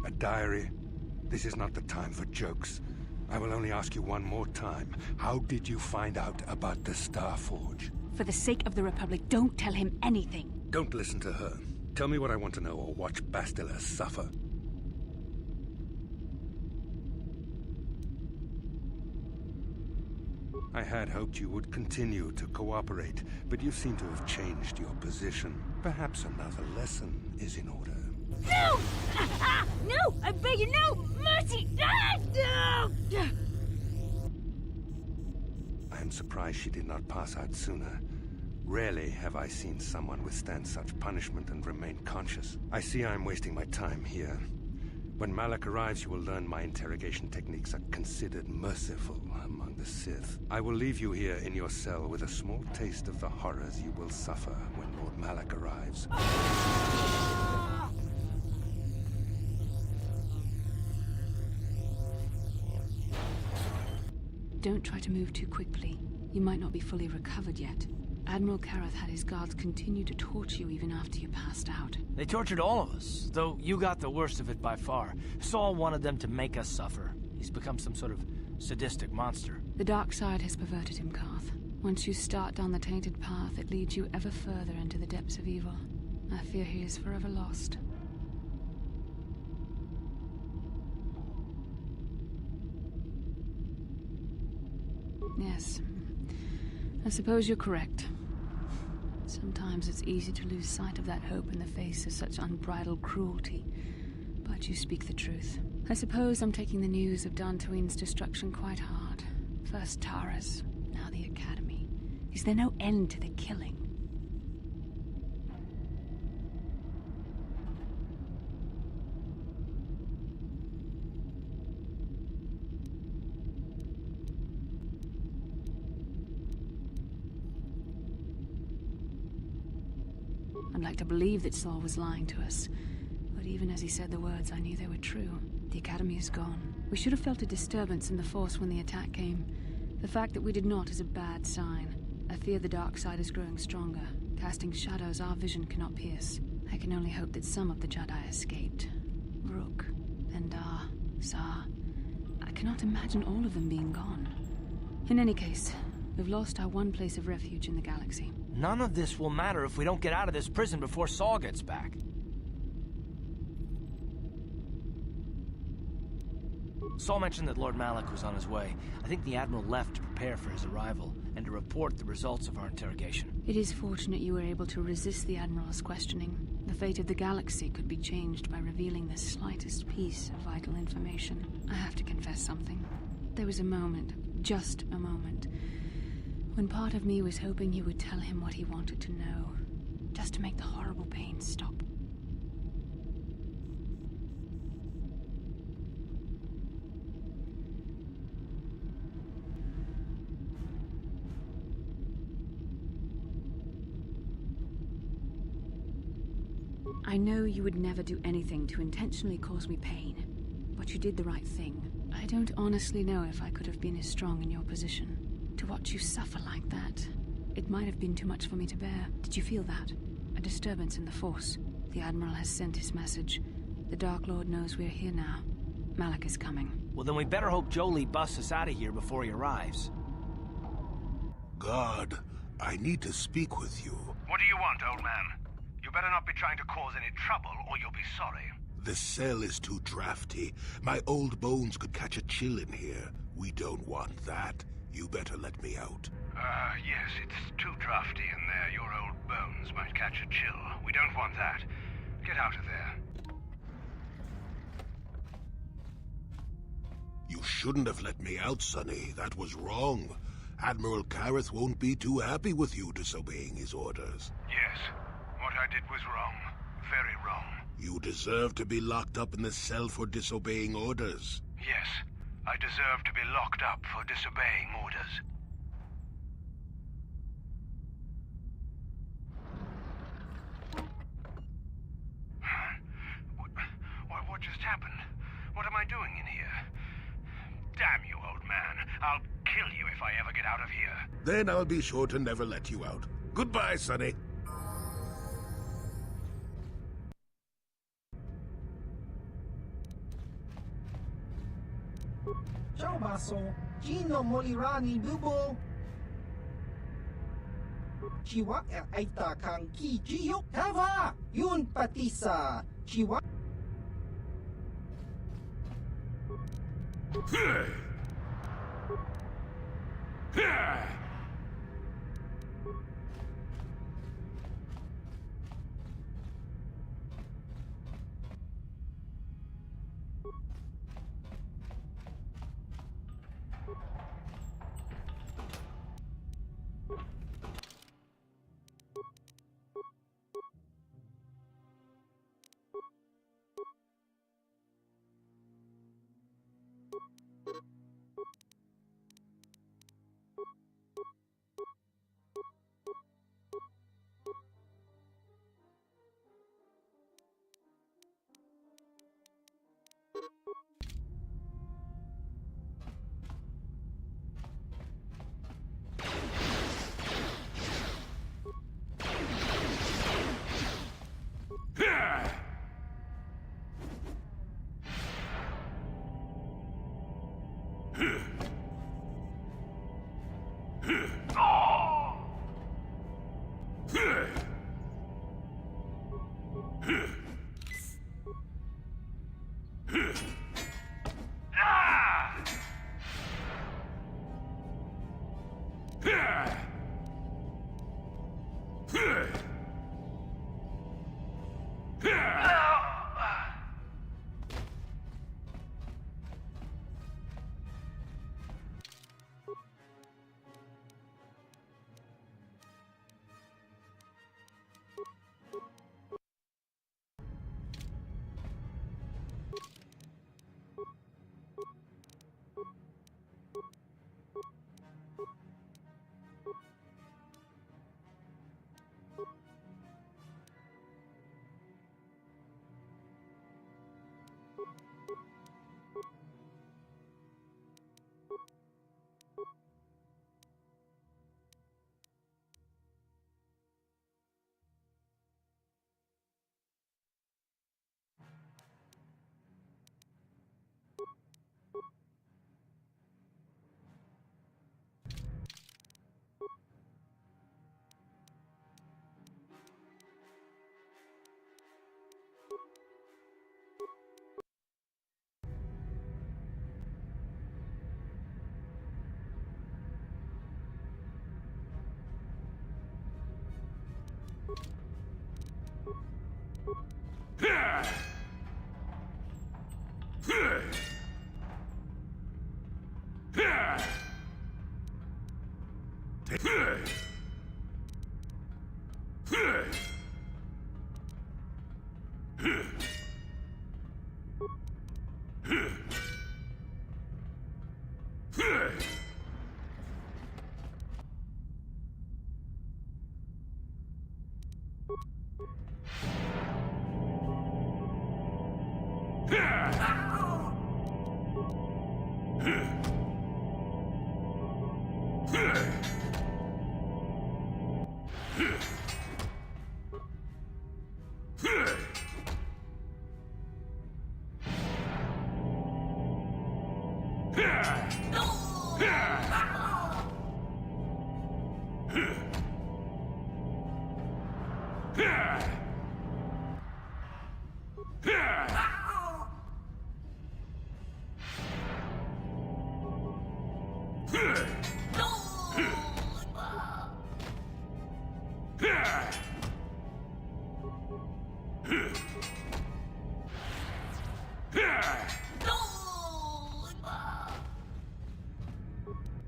[SPEAKER 15] A diary? This is not the time for jokes. I will only ask you one more time. How did you find out about the Starforge?
[SPEAKER 20] For the sake of the Republic, don't tell him anything.
[SPEAKER 15] Don't listen to her. Tell me what I want to know or watch Bastila suffer. I had hoped you would continue to cooperate, but you seem to have changed your position. Perhaps another lesson is in order.
[SPEAKER 20] No! No! I beg you, no! Mercy! No!
[SPEAKER 15] I am surprised she did not pass out sooner. Rarely have I seen someone withstand such punishment and remain conscious. I see I am wasting my time here. When Malak arrives, you will learn my interrogation techniques are considered merciful among the Sith. I will leave you here in your cell with a small taste of the horrors you will suffer when Lord Malak arrives.
[SPEAKER 20] Don't try to move too quickly. You might not be fully recovered yet. Admiral Karath had his guards continue to torture you even after you passed out.
[SPEAKER 3] They tortured all of us, though you got the worst of it by far. Saul wanted them to make us suffer. He's become some sort of sadistic monster.
[SPEAKER 20] The dark side has perverted him, Cath. Once you start down the tainted path, it leads you ever further into the depths of evil. I fear he is forever lost. Yes. I suppose you're correct. Sometimes it's easy to lose sight of that hope in the face of such unbridled cruelty. But you speak the truth. I suppose I'm taking the news of Dantooine's destruction quite hard. First Taras, now the Academy. Is there no end to the killing? I'd like to believe that Saul was lying to us. But even as he said the words, I knew they were true. The Academy is gone. We should have felt a disturbance in the Force when the attack came. The fact that we did not is a bad sign. I fear the dark side is growing stronger, casting shadows our vision cannot pierce. I can only hope that some of the Jedi escaped. Rook, Vendar, Zar. I cannot imagine all of them being gone. In any case, we've lost our one place of refuge in the galaxy.
[SPEAKER 3] None of this will matter if we don't get out of this prison before Saul gets back. Saul mentioned that Lord Malak was on his way. I think the Admiral left to prepare for his arrival and to report the results of our interrogation.
[SPEAKER 20] It is fortunate you were able to resist the Admiral's questioning. The fate of the galaxy could be changed by revealing the slightest piece of vital information. I have to confess something. There was a moment, just a moment, when part of me was hoping you would tell him what he wanted to know, just to make the horrible pain stop. I know you would never do anything to intentionally cause me pain, but you did the right thing. I don't honestly know if I could have been as strong in your position. To watch you suffer like that, it might have been too much for me to bear. Did you feel that? A disturbance in the Force. The Admiral has sent his message. The Dark Lord knows we're here now. Malak is coming.
[SPEAKER 3] Well, then we better hope Jolie busts us out of here before he arrives.
[SPEAKER 4] God, I need to speak with you.
[SPEAKER 14] What do you want, old man? You better not be trying to cause any trouble, or you'll be sorry.
[SPEAKER 4] The cell is too drafty. My old bones could catch a chill in here. We don't want that. You better let me out.
[SPEAKER 14] Yes, it's too drafty in there. Your old bones might catch a chill. We don't want that. Get out of there.
[SPEAKER 4] You shouldn't have let me out, Sonny. That was wrong. Admiral Kareth won't be too happy with you disobeying his orders.
[SPEAKER 14] Yes, what I did was wrong. Very wrong.
[SPEAKER 4] You deserve to be locked up in the cell for disobeying orders.
[SPEAKER 14] Yes, I deserve to be locked up for disobeying orders. What just happened? What am I doing in here? Damn you, old man. I'll kill you if I ever get out of here.
[SPEAKER 4] Then I'll be sure to never let you out. Goodbye, Sonny.
[SPEAKER 19] Ciao, Basso. Gino Molirani Bubo. Chiwak ay takang ki Giyok Tava. Yun pati sa Chiwak.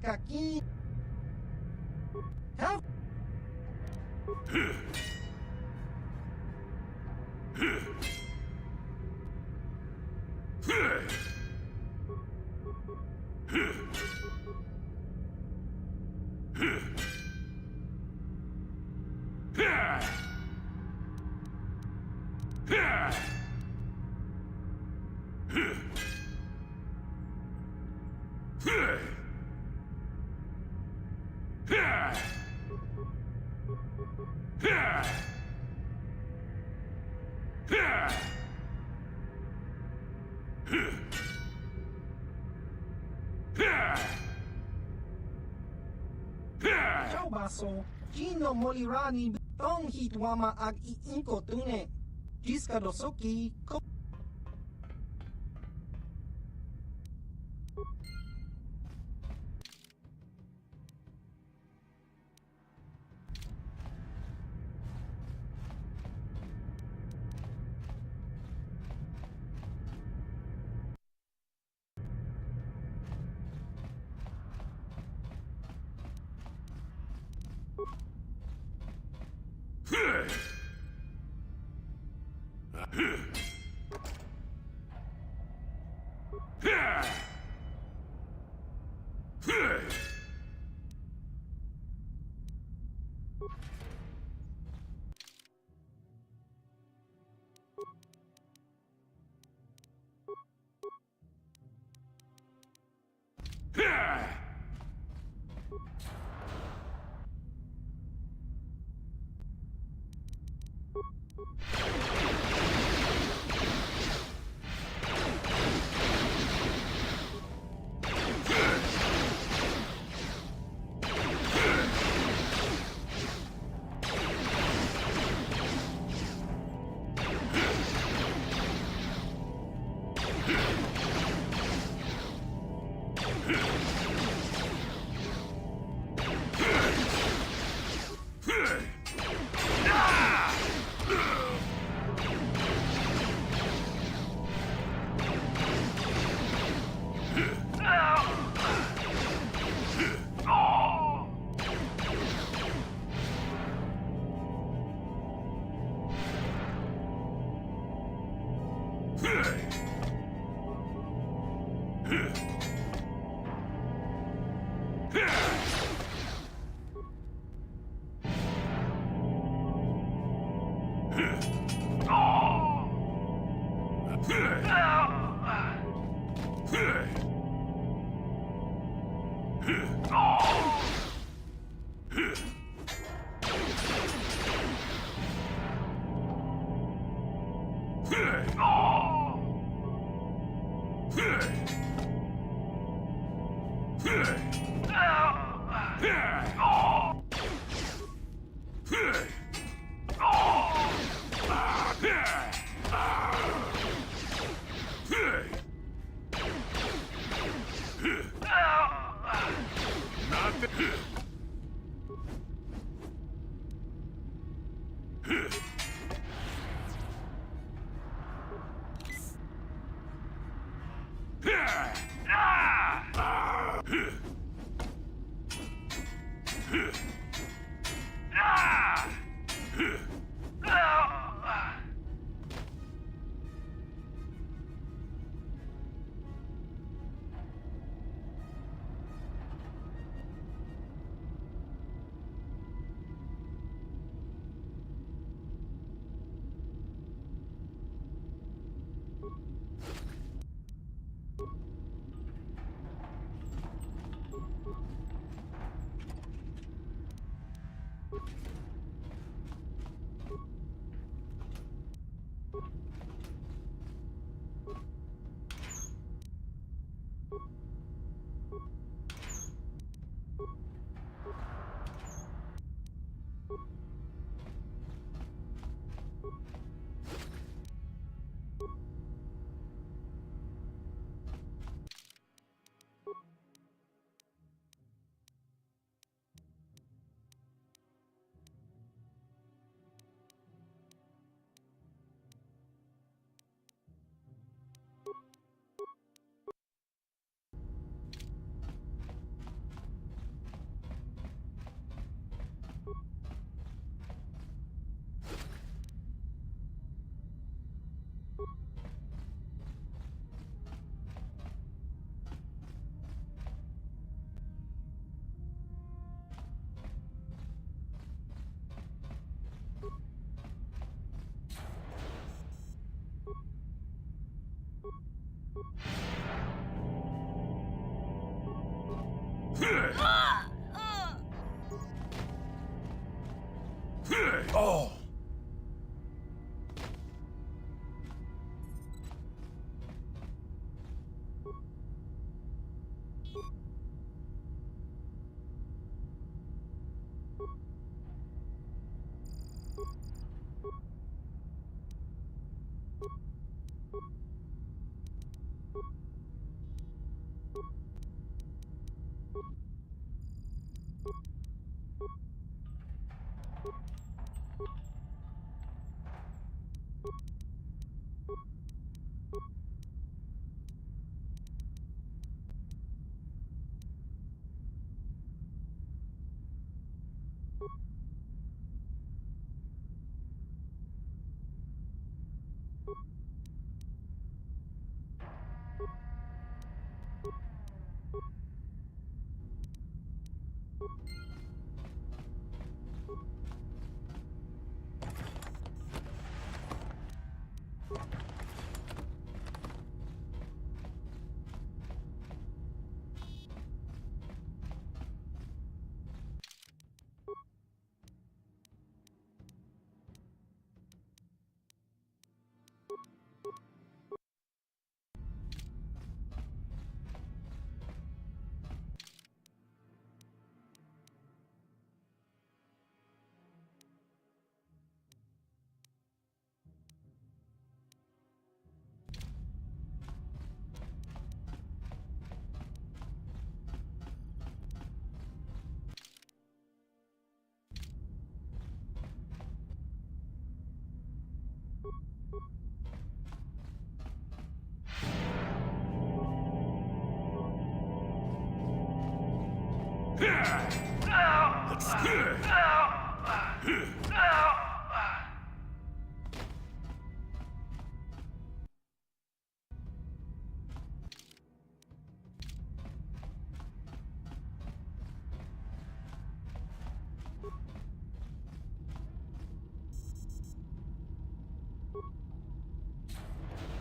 [SPEAKER 19] Kaki. Help. Ciao baso, Gino Molirani tong hitwama ag iinko tune. Jiska dosoki ko.
[SPEAKER 7] Oh!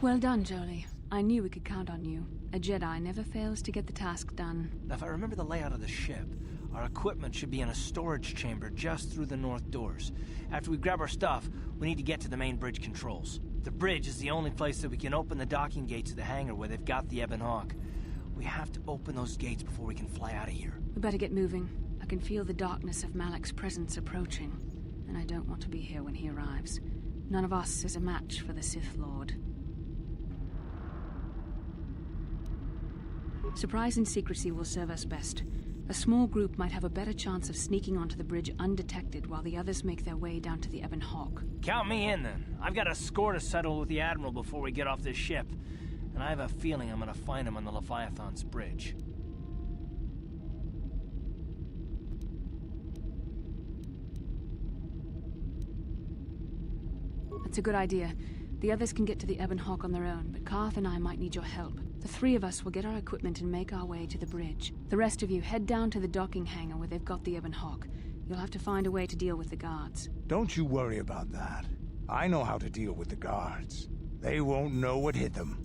[SPEAKER 20] Well done, Jolie. I knew we could count on you. A Jedi never fails to get the task done.
[SPEAKER 3] Now, if I remember the layout of the ship, our equipment should be in a storage chamber just through the north doors. After we grab our stuff, we need to get to the main bridge controls. The bridge is the only place that we can open the docking gates of the hangar where they've got the Ebon Hawk. We have to open those gates before we can fly out of here.
[SPEAKER 20] We better get moving. I can feel the darkness of Malak's presence approaching, and I don't want to be here when he arrives. None of us is a match for the Sith Lord. Surprise and secrecy will serve us best. A small group might have a better chance of sneaking onto the bridge undetected while the others make their way down to the Ebon Hawk.
[SPEAKER 3] Count me in, then. I've got a score to settle with the Admiral before we get off this ship. And I have a feeling I'm gonna find him on the Leviathan's bridge.
[SPEAKER 20] That's a good idea. The others can get to the Ebon Hawk on their own, but Cathar and I might need your help. The three of us will get our equipment and make our way to the bridge. The rest of you head down to the docking hangar where they've got the Ebon Hawk. You'll have to find a way to deal with the guards.
[SPEAKER 17] Don't you worry about that. I know how to deal with the guards. They won't know what hit them.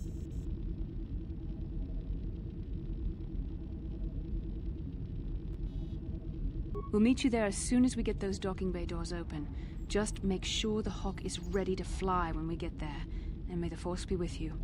[SPEAKER 20] We'll meet you there as soon as we get those docking bay doors open. Just make sure the Hawk is ready to fly when we get there. And may the Force be with you.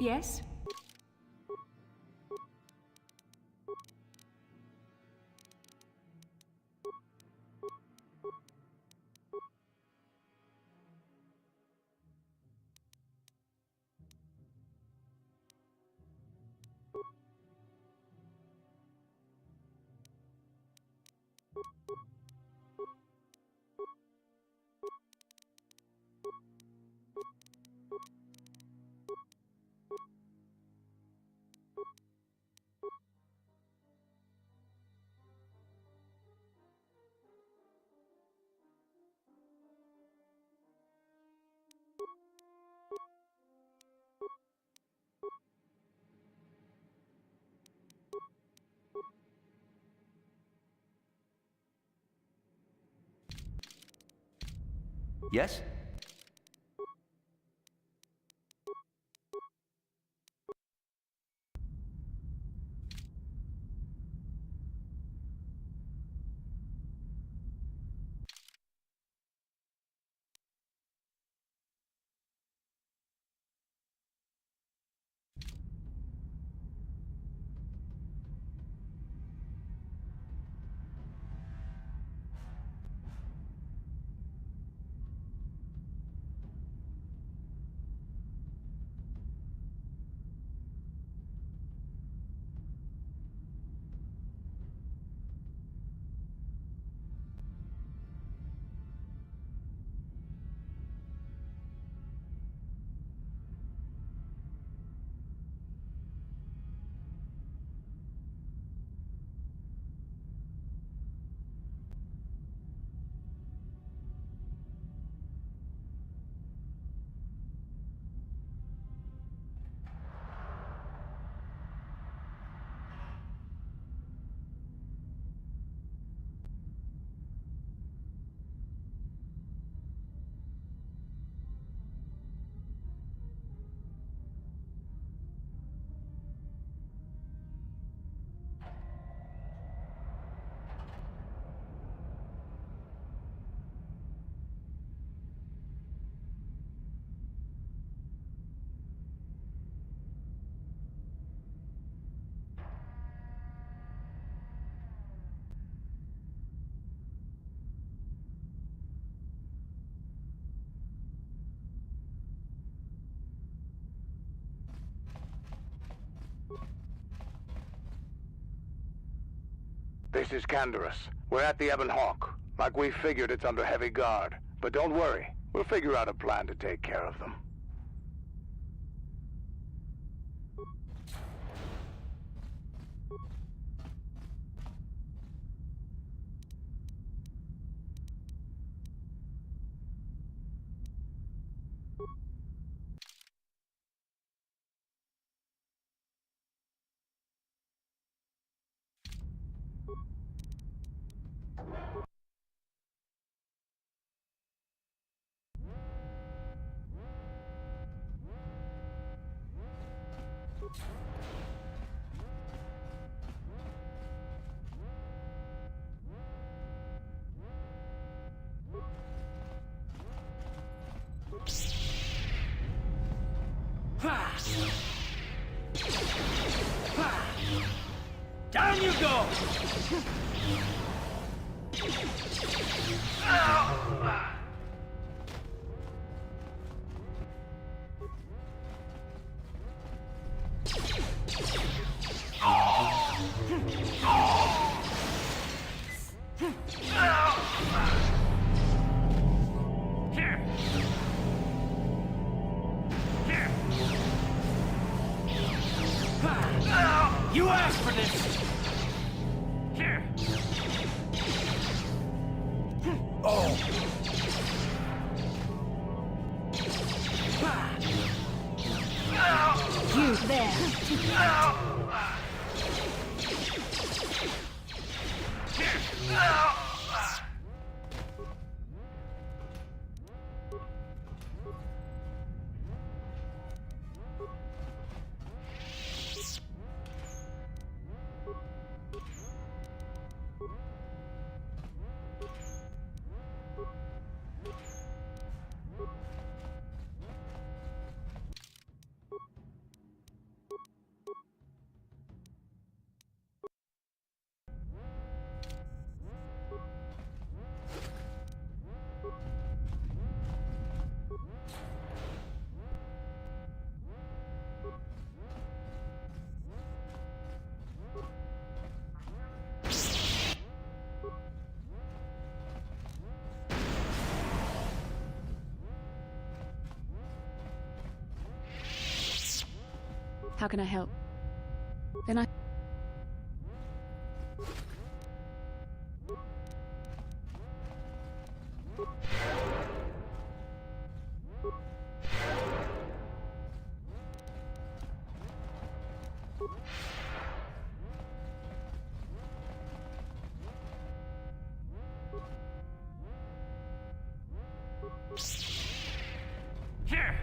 [SPEAKER 20] Yes?
[SPEAKER 18] Yes?
[SPEAKER 14] This is Canderous. We're at the Ebon Hawk. Like we figured, it's under heavy guard. But don't worry, we'll figure out a plan to take care of them.
[SPEAKER 6] Down you go! You asked for this! Here! Oh!
[SPEAKER 2] You there!
[SPEAKER 20] How can I help? Then I...
[SPEAKER 6] Here!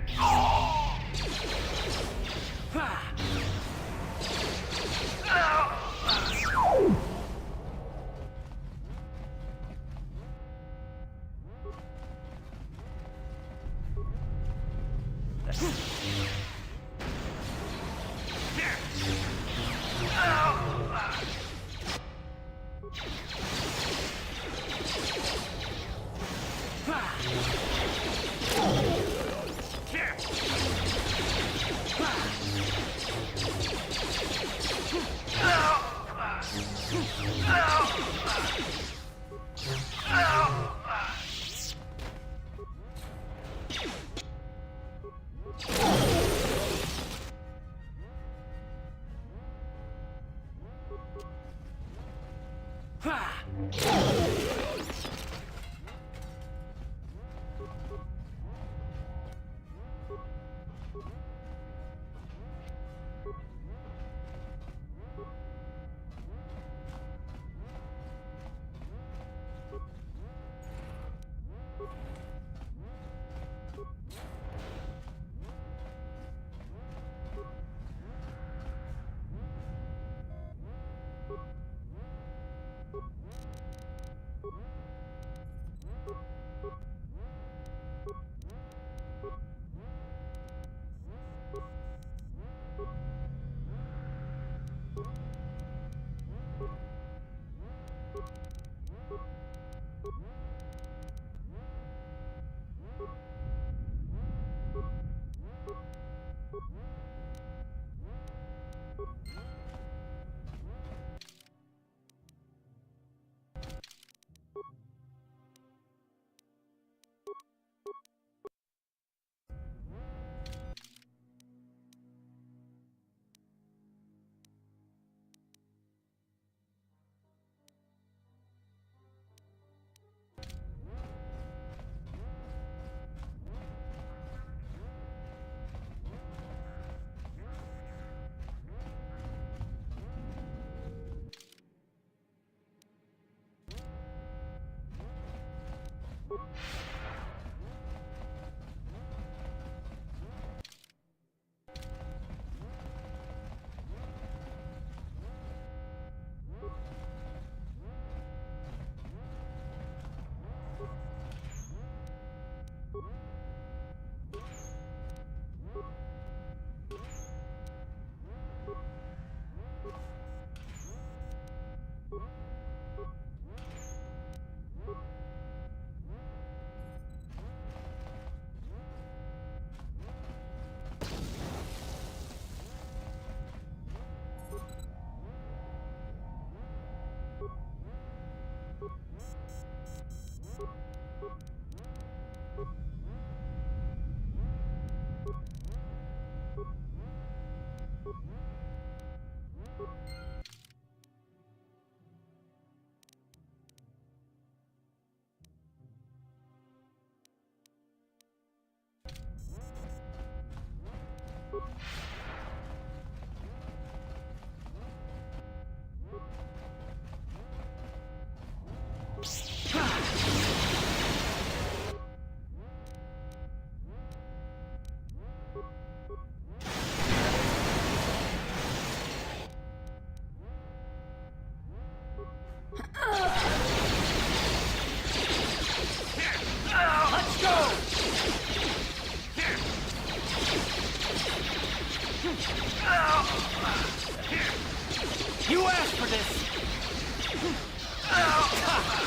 [SPEAKER 3] You asked for this!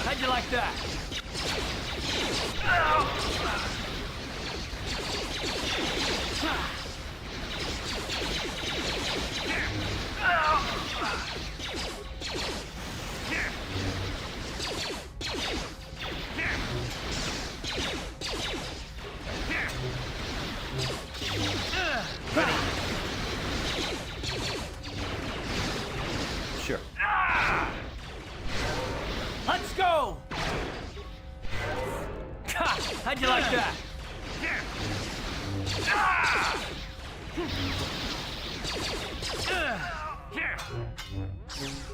[SPEAKER 3] How'd you like that?
[SPEAKER 6] Ready! Let's go! How'd you like that?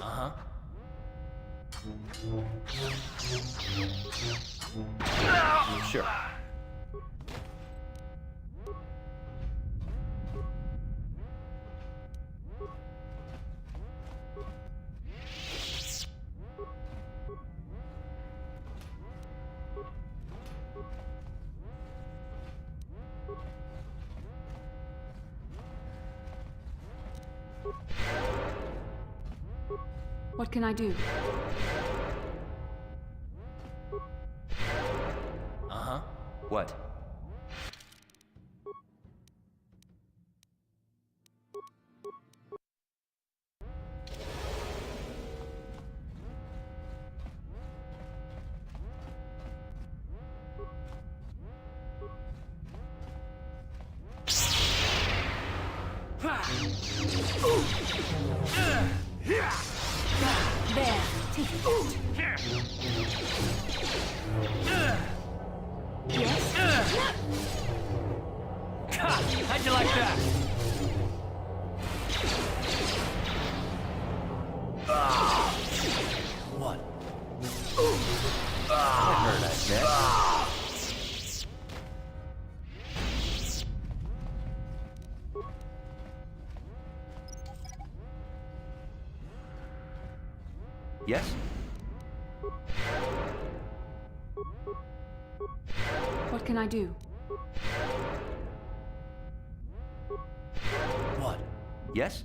[SPEAKER 6] Uh-huh.
[SPEAKER 18] Sure.
[SPEAKER 20] What can I do?
[SPEAKER 18] Uh-huh. What?
[SPEAKER 2] There, take it. Yes?
[SPEAKER 6] How'd you like that? What?
[SPEAKER 18] That hurt, I bet. Yes?
[SPEAKER 20] What can I do?
[SPEAKER 6] What?
[SPEAKER 18] Yes?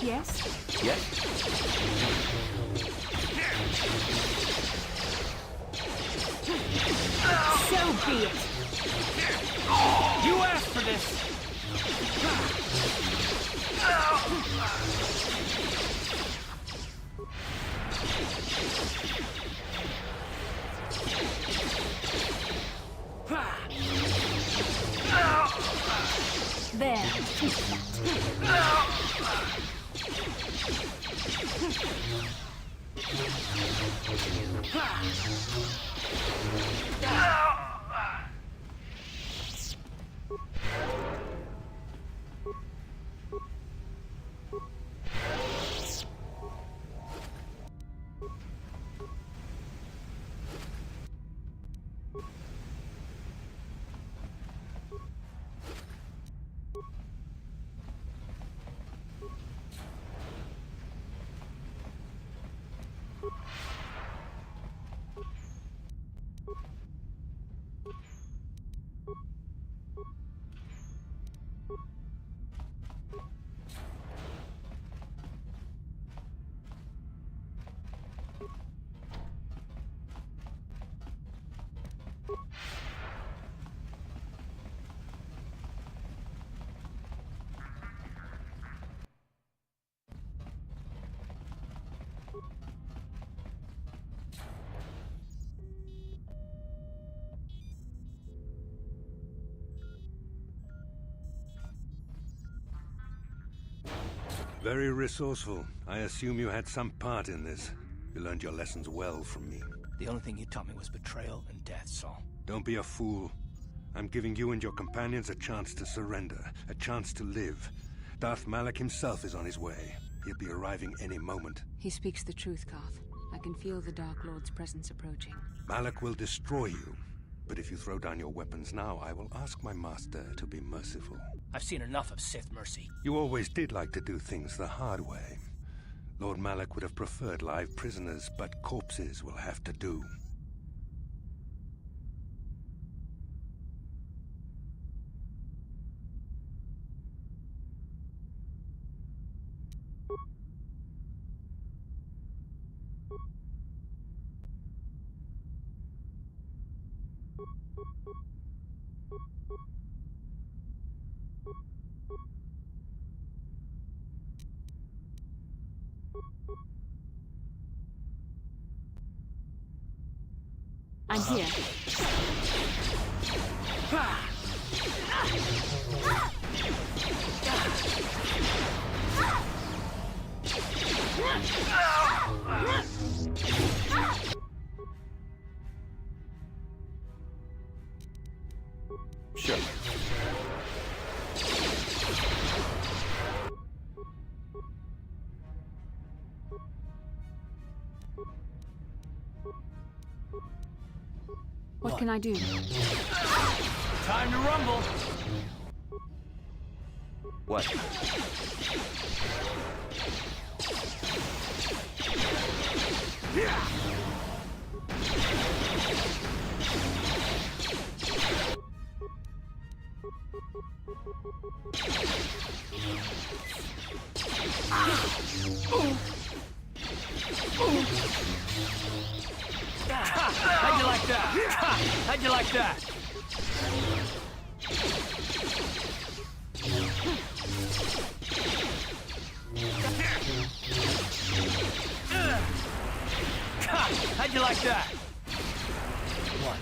[SPEAKER 20] Yes?
[SPEAKER 18] Yes?
[SPEAKER 20] So be it.
[SPEAKER 6] You asked for this!
[SPEAKER 2] There.
[SPEAKER 14] Very resourceful. I assume you had some part in this. You learned your lessons well from me.
[SPEAKER 3] The only thing you taught me was betrayal and death, Saul.
[SPEAKER 14] Don't be a fool. I'm giving you and your companions a chance to surrender, a chance to live. Darth Malak himself is on his way. He'll be arriving any moment.
[SPEAKER 20] He speaks the truth, Cath. I can feel the Dark Lord's presence approaching.
[SPEAKER 14] Malak will destroy you. But if you throw down your weapons now, I will ask my master to be merciful.
[SPEAKER 3] I've seen enough of Sith mercy.
[SPEAKER 14] You always did like to do things the hard way. Lord Malak would have preferred live prisoners, but corpses will have to do.
[SPEAKER 20] I'm here.
[SPEAKER 18] Sure.
[SPEAKER 20] What can I do?
[SPEAKER 6] Time to rumble!
[SPEAKER 18] What?
[SPEAKER 6] How'd you like that? How'd you like that? How'd you like that?
[SPEAKER 3] One.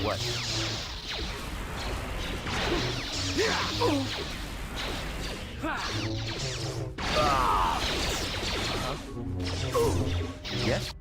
[SPEAKER 18] What? Yes?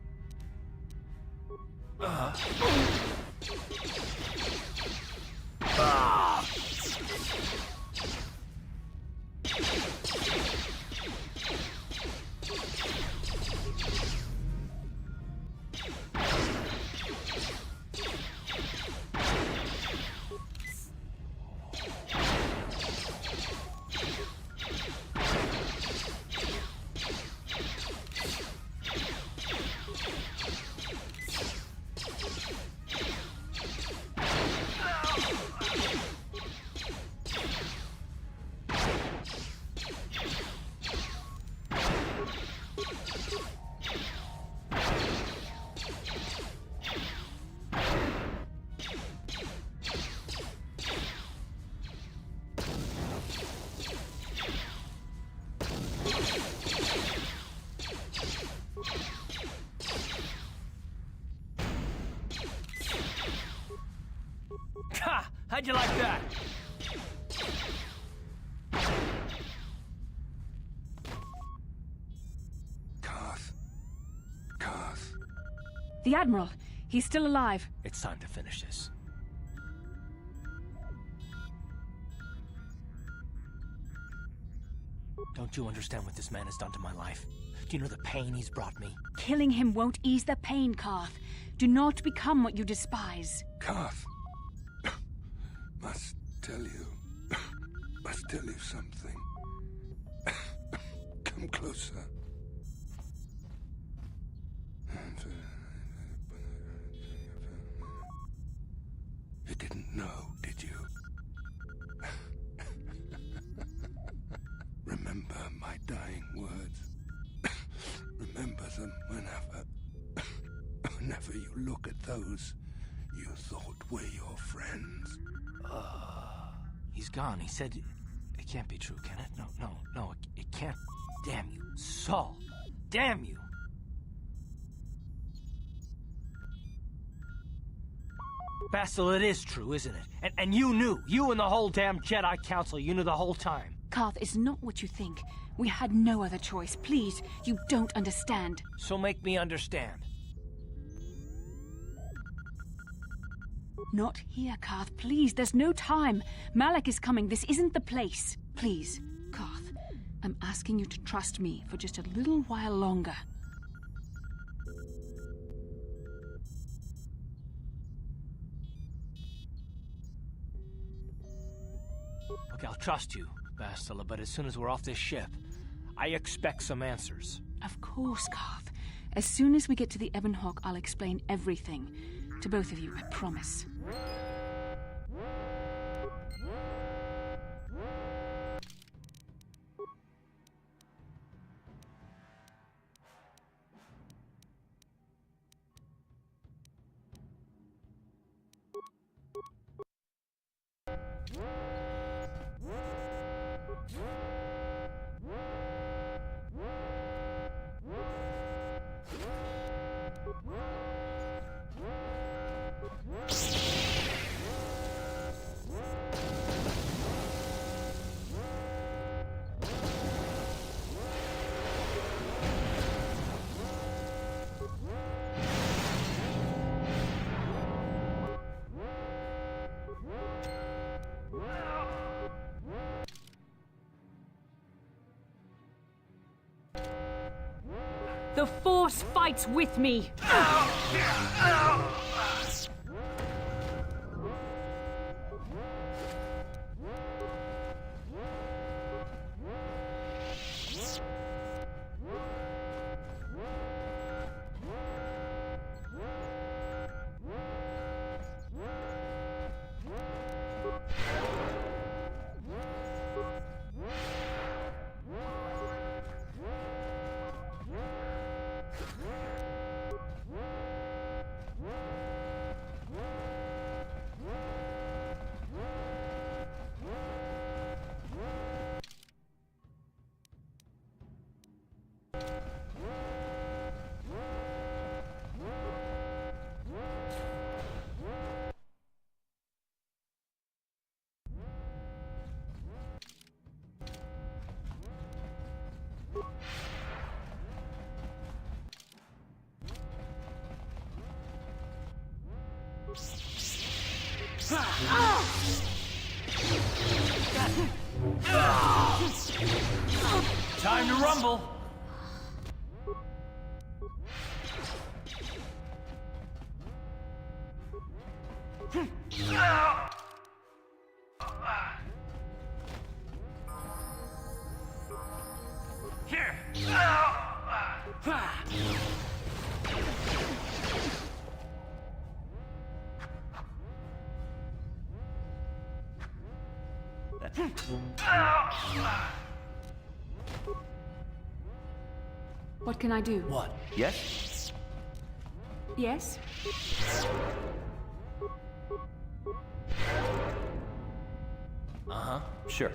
[SPEAKER 6] How'd you like that?
[SPEAKER 3] Cass.
[SPEAKER 20] The Admiral. He's still alive.
[SPEAKER 3] It's time to finish this. Don't you understand what this man has done to my life? Do you know the pain he's brought me?
[SPEAKER 20] Killing him won't ease the pain, Cath. Do not become what you despise.
[SPEAKER 19] Cath. Must tell you something. Come closer. You didn't know, did you? Remember my dying words. Remember them whenever you look at those you thought were your friends.
[SPEAKER 3] He's gone. He said it can't be true, can it? No, it can't. Damn you, Saul. Damn you. Bastel, it is true, isn't it? And you knew. You and the whole damn Jedi Council, you knew the whole time.
[SPEAKER 20] Cath, it's not what you think. We had no other choice. Please, you don't understand.
[SPEAKER 3] So make me understand.
[SPEAKER 20] Not here, Cath. Please, there's no time. Malak is coming. This isn't the place. Please, Cath, I'm asking you to trust me for just a little while longer.
[SPEAKER 3] Okay, I'll trust you, Bastila, but as soon as we're off this ship, I expect some answers.
[SPEAKER 20] Of course, Cath. As soon as we get to the Ebon Hawk, I'll explain everything. To both of you, I promise.
[SPEAKER 2] The Force fights with me!
[SPEAKER 6] Time to rumble! Here!
[SPEAKER 20] What can I do?
[SPEAKER 3] What?
[SPEAKER 18] Yes?
[SPEAKER 20] Yes?
[SPEAKER 3] Uh-huh.
[SPEAKER 18] Sure.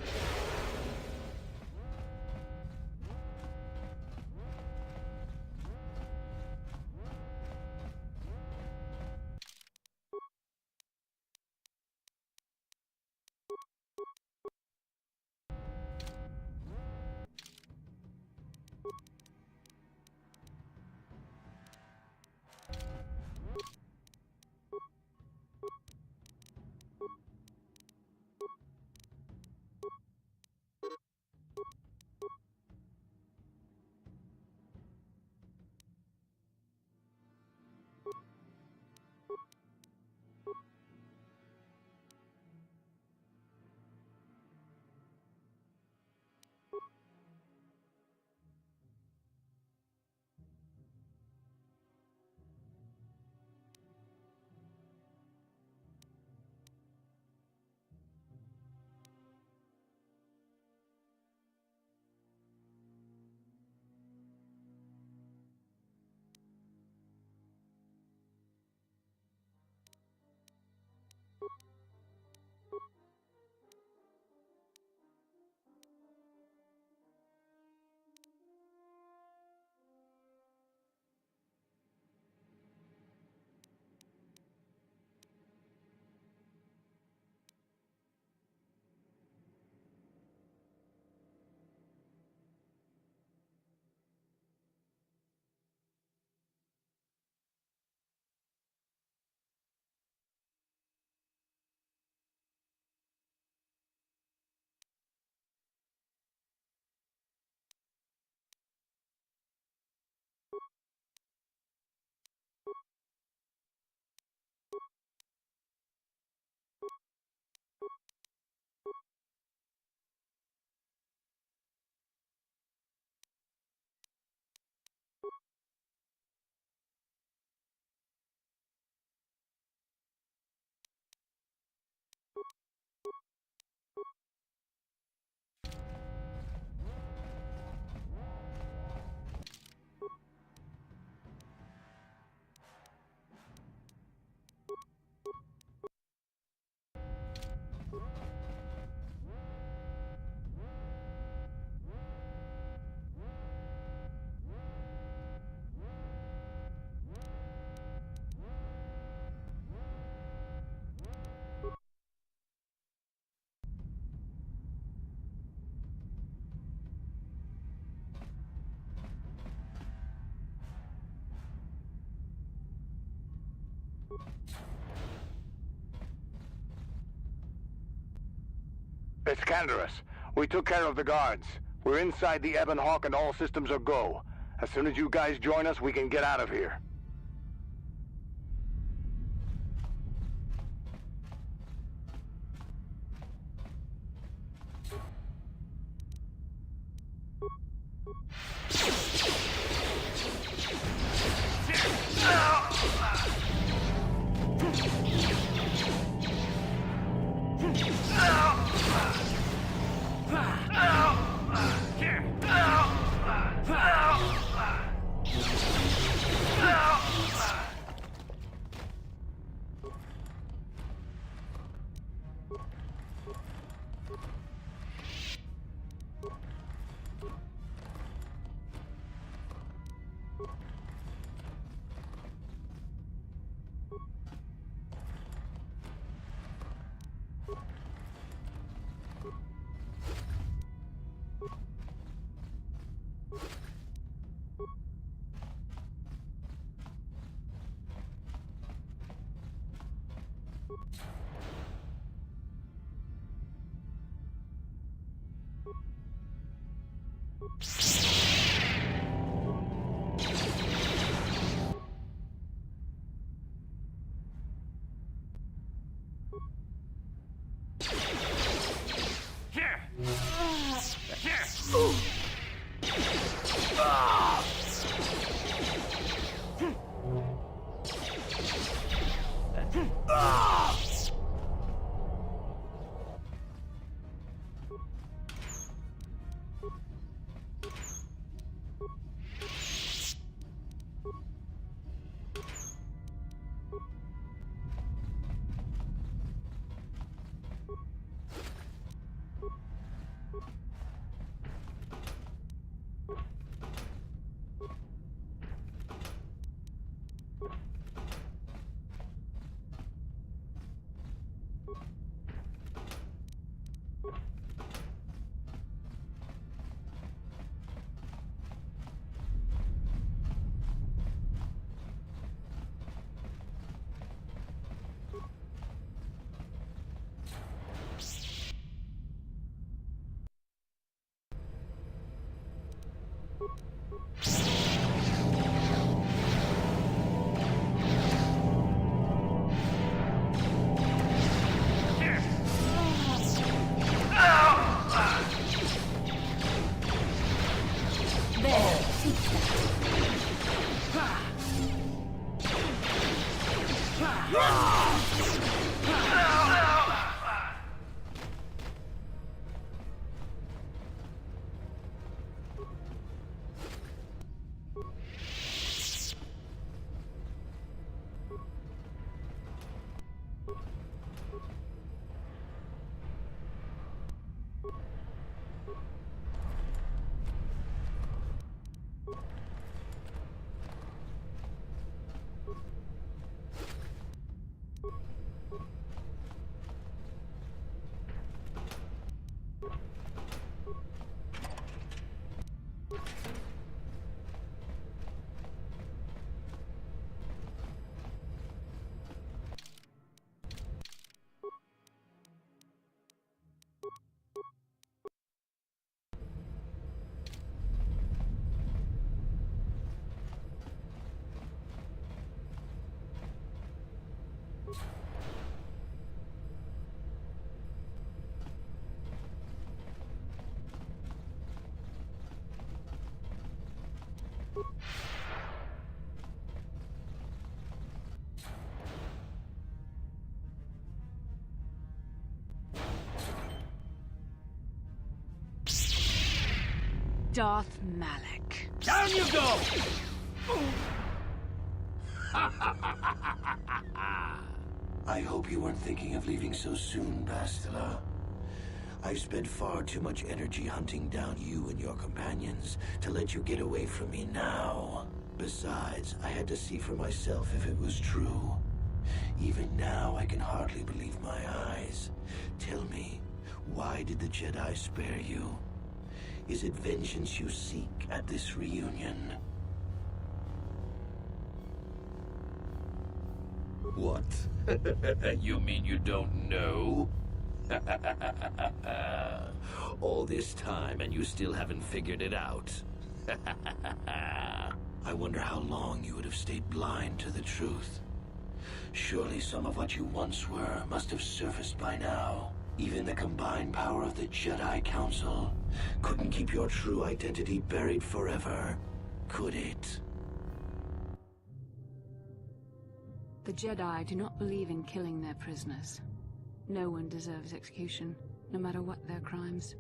[SPEAKER 13] It's Canderous. We took care of the guards. We're inside the Ebon Hawk and all systems are go. As soon as you guys join us, we can get out of here.
[SPEAKER 20] Darth Malak.
[SPEAKER 6] Down you go!
[SPEAKER 19] I hope you weren't thinking of leaving so soon, Bastila. I've spent far too much energy hunting down you and your companions to let you get away from me now. Besides, I had to see for myself if it was true. Even now, I can hardly believe my eyes. Tell me, why did the Jedi spare you? Is it vengeance you seek at this reunion?
[SPEAKER 21] What? You mean you don't know?
[SPEAKER 19] All this time and you still haven't figured it out. I wonder how long you would have stayed blind to the truth. Surely some of what you once were must have surfaced by now. Even the combined power of the Jedi Council couldn't keep your true identity buried forever, could it?
[SPEAKER 20] The Jedi do not believe in killing their prisoners. No one deserves execution, no matter what their crimes.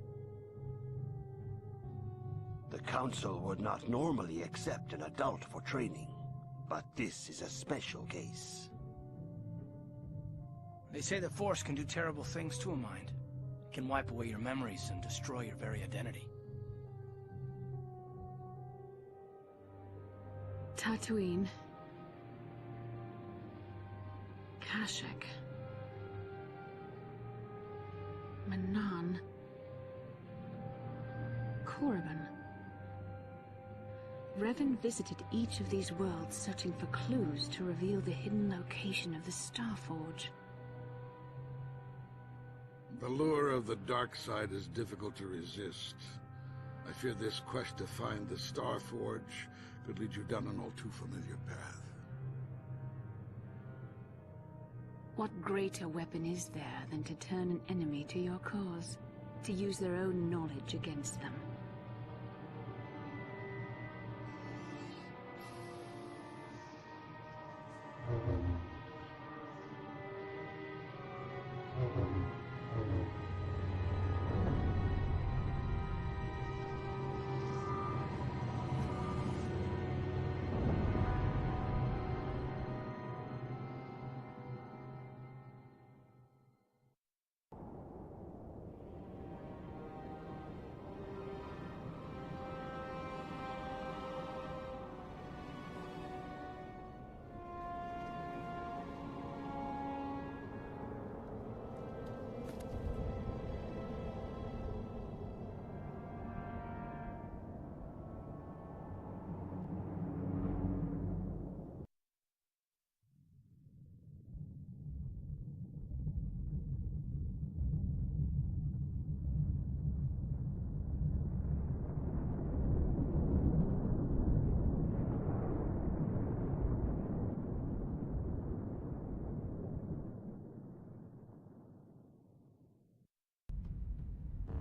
[SPEAKER 21] The Council would not normally accept an adult for training, but this is a special case.
[SPEAKER 3] They say the Force can do terrible things to a mind. It can wipe away your memories and destroy your very identity.
[SPEAKER 20] Tatooine. Kashyyyk. Manaan. Korriban. Revan visited each of these worlds searching for clues to reveal the hidden location of the Starforge.
[SPEAKER 4] The lure of the dark side is difficult to resist. I fear this quest to find the Starforge could lead you down an all too familiar path.
[SPEAKER 20] What greater weapon is there than to turn an enemy to your cause, to use their own knowledge against them?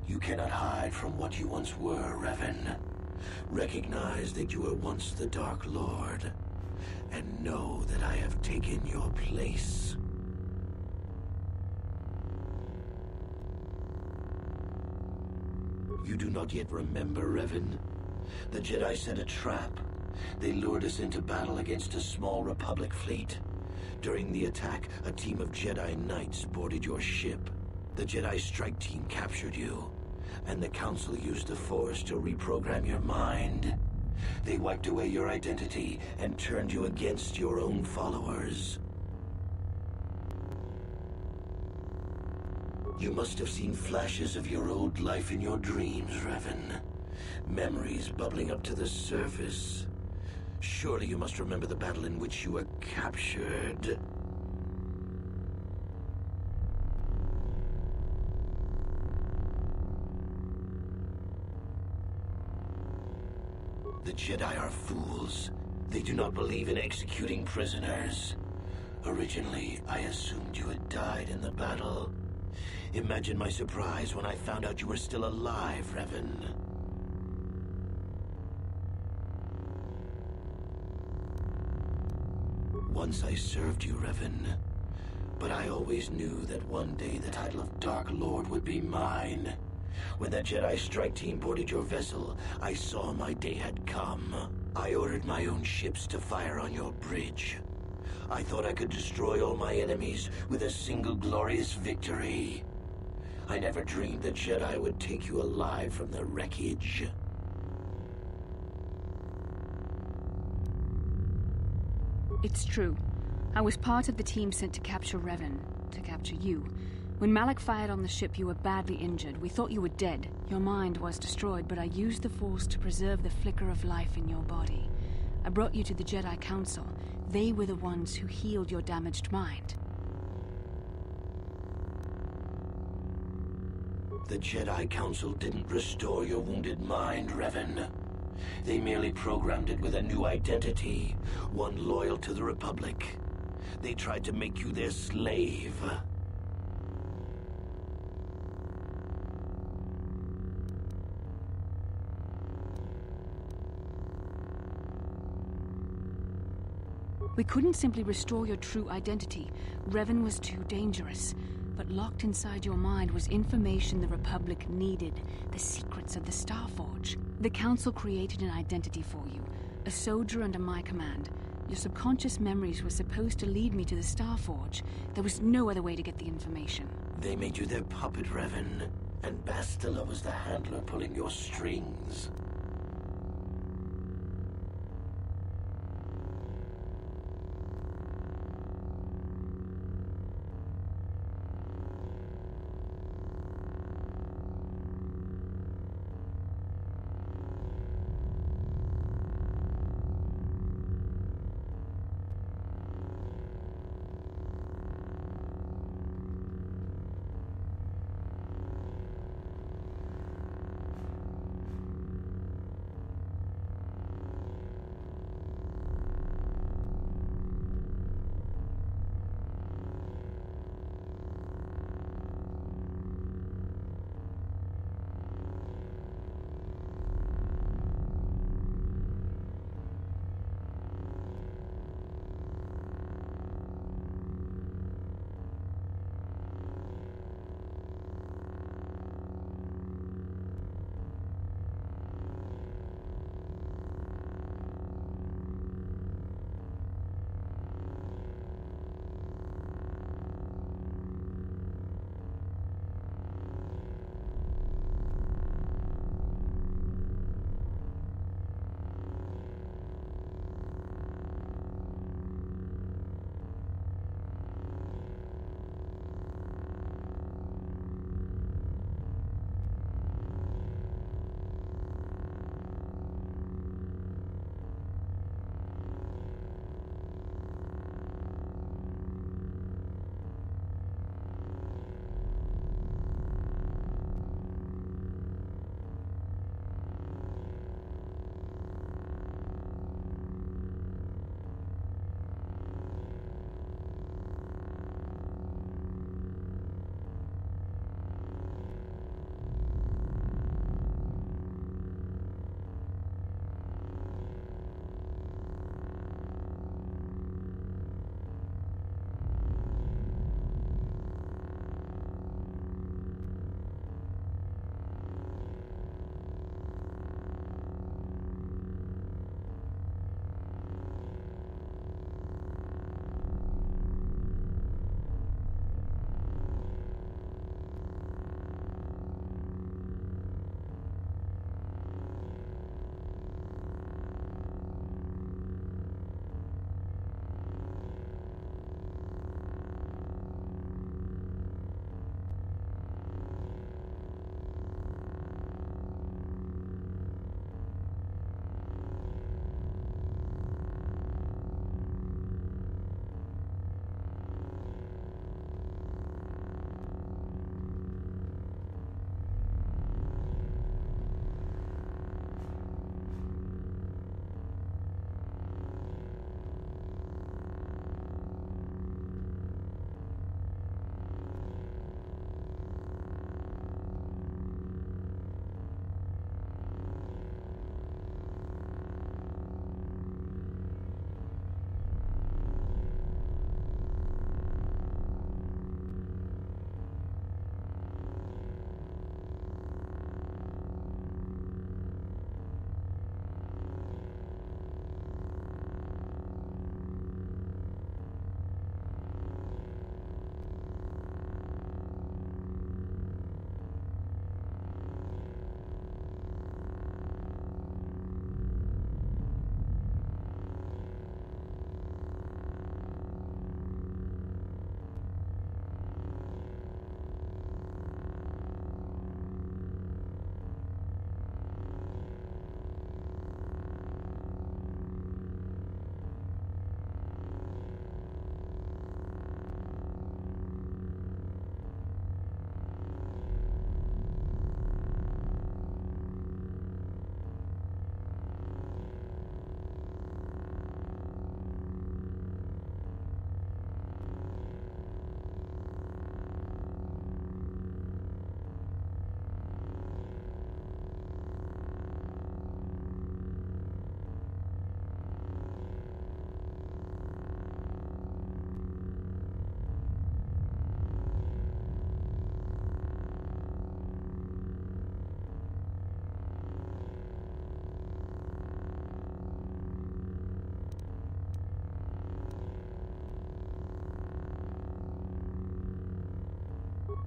[SPEAKER 19] You cannot hide from what you once were, Revan. Recognize that you were once the Dark Lord, and know that I have taken your place. You do not yet remember, Revan? The Jedi set a trap. They lured us into battle against a small Republic fleet. During the attack, a team of Jedi Knights boarded your ship. The Jedi strike team captured you, and the Council used the Force to reprogram your mind. They wiped away your identity and turned you against your own followers. You must have seen flashes of your old life in your dreams, Revan. Memories bubbling up to the surface. Surely you must remember the battle in which you were captured. The Jedi are fools. They do not believe in executing prisoners. Originally, I assumed you had died in the battle. Imagine my surprise when I found out you were still alive, Revan. Once I served you, Revan. But I always knew that one day the title of Dark Lord would be mine. When that Jedi strike team boarded your vessel, I saw my day had come. I ordered my own ships to fire on your bridge. I thought I could destroy all my enemies with a single glorious victory. I never dreamed the Jedi would take you alive from the wreckage.
[SPEAKER 20] It's true. I was part of the team sent to capture Revan, to capture you. When Malak fired on the ship, you were badly injured. We thought you were dead. Your mind was destroyed, but I used the Force to preserve the flicker of life in your body. I brought you to the Jedi Council. They were the ones who healed your damaged mind.
[SPEAKER 21] The Jedi Council didn't restore your wounded mind, Revan. They merely programmed it with a new identity, one loyal to the Republic. They tried to make you their slave.
[SPEAKER 20] We couldn't simply restore your true identity. Revan was too dangerous. But locked inside your mind was information the Republic needed, the secrets of the Starforge. The Council created an identity for you, a soldier under my command. Your subconscious memories were supposed to lead me to the Starforge. There was no other way to get the information.
[SPEAKER 21] They made you their puppet, Revan, and Bastila was the handler pulling your strings.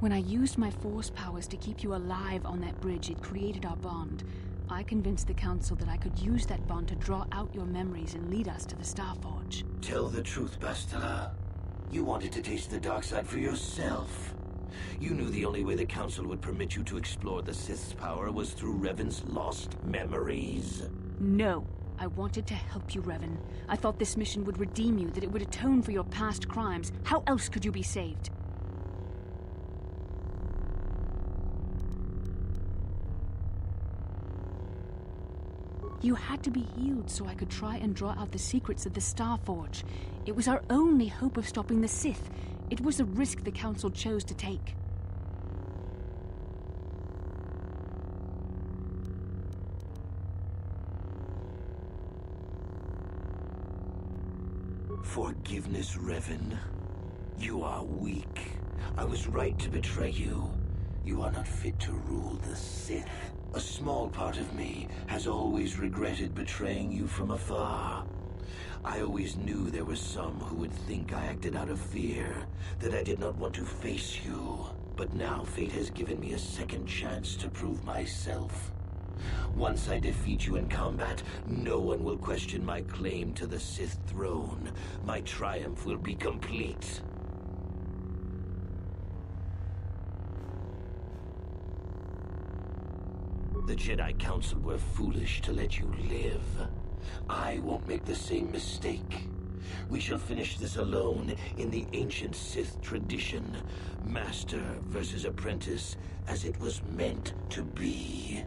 [SPEAKER 20] When I used my force powers to keep you alive on that bridge, it created our bond. I convinced the Council that I could use that bond to draw out your memories and lead us to the Starforge.
[SPEAKER 21] Tell the truth, Bastila. You wanted to taste the dark side for yourself. You knew the only way the Council would permit you to explore the Sith's power was through Revan's lost memories.
[SPEAKER 20] No. I wanted to help you, Revan. I thought this mission would redeem you, that it would atone for your past crimes. How else could you be saved? You had to be healed so I could try and draw out the secrets of the Starforge. It was our only hope of stopping the Sith. It was a risk the Council chose to take.
[SPEAKER 21] Forgiveness, Revan. You are weak. I was right to betray you. You are not fit to rule the Sith. A small part of me has always regretted betraying you from afar. I always knew there were some who would think I acted out of fear, that I did not want to face you. But now fate has given me a second chance to prove myself. Once I defeat you in combat, no one will question my claim to the Sith throne. My triumph will be complete. The Jedi Council were foolish to let you live. I won't make the same mistake. We shall finish this alone in the ancient Sith tradition. Master versus apprentice, as it was meant to be.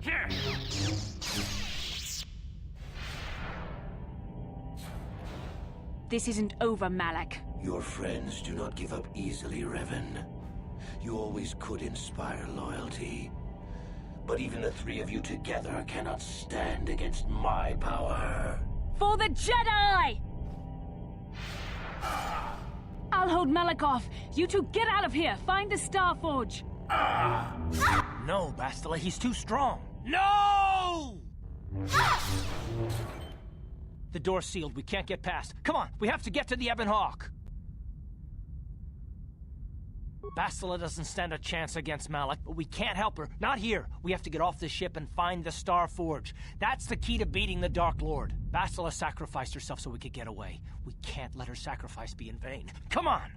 [SPEAKER 6] Here!
[SPEAKER 20] This isn't over, Malak.
[SPEAKER 21] Your friends do not give up easily, Revan. You always could inspire loyalty. But even the three of you together cannot stand against my power.
[SPEAKER 2] For the Jedi! I'll hold Malak off. You two get out of here. Find the Star Forge.
[SPEAKER 3] No, Bastila, he's too strong. No! The door's sealed. We can't get past. Come on, we have to get to the Ebon Hawk. Bastila doesn't stand a chance against Malak, but we can't help her. Not here. We have to get off the ship and find the Star Forge. That's the key to beating the Dark Lord. Bastila sacrificed herself so we could get away. We can't let her sacrifice be in vain. Come on!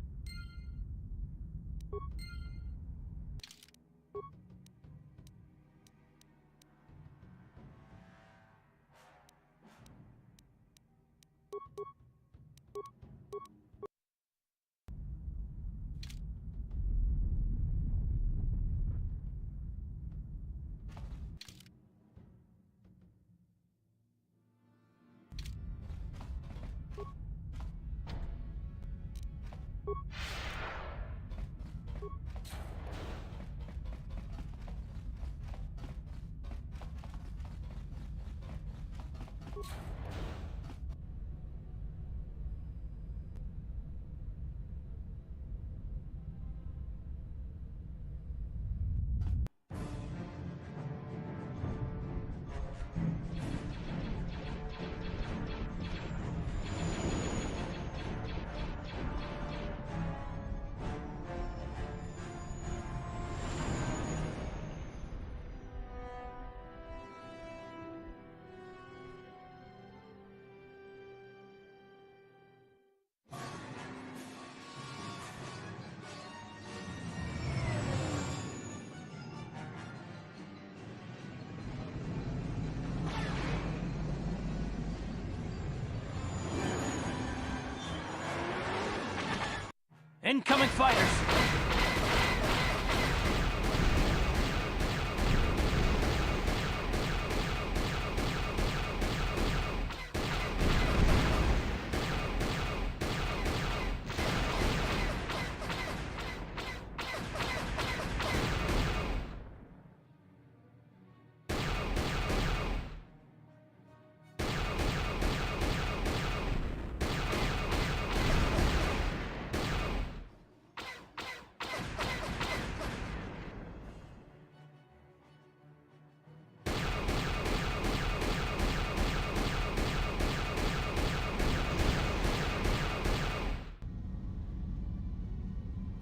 [SPEAKER 3] Incoming fighters!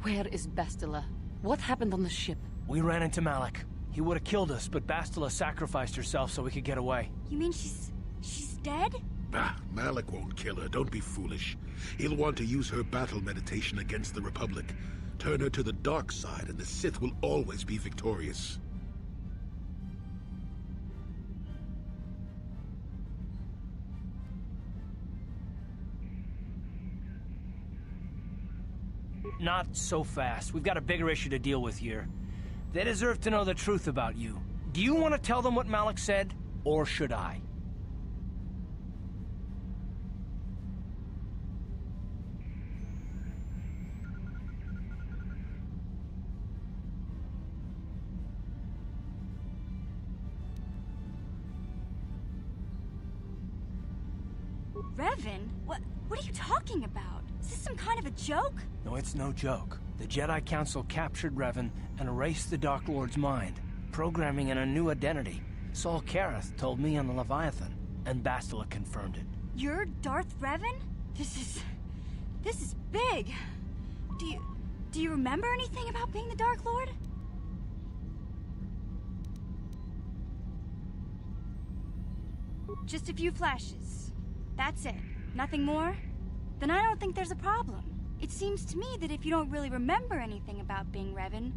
[SPEAKER 16] Where is Bastila? What happened on the ship?
[SPEAKER 3] We ran into Malak. He would have killed us, but Bastila sacrificed herself so we could get away.
[SPEAKER 2] You mean she's dead?
[SPEAKER 4] Ah, Malak won't kill her. Don't be foolish. He'll want to use her battle meditation against the Republic. Turn her to the dark side, and the Sith will always be victorious.
[SPEAKER 3] Not so fast. We've got a bigger issue to deal with here. They deserve to know the truth about you. Do you want to tell them what Malak said, or should I?
[SPEAKER 2] Revan? What are you talking about? Is this some kind of a joke?
[SPEAKER 3] No, it's no joke. The Jedi Council captured Revan and erased the Dark Lord's mind, programming in a new identity. Saul Karath told me on the Leviathan, and Bastila confirmed it.
[SPEAKER 2] You're Darth Revan? This is big. Do you remember anything about being the Dark Lord? Just a few flashes. That's it. Nothing more? Then I don't think there's a problem. It seems to me that if you don't really remember anything about being Revan,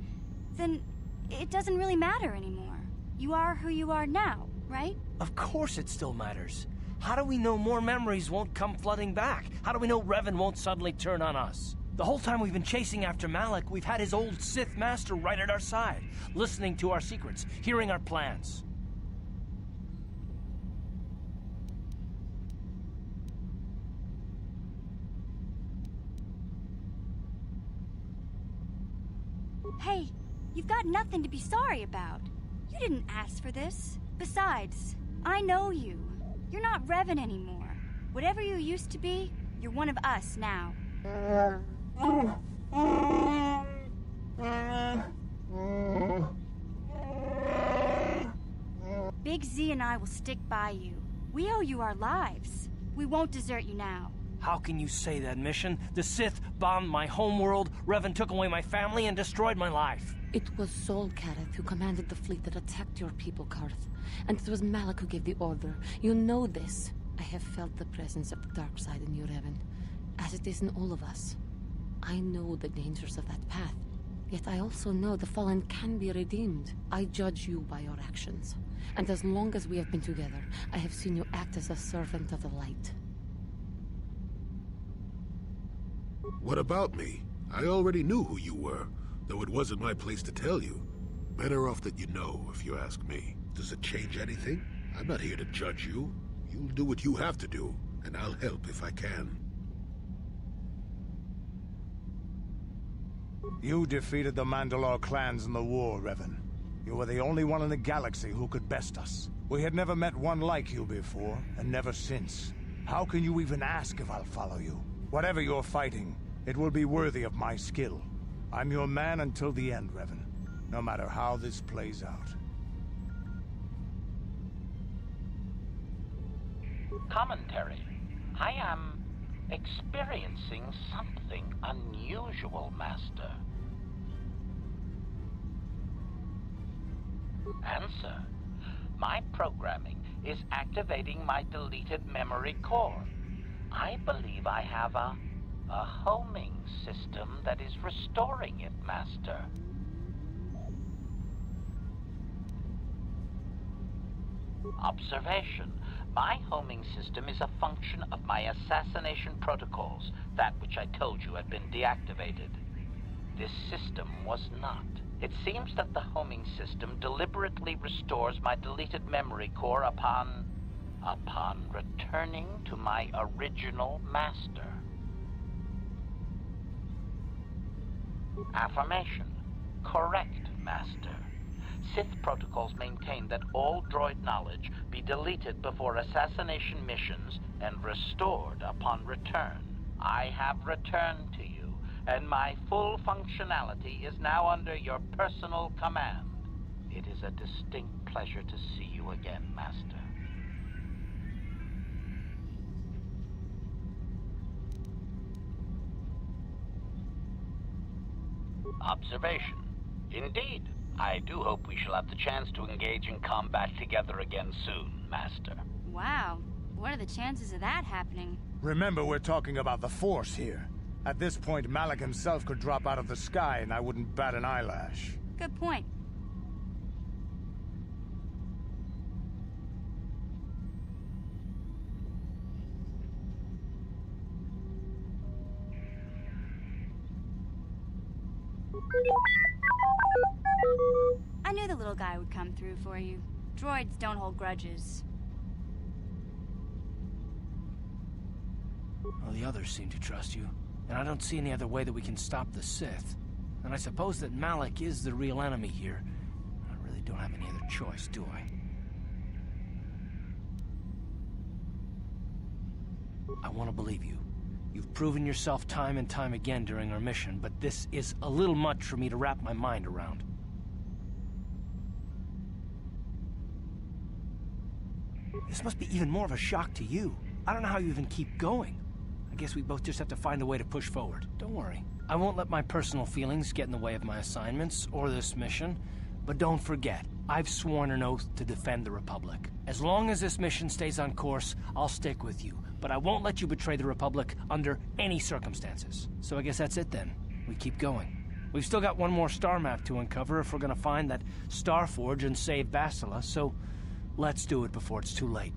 [SPEAKER 2] then it doesn't really matter anymore. You are who you are now, right?
[SPEAKER 3] Of course it still matters. How do we know more memories won't come flooding back? How do we know Revan won't suddenly turn on us? The whole time we've been chasing after Malak, we've had his old Sith master right at our side, listening to our secrets, hearing our plans.
[SPEAKER 10] Hey, you've got nothing to be sorry about. You didn't ask for this. Besides, I know you. You're not Revan anymore. Whatever you used to be, you're one of us now. Big Z and I will stick by you. We owe you our lives. We won't desert you now.
[SPEAKER 3] How can you say that, Mission? The Sith bombed my homeworld, Revan took away my family, and destroyed my life.
[SPEAKER 16] It was Sol Kareth who commanded the fleet that attacked your people, Karth. And it was Malak who gave the order. You know this. I have felt the presence of the dark side in you, Revan, as it is in all of us. I know the dangers of that path, yet I also know the Fallen can be redeemed. I judge you by your actions, and as long as we have been together, I have seen you act as a servant of the light.
[SPEAKER 4] What about me? I already knew who you were, though it wasn't my place to tell you. Better off that you know, if you ask me. Does it change anything? I'm not here to judge you. You'll do what you have to do, and I'll help if I can.
[SPEAKER 17] You defeated the Mandalore clans in the war, Revan. You were the only one in the galaxy who could best us. We had never met one like you before, and never since. How can you even ask if I'll follow you? Whatever you're fighting, it will be worthy of my skill. I'm your man until the end, Revan, no matter how this plays out.
[SPEAKER 22] Commentary. I am experiencing something unusual, Master. Answer. My programming is activating my deleted memory core. I believe I have a homing system that is restoring it, Master. Observation. My homing system is a function of my assassination protocols, that which I told you had been deactivated. This system was not. It seems that the homing system deliberately restores my deleted memory core upon returning to my original master. Affirmation. Correct, Master. Sith protocols maintain that all droid knowledge be deleted before assassination missions and restored upon return. I have returned to you, and my full functionality is now under your personal command. It is a distinct pleasure to see you again, Master. Observation. Indeed. I do hope we shall have the chance to engage in combat together again soon, Master.
[SPEAKER 10] Wow. What are the chances of that happening?
[SPEAKER 17] Remember, we're talking about the Force here. At this point, Malak himself could drop out of the sky and I wouldn't bat an eyelash.
[SPEAKER 10] Good point. I knew the little guy would come through for you. Droids don't hold grudges.
[SPEAKER 3] Well, the others seem to trust you, and I don't see any other way that we can stop the Sith. And I suppose that Malak is the real enemy here. I really don't have any other choice, do I? I want to believe you. You've proven yourself time and time again during our mission, but this is a little much for me to wrap my mind around. This must be even more of a shock to you. I don't know how you even keep going. I guess we both just have to find a way to push forward. Don't worry. I won't let my personal feelings get in the way of my assignments or this mission. But don't forget, I've sworn an oath to defend the Republic. As long as this mission stays on course, I'll stick with you. But I won't let you betray the Republic under any circumstances. So I guess that's it then. We keep going. We've still got one more star map to uncover if we're gonna find that Star Forge and save Bastila, so let's do it before it's too late.